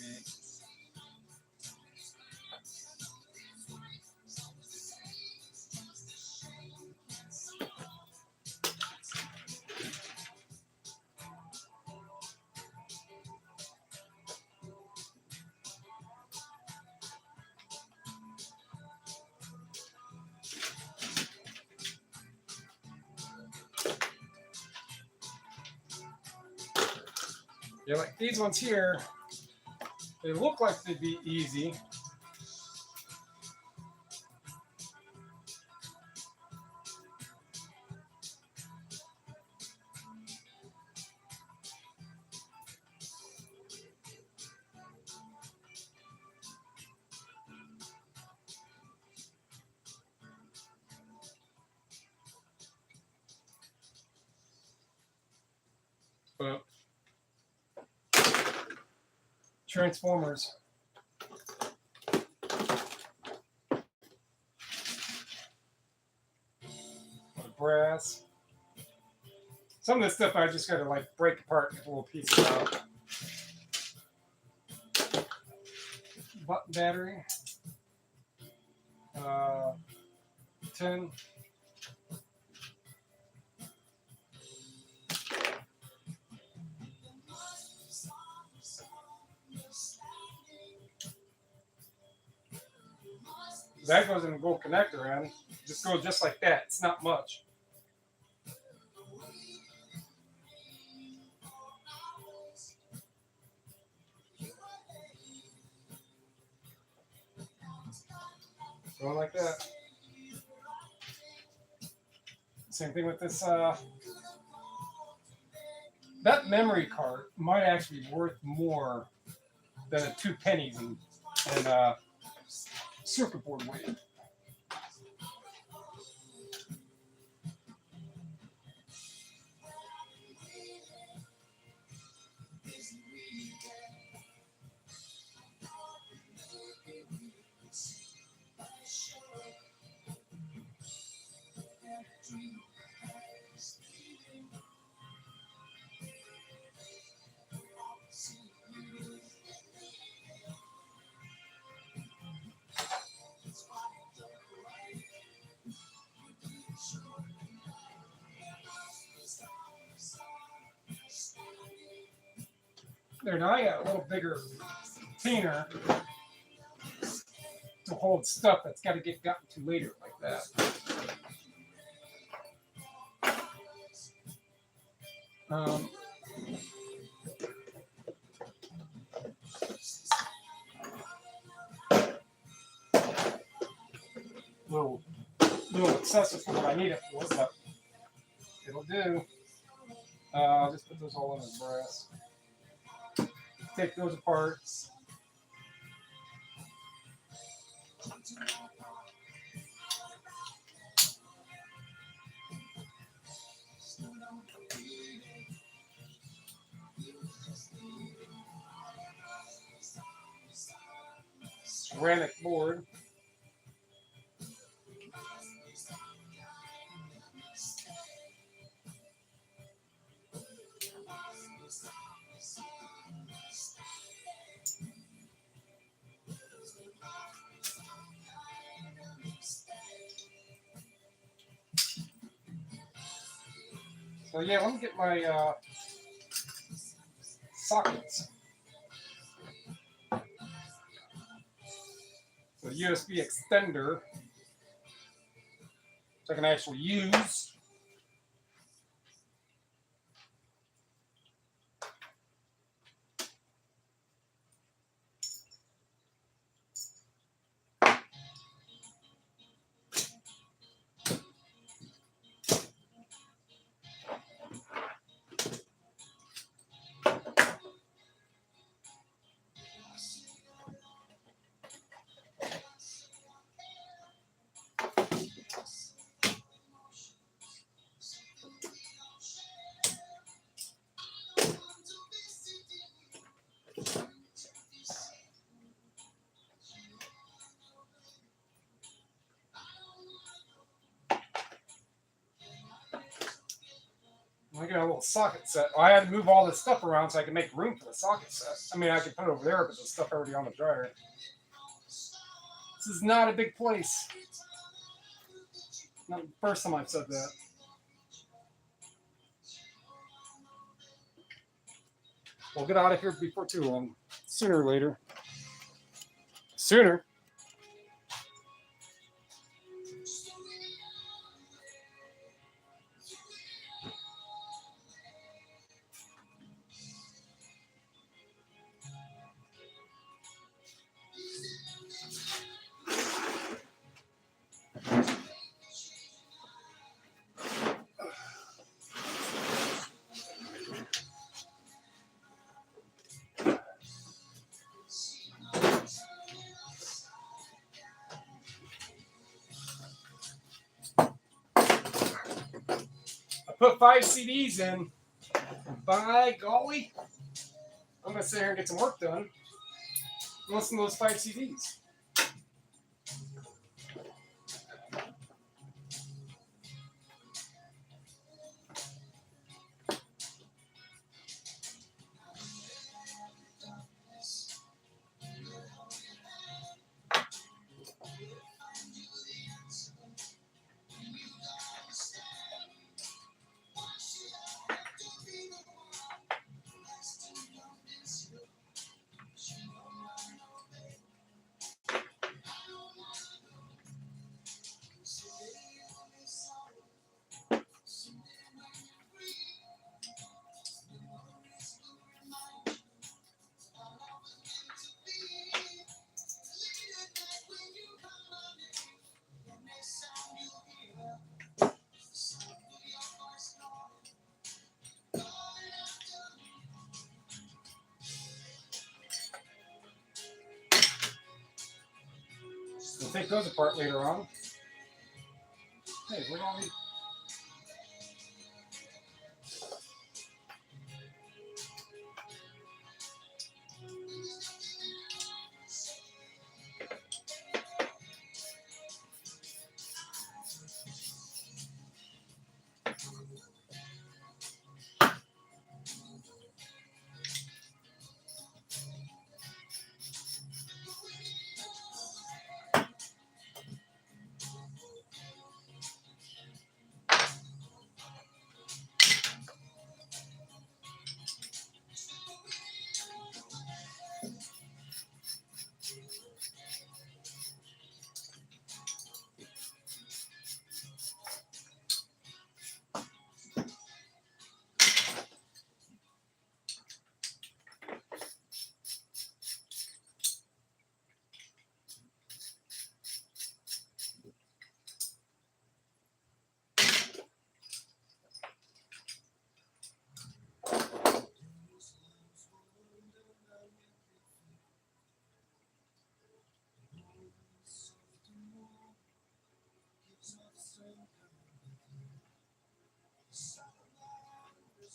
Yeah, like these ones here, they look like they'd be easy. But transformers. Brass. Some of this stuff I just gotta like break apart into little pieces out. Button battery. Tin. That goes in the gold connector, and just goes just like that. It's not much. Going like that. Same thing with this. That memory card might actually be worth more than a 2 pennies in circuit board weight. There, now I got a little bigger container to hold stuff that's got to get gotten to later, like that. Little excessive for what I need it for, but it'll do. I'll just put those all in the brass. Take those apart. Ceramic board. So yeah, let me get my sockets. So USB extender, so I can actually use. I got a little socket set. Well, I had to move all this stuff around so I can make room for the socket set. I mean, I could put it over there, but there's stuff already on the dryer. This is not a big place. Not the first time I've said that. We'll get out of here before too long. Sooner or later. Sooner. Put 5 CDs in. By golly, I'm going to sit here and get some work done. And listen to those 5 CDs. take those apart later on. Hey, where'd all these?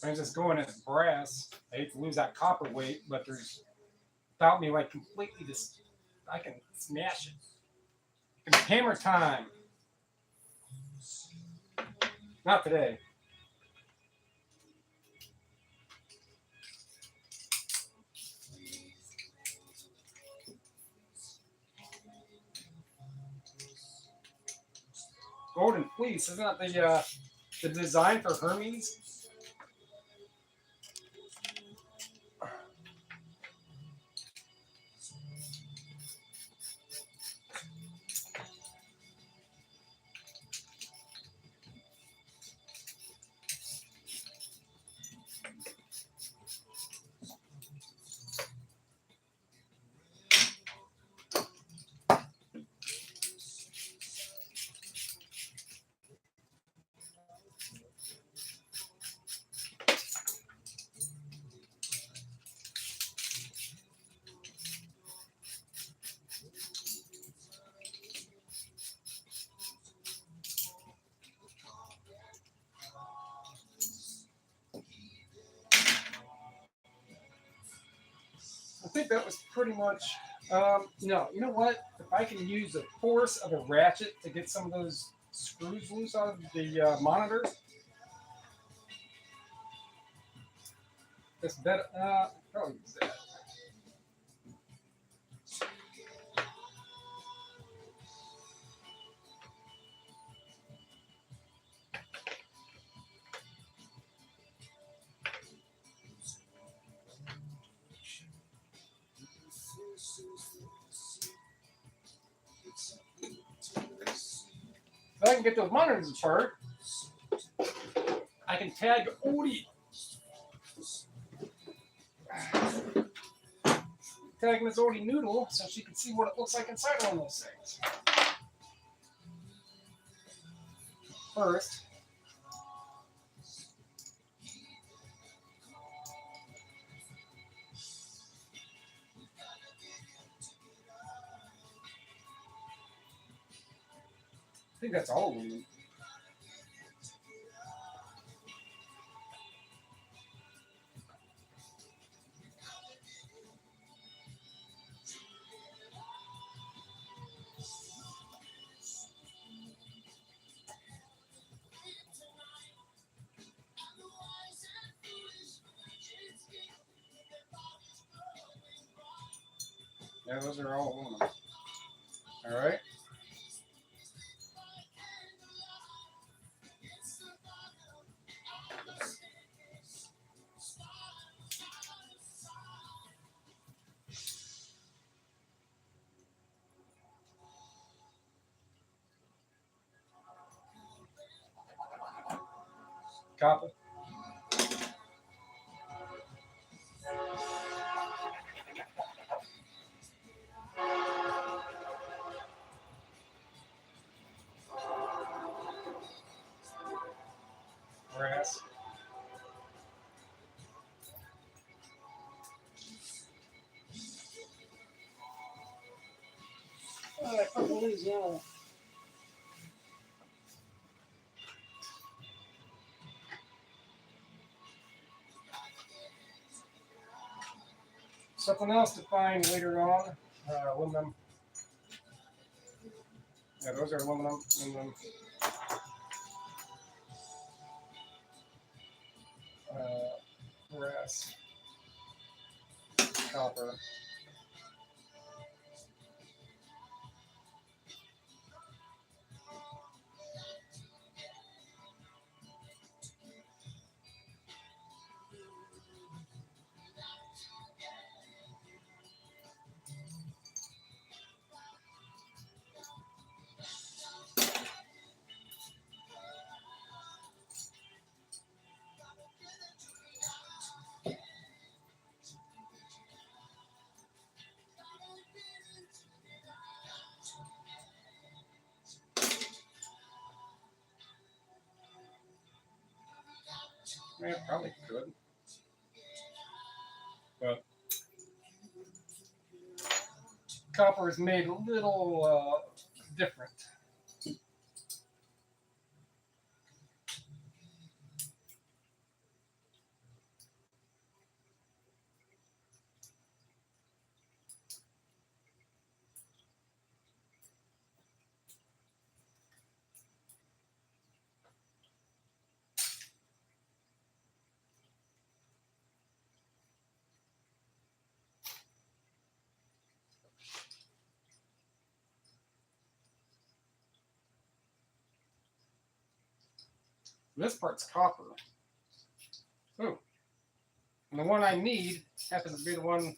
I'm just going as brass. I hate to lose that copper weight, but there's without me like completely just I can smash it. It's hammer time. Not today. Golden fleece, isn't that the design for Hermes? I think that was pretty much. No, you know what? If I can use the force of a ratchet to get some of those screws loose out of the monitors, that's better. Probably use that. If I can get those monitors apart, I can tag Odie. Tag Miss Odie Noodle so she can see what it looks like inside one of those things. First, I think that's all we need. Yeah, those are all aluminum. All right. Copper. Brass. I purple is Yeah. Something else to find later on. Aluminum. Yeah, those are aluminum. Brass. Copper. Yeah, probably could. But copper is made a little different. This part's copper. Ooh. And the one I need happens to be the one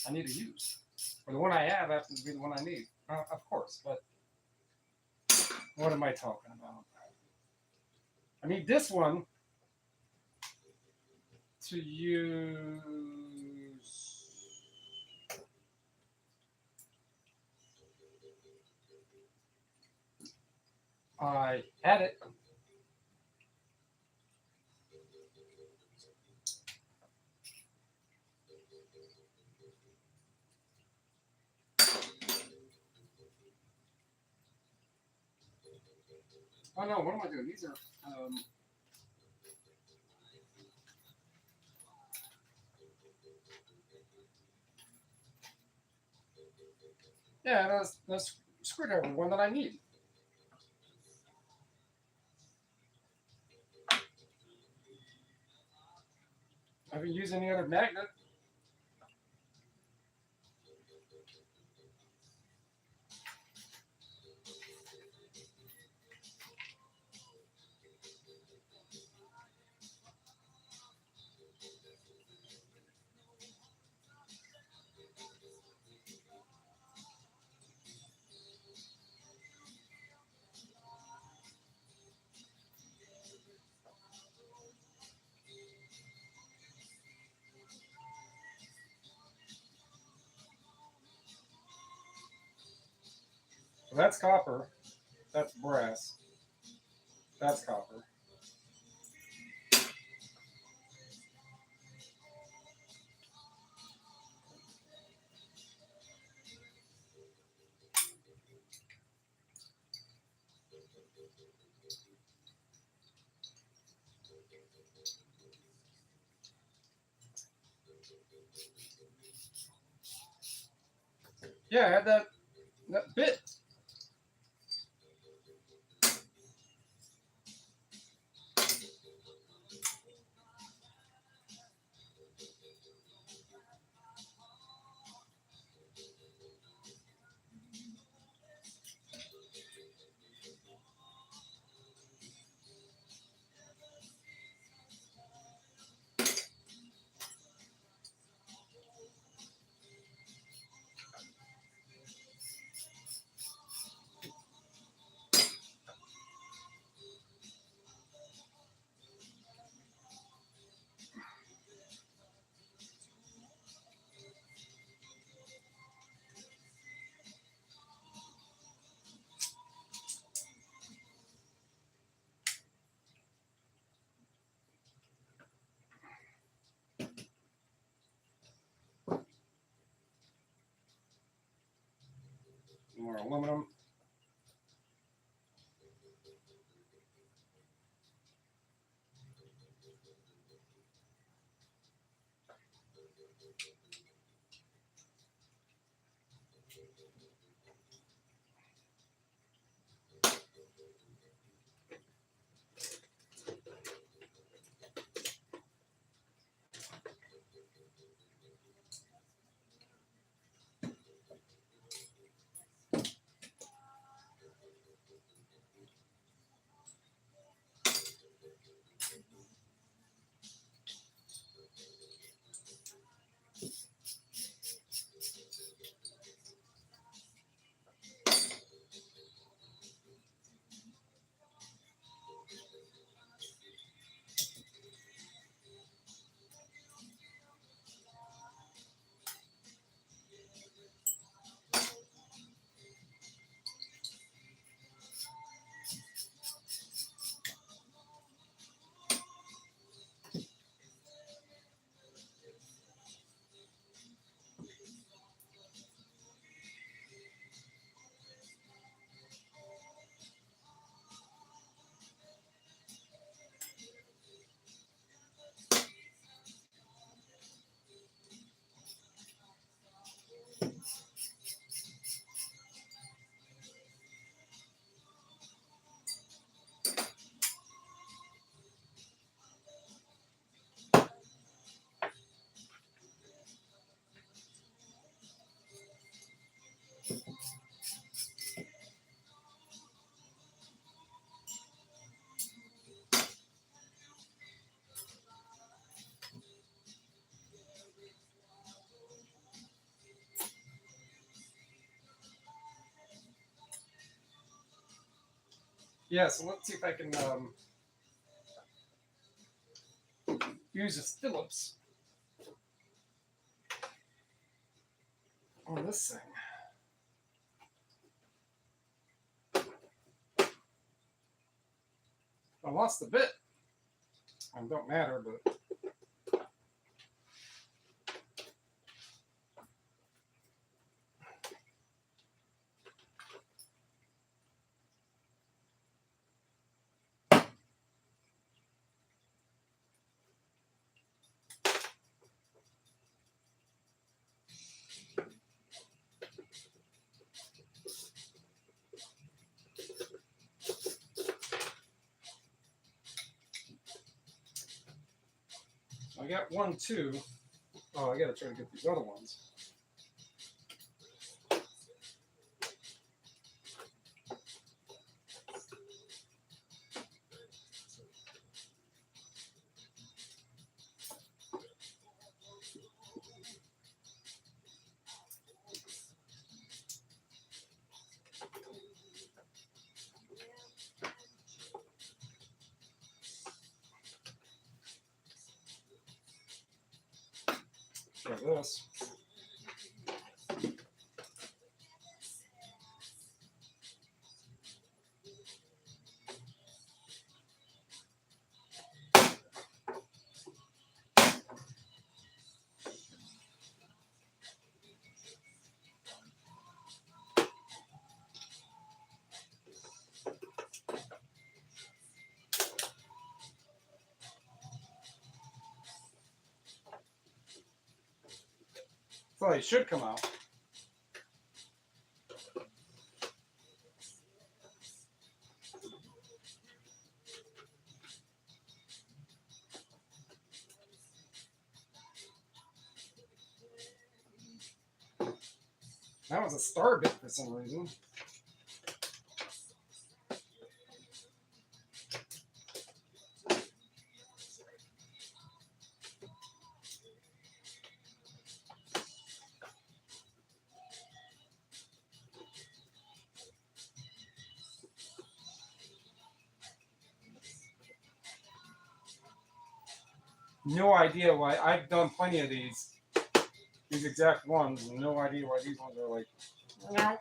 I need to use. Or the one I have happens to be the one I need. Of course, but what am I talking about? I need this one to use. I add it. Oh no, what am I doing? These are yeah, that's screwdriver one that I need. I haven't used any other magnet. So that's copper. That's brass. That's copper. Yeah, I had that bit. More aluminum. Yeah, so let's see if I can use a Phillips on this thing. I lost the bit. It don't matter, but I got 1, 2. Oh, I gotta try to get these other ones. Try this. So they should come out. That was a star bit for some reason. No idea why. I've done plenty of these exact ones, and no idea why these ones are like, no.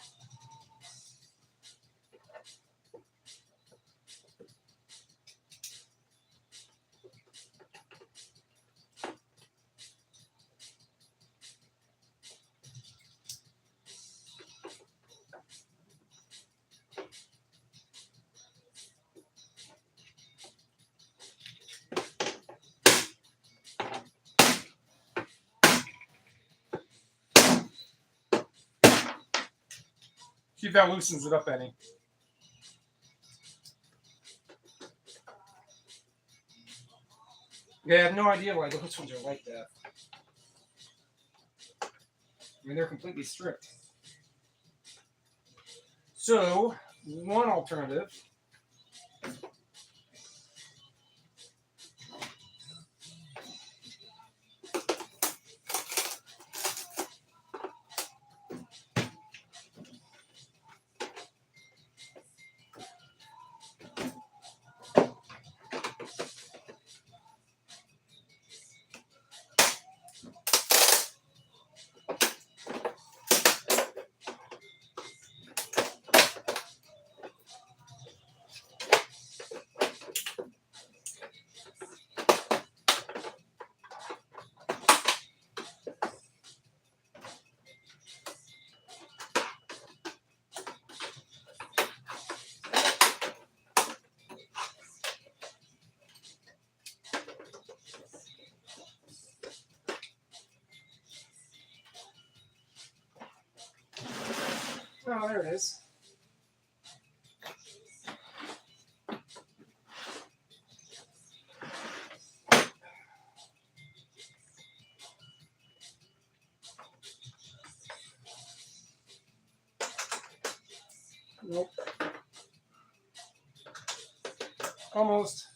See if that loosens it up any. Yeah, I have no idea why those ones are like that. I mean, they're completely stripped. So, one alternative oh, there it is. Nope. Almost.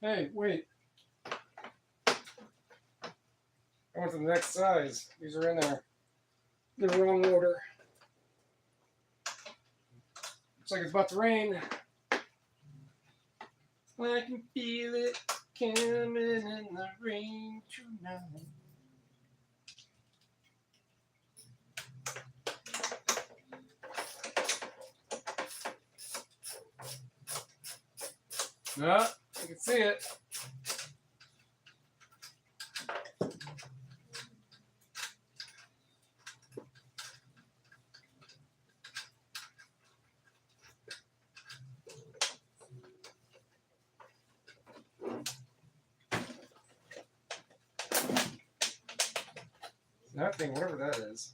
Hey, wait. I went to the next size. These are in there. The wrong order. Looks like it's about to rain. I can feel it coming in the rain tonight. No, I can see it. That thing, whatever that is.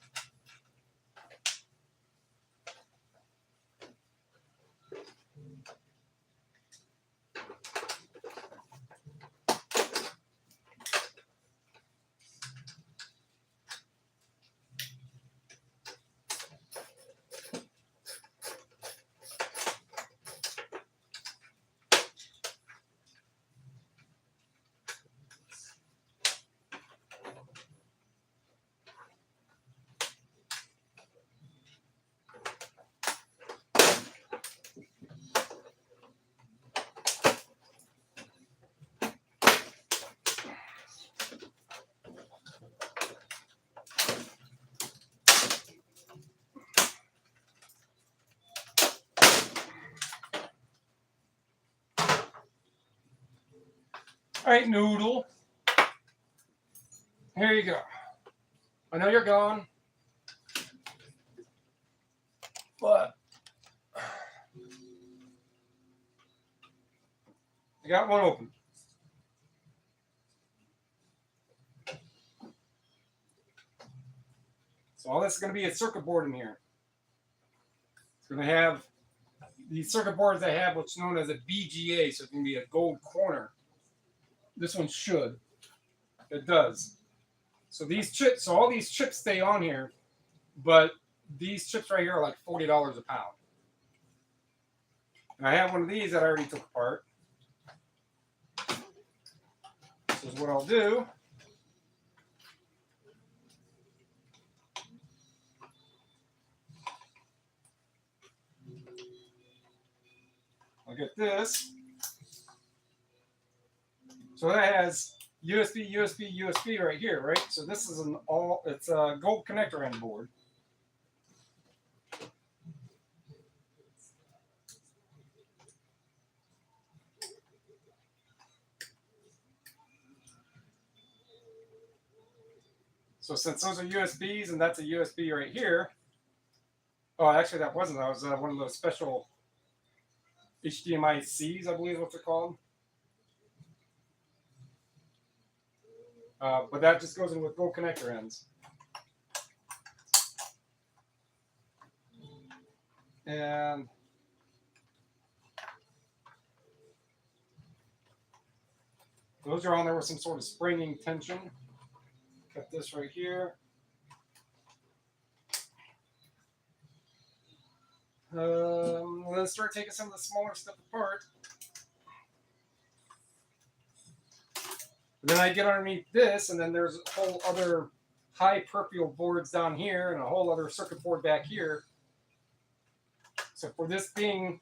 All right, Noodle. Here you go. I know you're gone, but I got one open. So all this is going to be a circuit board in here. It's going to have these circuit boards I have, what's known as a BGA, so it can be a gold corner. This one should. It does. So these chips, so all these chips stay on here, but these chips right here are like $40 a pound. And I have one of these that I already took apart. This is what I'll do. I'll get this. So that has USB, USB, USB right here, right? So this is it's a gold connector end board. So since those are USBs and that's a USB right here. Oh, actually that wasn't. That was one of those special HDMI Cs, I believe is what they're called. But that just goes in with gold connector ends. And those are on there with some sort of springing tension. Got this right here. Let's start taking some of the smaller stuff apart. And then I get underneath this, and then there's a whole other high peripheral boards down here, and a whole other circuit board back here. So for this being,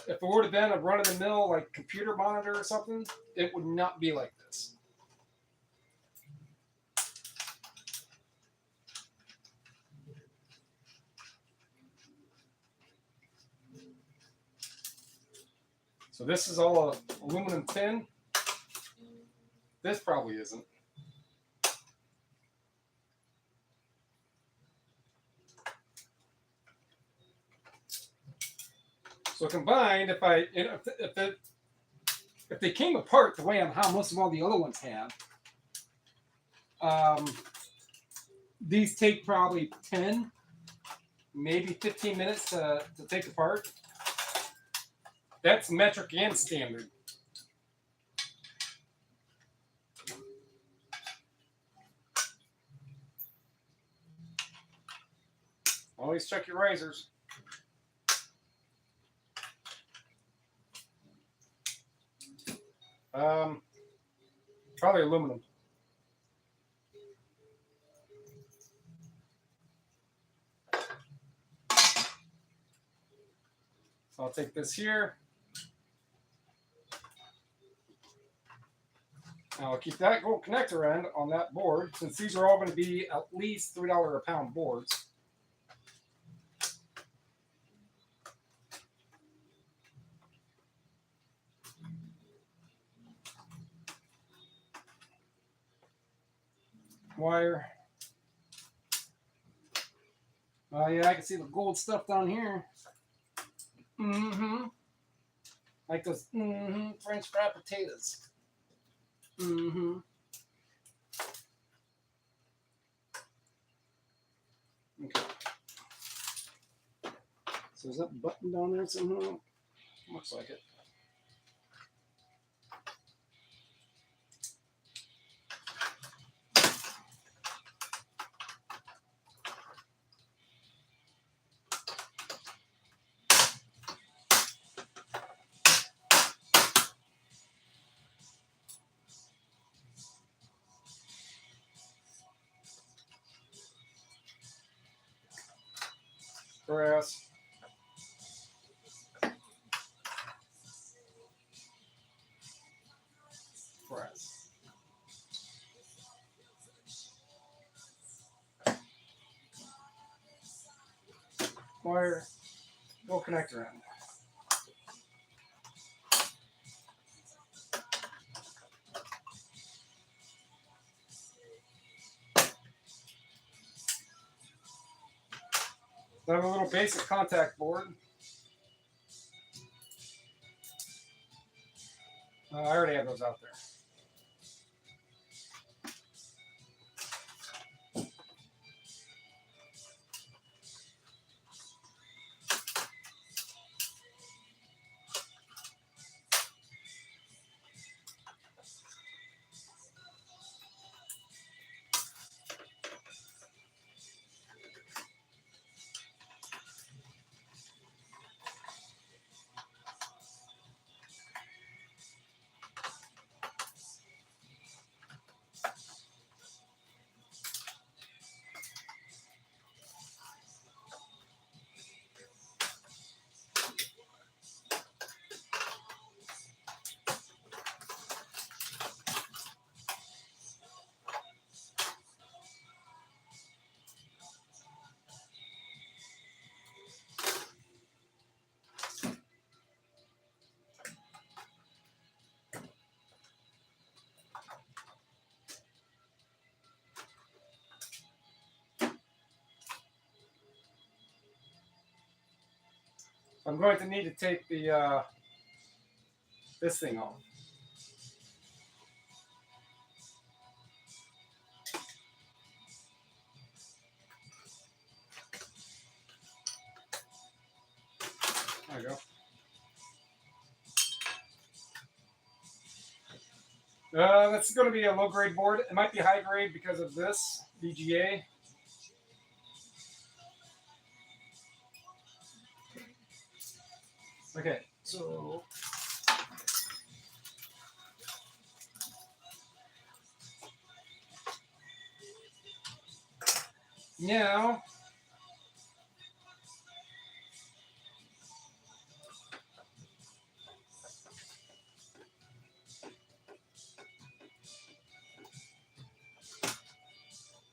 if it would have been a run-of-the-mill like computer monitor or something, it would not be like this. So this is all a aluminum tin. This probably isn't. So combined, if they came apart the way how most of all the other ones have, these take probably 10, maybe 15 minutes to take apart. That's metric and standard. Always check your razors. Probably aluminum. So I'll take this here. Now I'll keep that gold connector end on that board, since these are all going to be at least $3 a pound boards. Wire. Oh yeah, I can see the gold stuff down here. Mm-hmm. Like those French fried potatoes. Mm-hmm. Okay. So is that button down there somehow? Looks like it. Brass. Brass. Wire. Gold connector end. I have a little basic contact board. I already have those out there. I'm going to need to take the this thing off. There we go. That's going to be a low grade board. It might be high grade because of this VGA. Okay, so now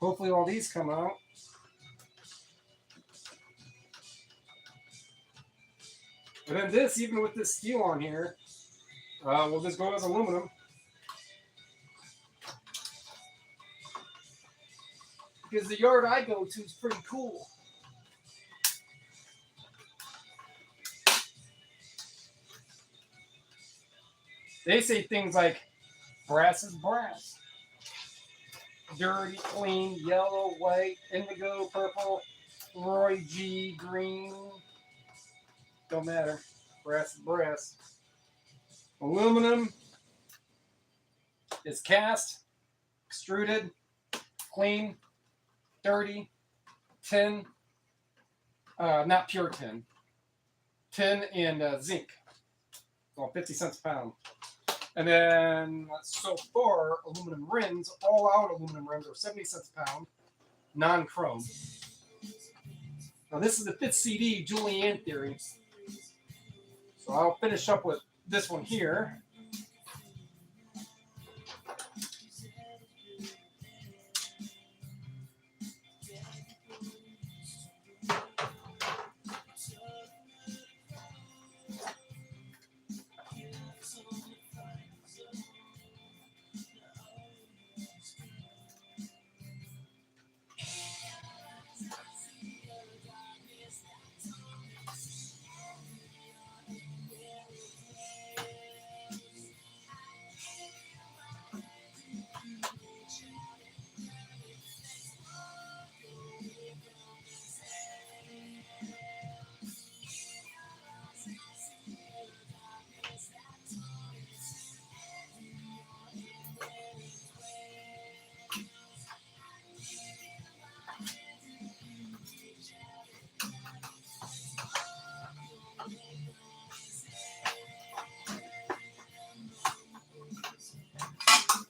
hopefully all these come out. And then this, even with this steel on here, we'll just go as aluminum. Because the yard I go to is pretty cool. They say things like, brass is brass. Dirty, clean, yellow, white, indigo, purple, Roy G, green. Don't matter. Brass is brass. Aluminum is cast, extruded, clean, dirty, tin, not pure tin, tin and zinc. Well, 50 cents a pound. And then so far, aluminum rims, all out aluminum rims are 70 cents a pound, non-chrome. Now this is the 5th CD, Julian Theory. So I'll finish up with this one here.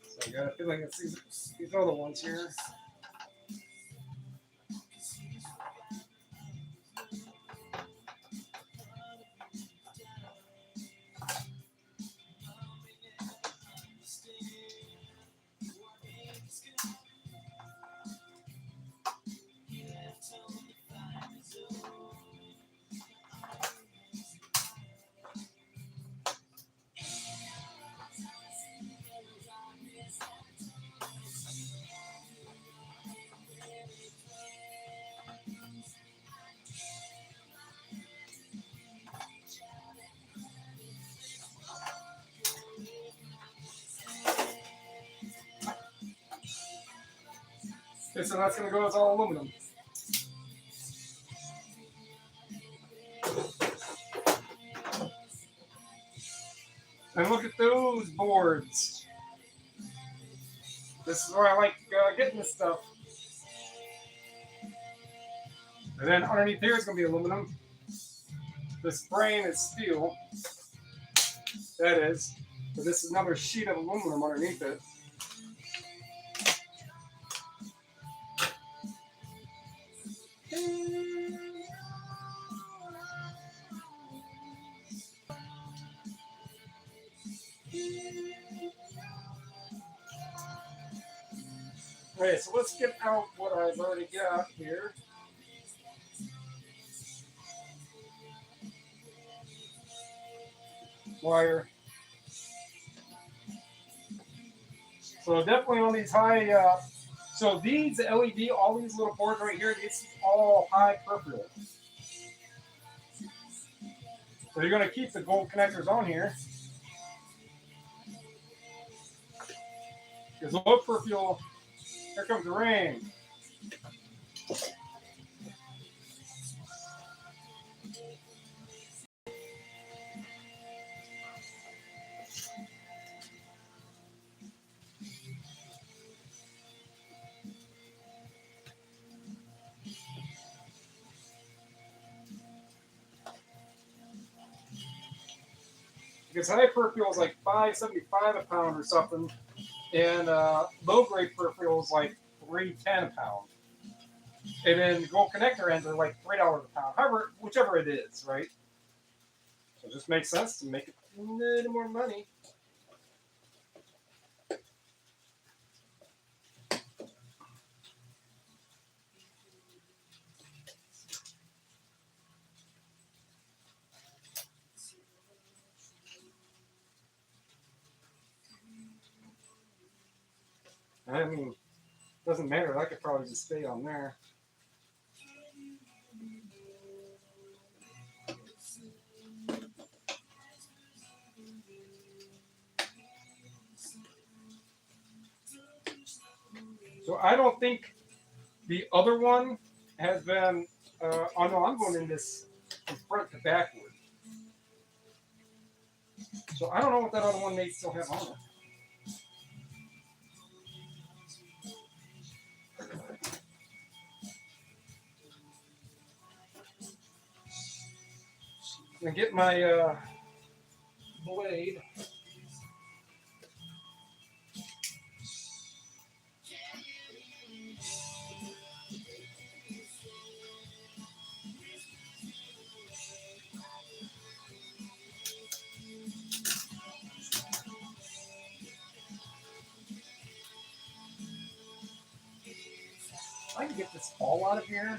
So I gotta feel like it's these other ones here. Okay, so that's gonna go as all aluminum. And look at those boards. This is where I like getting this stuff. And then underneath here is going to be aluminum. This frame is steel. That is. But this is another sheet of aluminum underneath it. Okay, so let's get out what I've already got here. Wire. So definitely on these high, so these LED, all these little boards right here, these all high peripheral. So you're going to keep the gold connectors on here. Because low peripheral, here comes the rain. Because high peripheral is like $5.75 a pound or something, and low grade peripheral is like $3.10 a pound. And then gold connector ends are like $3 a pound. However, whichever it is, right? So it just makes sense to make it a little more money. I mean, doesn't matter. I could probably just stay on there. So I don't think the other one has been. Oh no, I'm going in this from front to backward. So I don't know what that other one may still have on it. I'm gonna get my blade. I can get this ball out of here.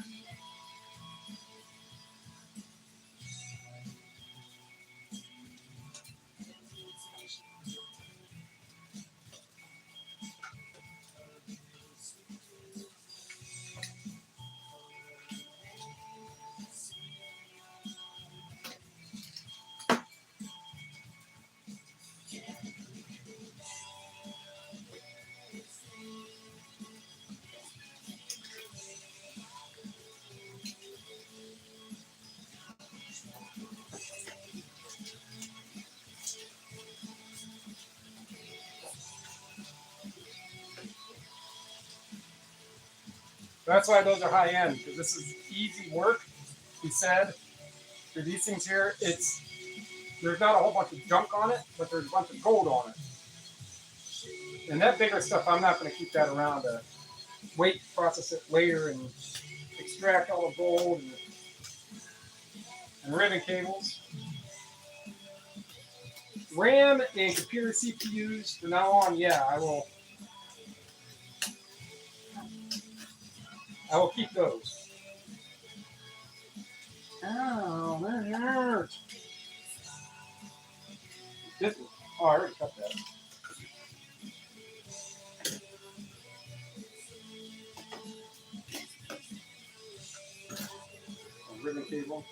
That's why those are high end, because this is easy work. He said, for these things here, there's not a whole bunch of junk on it, but there's a bunch of gold on it. And that bigger stuff, I'm not going to keep that around to wait, process it later, and extract all the gold and ribbon cables. RAM and computer CPUs from now on, yeah, I will keep those. Oh, that hurts. Oh, I already cut that. Ribbon cable.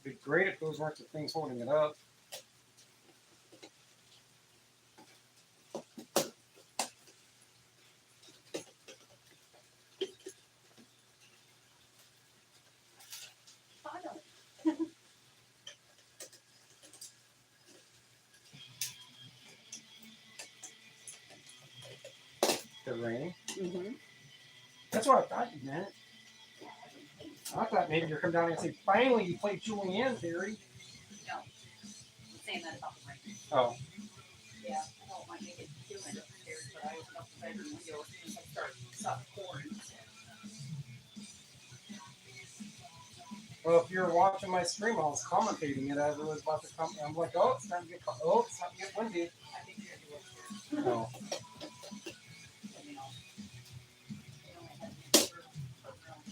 It'd be great if those weren't the things holding it up. They're raining. Mm-hmm. That's what I thought you meant. I thought maybe you're coming down here and say, finally you played Julianne theory. No. I'm saying that about the rain. Oh. Yeah, I don't want to make it too much upstairs, but I opened up the bedroom window as soon as I started soft pouring. Well, if you're watching my stream, I was commentating it as it was about to come. I'm like, oh, it's time to get windy. I think you're going to do it. No. You know, they only had me for room.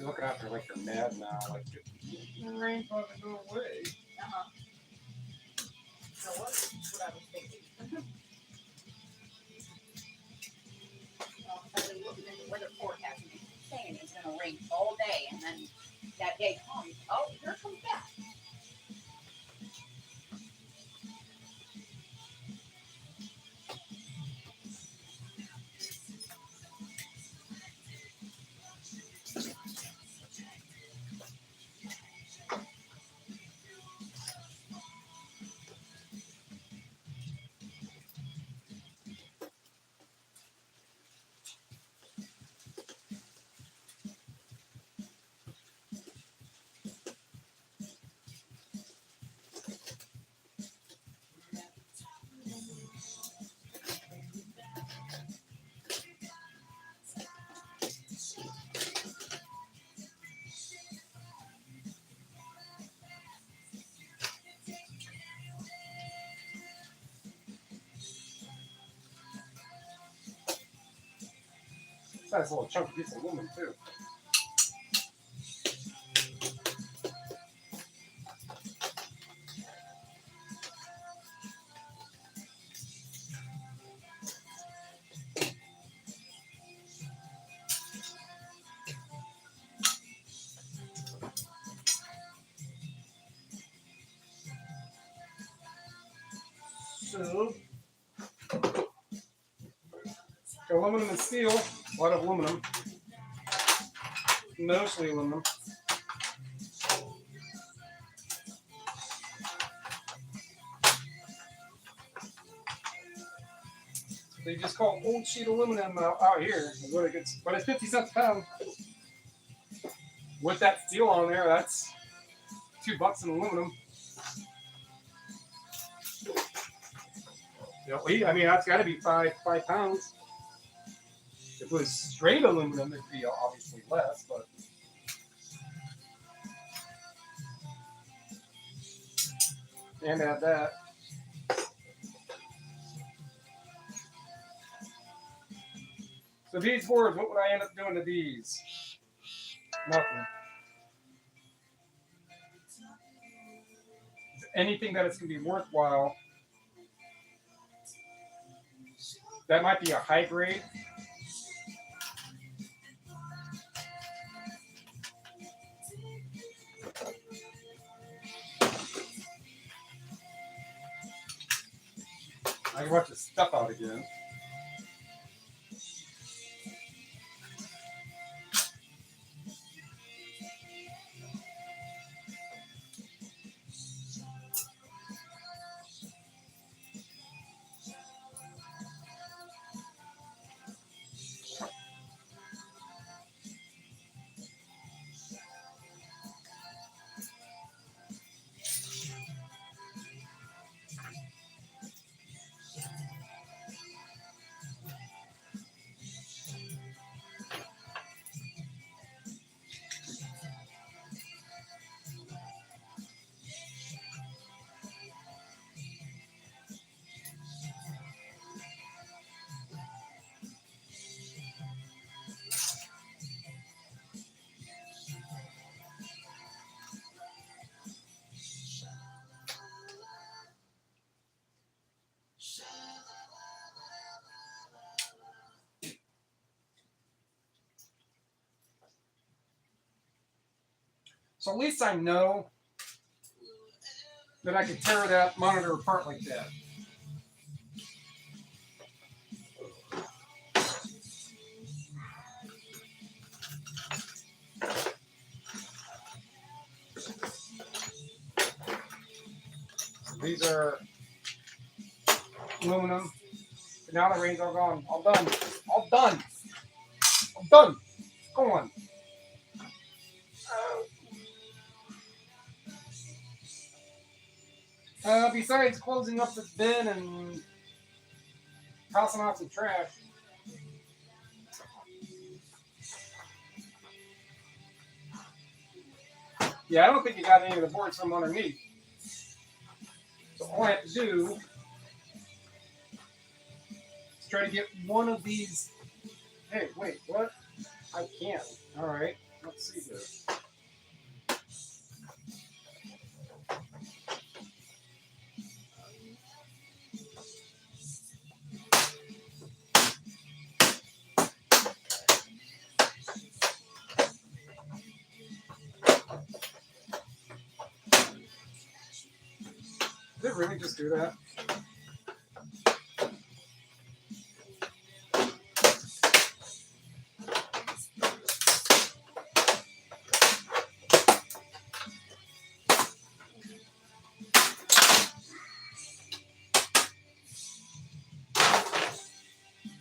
They're looking out there like they're mad now. Like, the rain fucking go away. Uh-huh. So what I was thinking. Well, I've been looking at the weather forecast and it's saying it's going to rain all day, and then that day comes, oh, here it comes back. Nice little chunky piece of aluminum, too. So, aluminum and steel, a lot of aluminum, mostly aluminum. They just call old sheet aluminum out here. Is what it gets, but it's 50 cents a pound. With that steel on there, that's $2 in aluminum. I mean, that's got to be five pounds. If it was straight aluminum, it'd be obviously less, but. And add that. So these boards, what would I end up doing to these? Nothing. Anything that it's going to be worthwhile. That might be a high grade. I can watch this stuff out again. So at least I know that I can tear that monitor apart like that. These are aluminum. But now the rain's all gone. All done. All done. I'm done. Go on. Besides closing up this bin and tossing off some trash. Yeah, I don't think you got any of the boards from underneath. So all I have to do is try to get one of these. Hey, wait, what? I can't. All right. let's see here. Did it really just do that?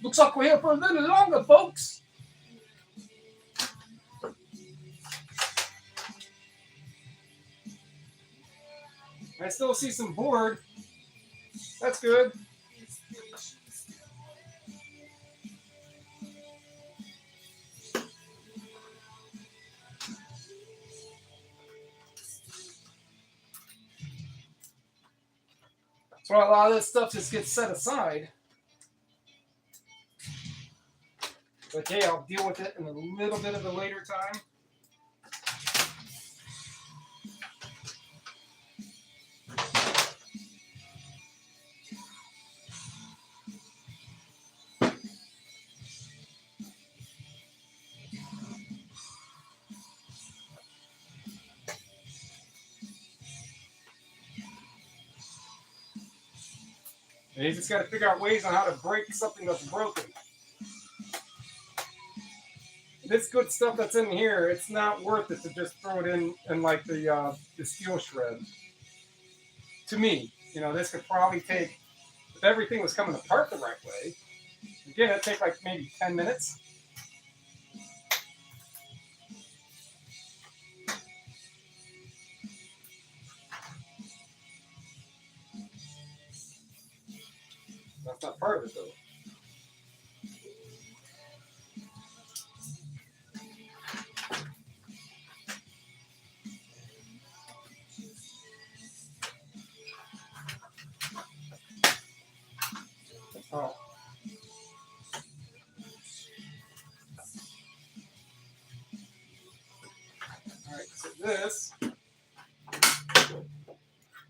Looks like we're here for a little longer, folks. I still see some board. That's good. That's why a lot of this stuff just gets set aside. But hey, I'll deal with it in a little bit of a later time. And you just got to figure out ways on how to break something that's broken. This good stuff that's in here, it's not worth it to just throw it in like the steel shred. To me, you know, this could probably take, if everything was coming apart the right way, again, it'd take like maybe 10 minutes. That's not part of it though. Oh. Alright, so this,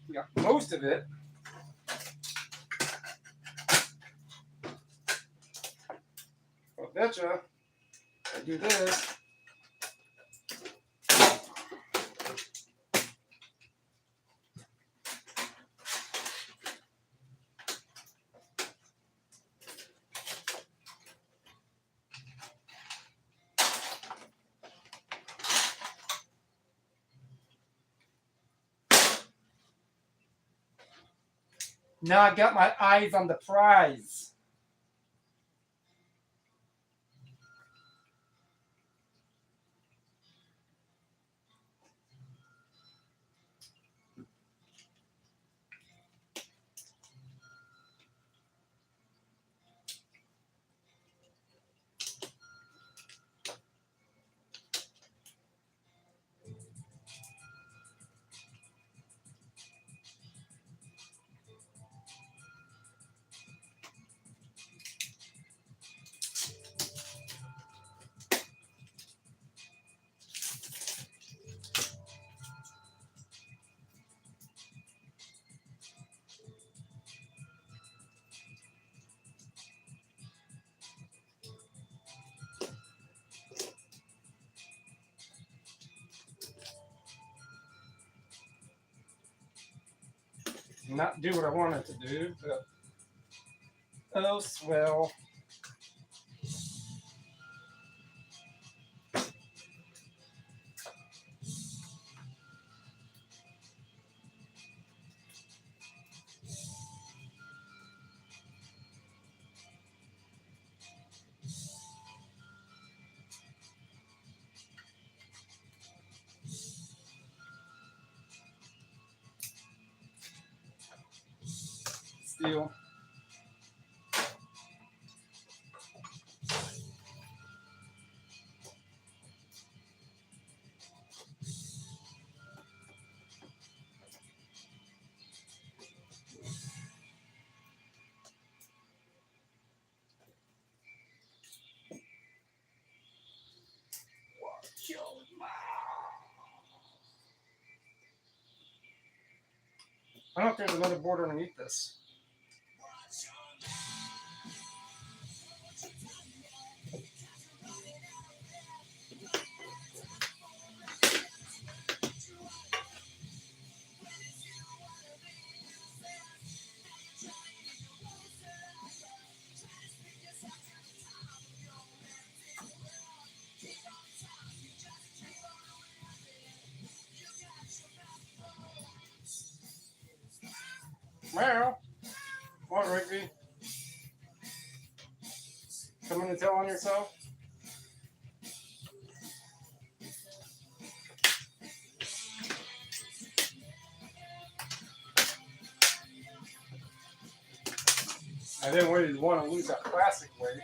we got most of it. I betcha I do this. Now I got my eyes on the prize. Not do what I wanted to do, but oh swell. Steel. I don't know if there's another board underneath this. Well, come on, Rigby. Coming to tell on yourself. I didn't really want to lose that plastic weight.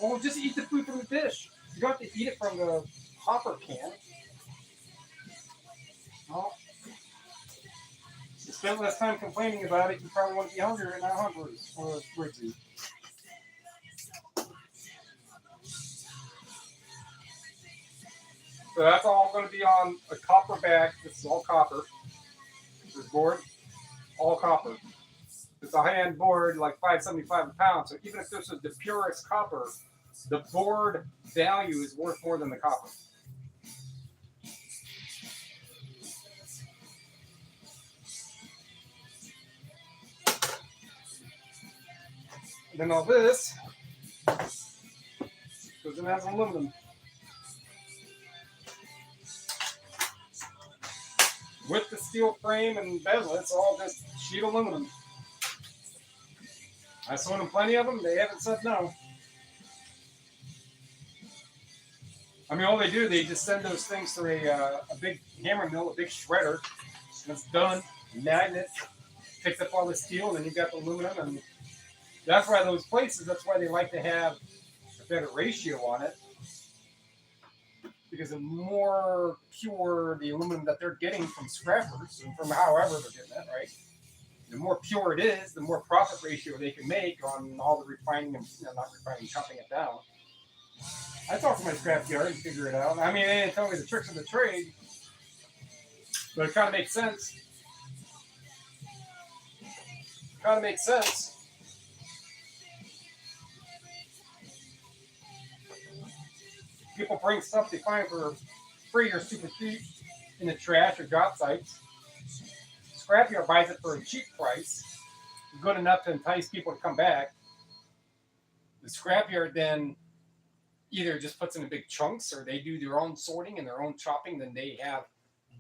Well, just eat the food from the dish. You don't have to eat it from the hopper can. Well, you spend less time complaining about it, you probably won't be hungry and not hungry. Or Rigby. So that's all going to be on a copper bag. This is all copper. This board, all copper. It's a high-end board, like $5.75 a pound. So even if this was the purest copper, the board value is worth more than the copper. And then all this goes in as aluminum. With the steel frame and bezel, it's all just sheet aluminum. I sold them plenty of them. They haven't said no. I mean, all they do, they just send those things to a big hammer mill, a big shredder, and it's done. Magnet picks up all the steel, and then you've got the aluminum. And that's why those places, that's why they like to have a better ratio on it. Because the more pure the aluminum that they're getting from scrappers, and from however they're getting it, right? The more pure it is, the more profit ratio they can make on all the refining and not refining, chopping it down. I talked to my scrapyard and figure it out. I mean, they didn't tell me the tricks of the trade, but it kind of makes sense. Kind of makes sense. People bring stuff they find for free or super cheap in the trash or job sites. Scrapyard buys it for a cheap price, good enough to entice people to come back. The scrapyard then either just puts in big chunks, or they do their own sorting and their own chopping. Then they have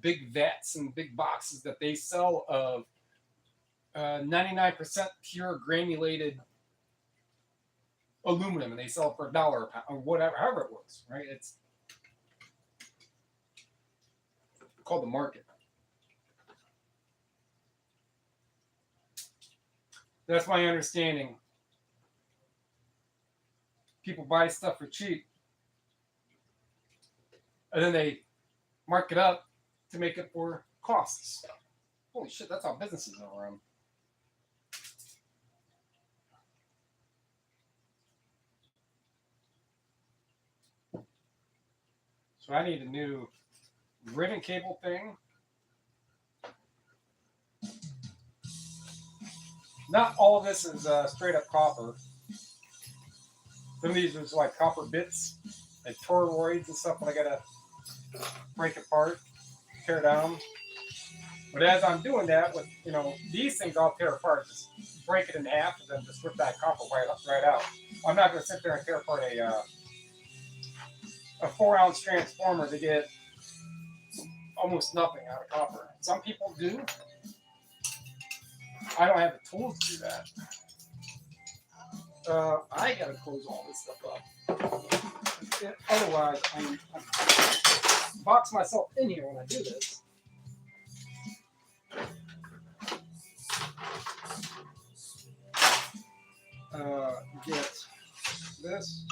big vats and big boxes that they sell of 99% pure granulated aluminum, and they sell it for $1 a pound or whatever, however it works, right? It's called the market. That's my understanding. People buy stuff for cheap, and then they mark it up to make it for costs. Holy shit, that's how businesses are run. So I need a new ribbon cable thing. Not all of this is straight up copper. Some of these are like copper bits and toroids and stuff that I gotta break apart, tear down. But as I'm doing that with, these things I'll tear apart, just break it in half and then just rip that copper right out. I'm not gonna sit there and tear apart a 4-ounce transformer to get almost nothing out of copper. Some people do. I don't have the tools to do that. I gotta close all this stuff up. Otherwise, I box myself in here when I do this. Get this.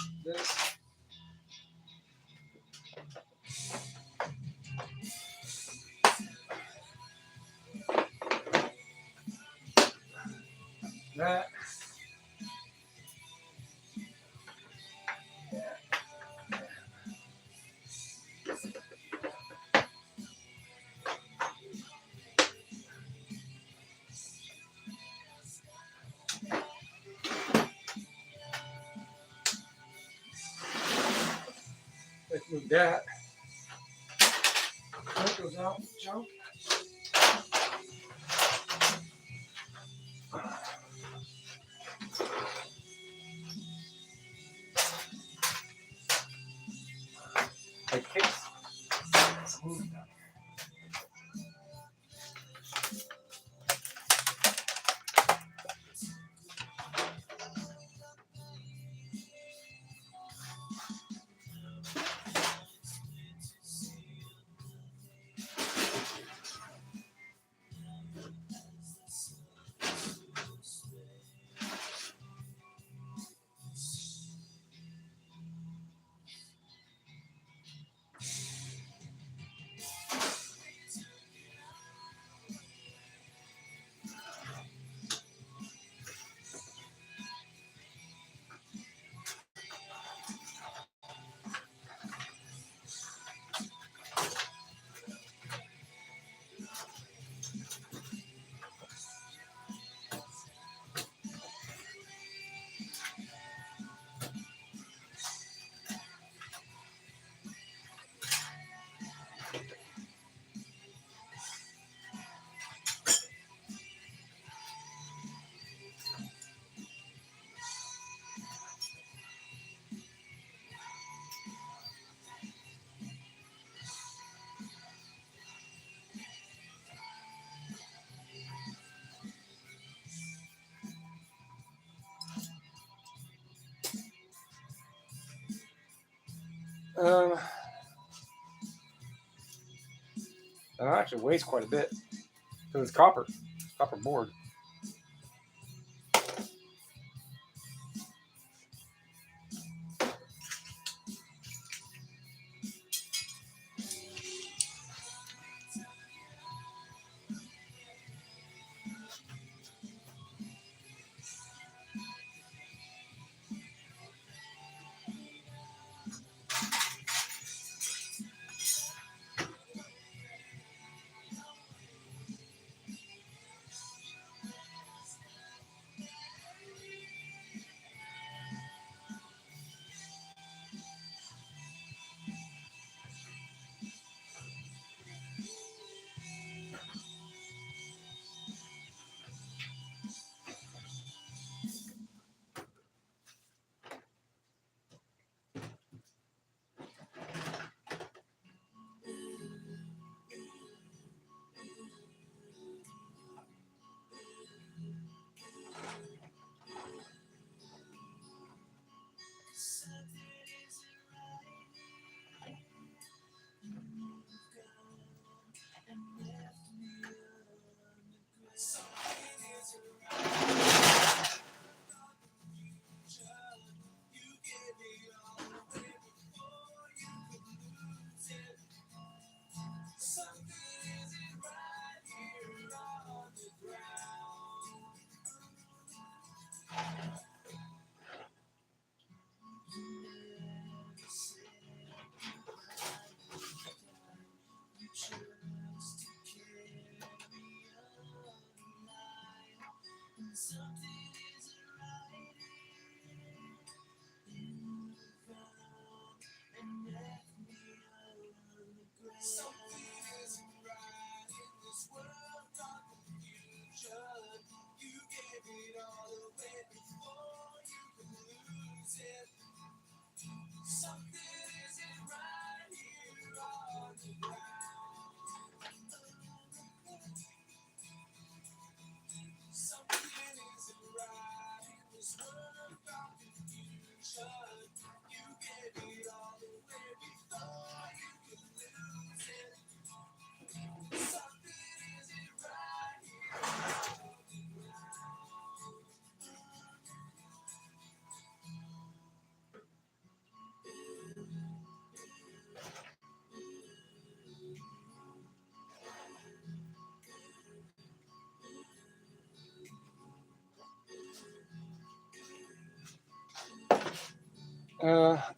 That. Let's move that. That goes out. Junk. Like case. Let's move that. That actually weighs quite a bit because it's copper board.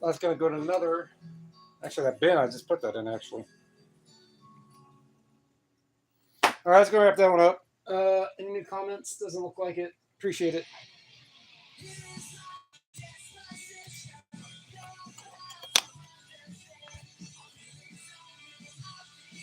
That's going to go to another. Actually, that bin, I just put that in, actually. All right, let's go wrap that one up. Any new comments? Doesn't look like it. Appreciate it.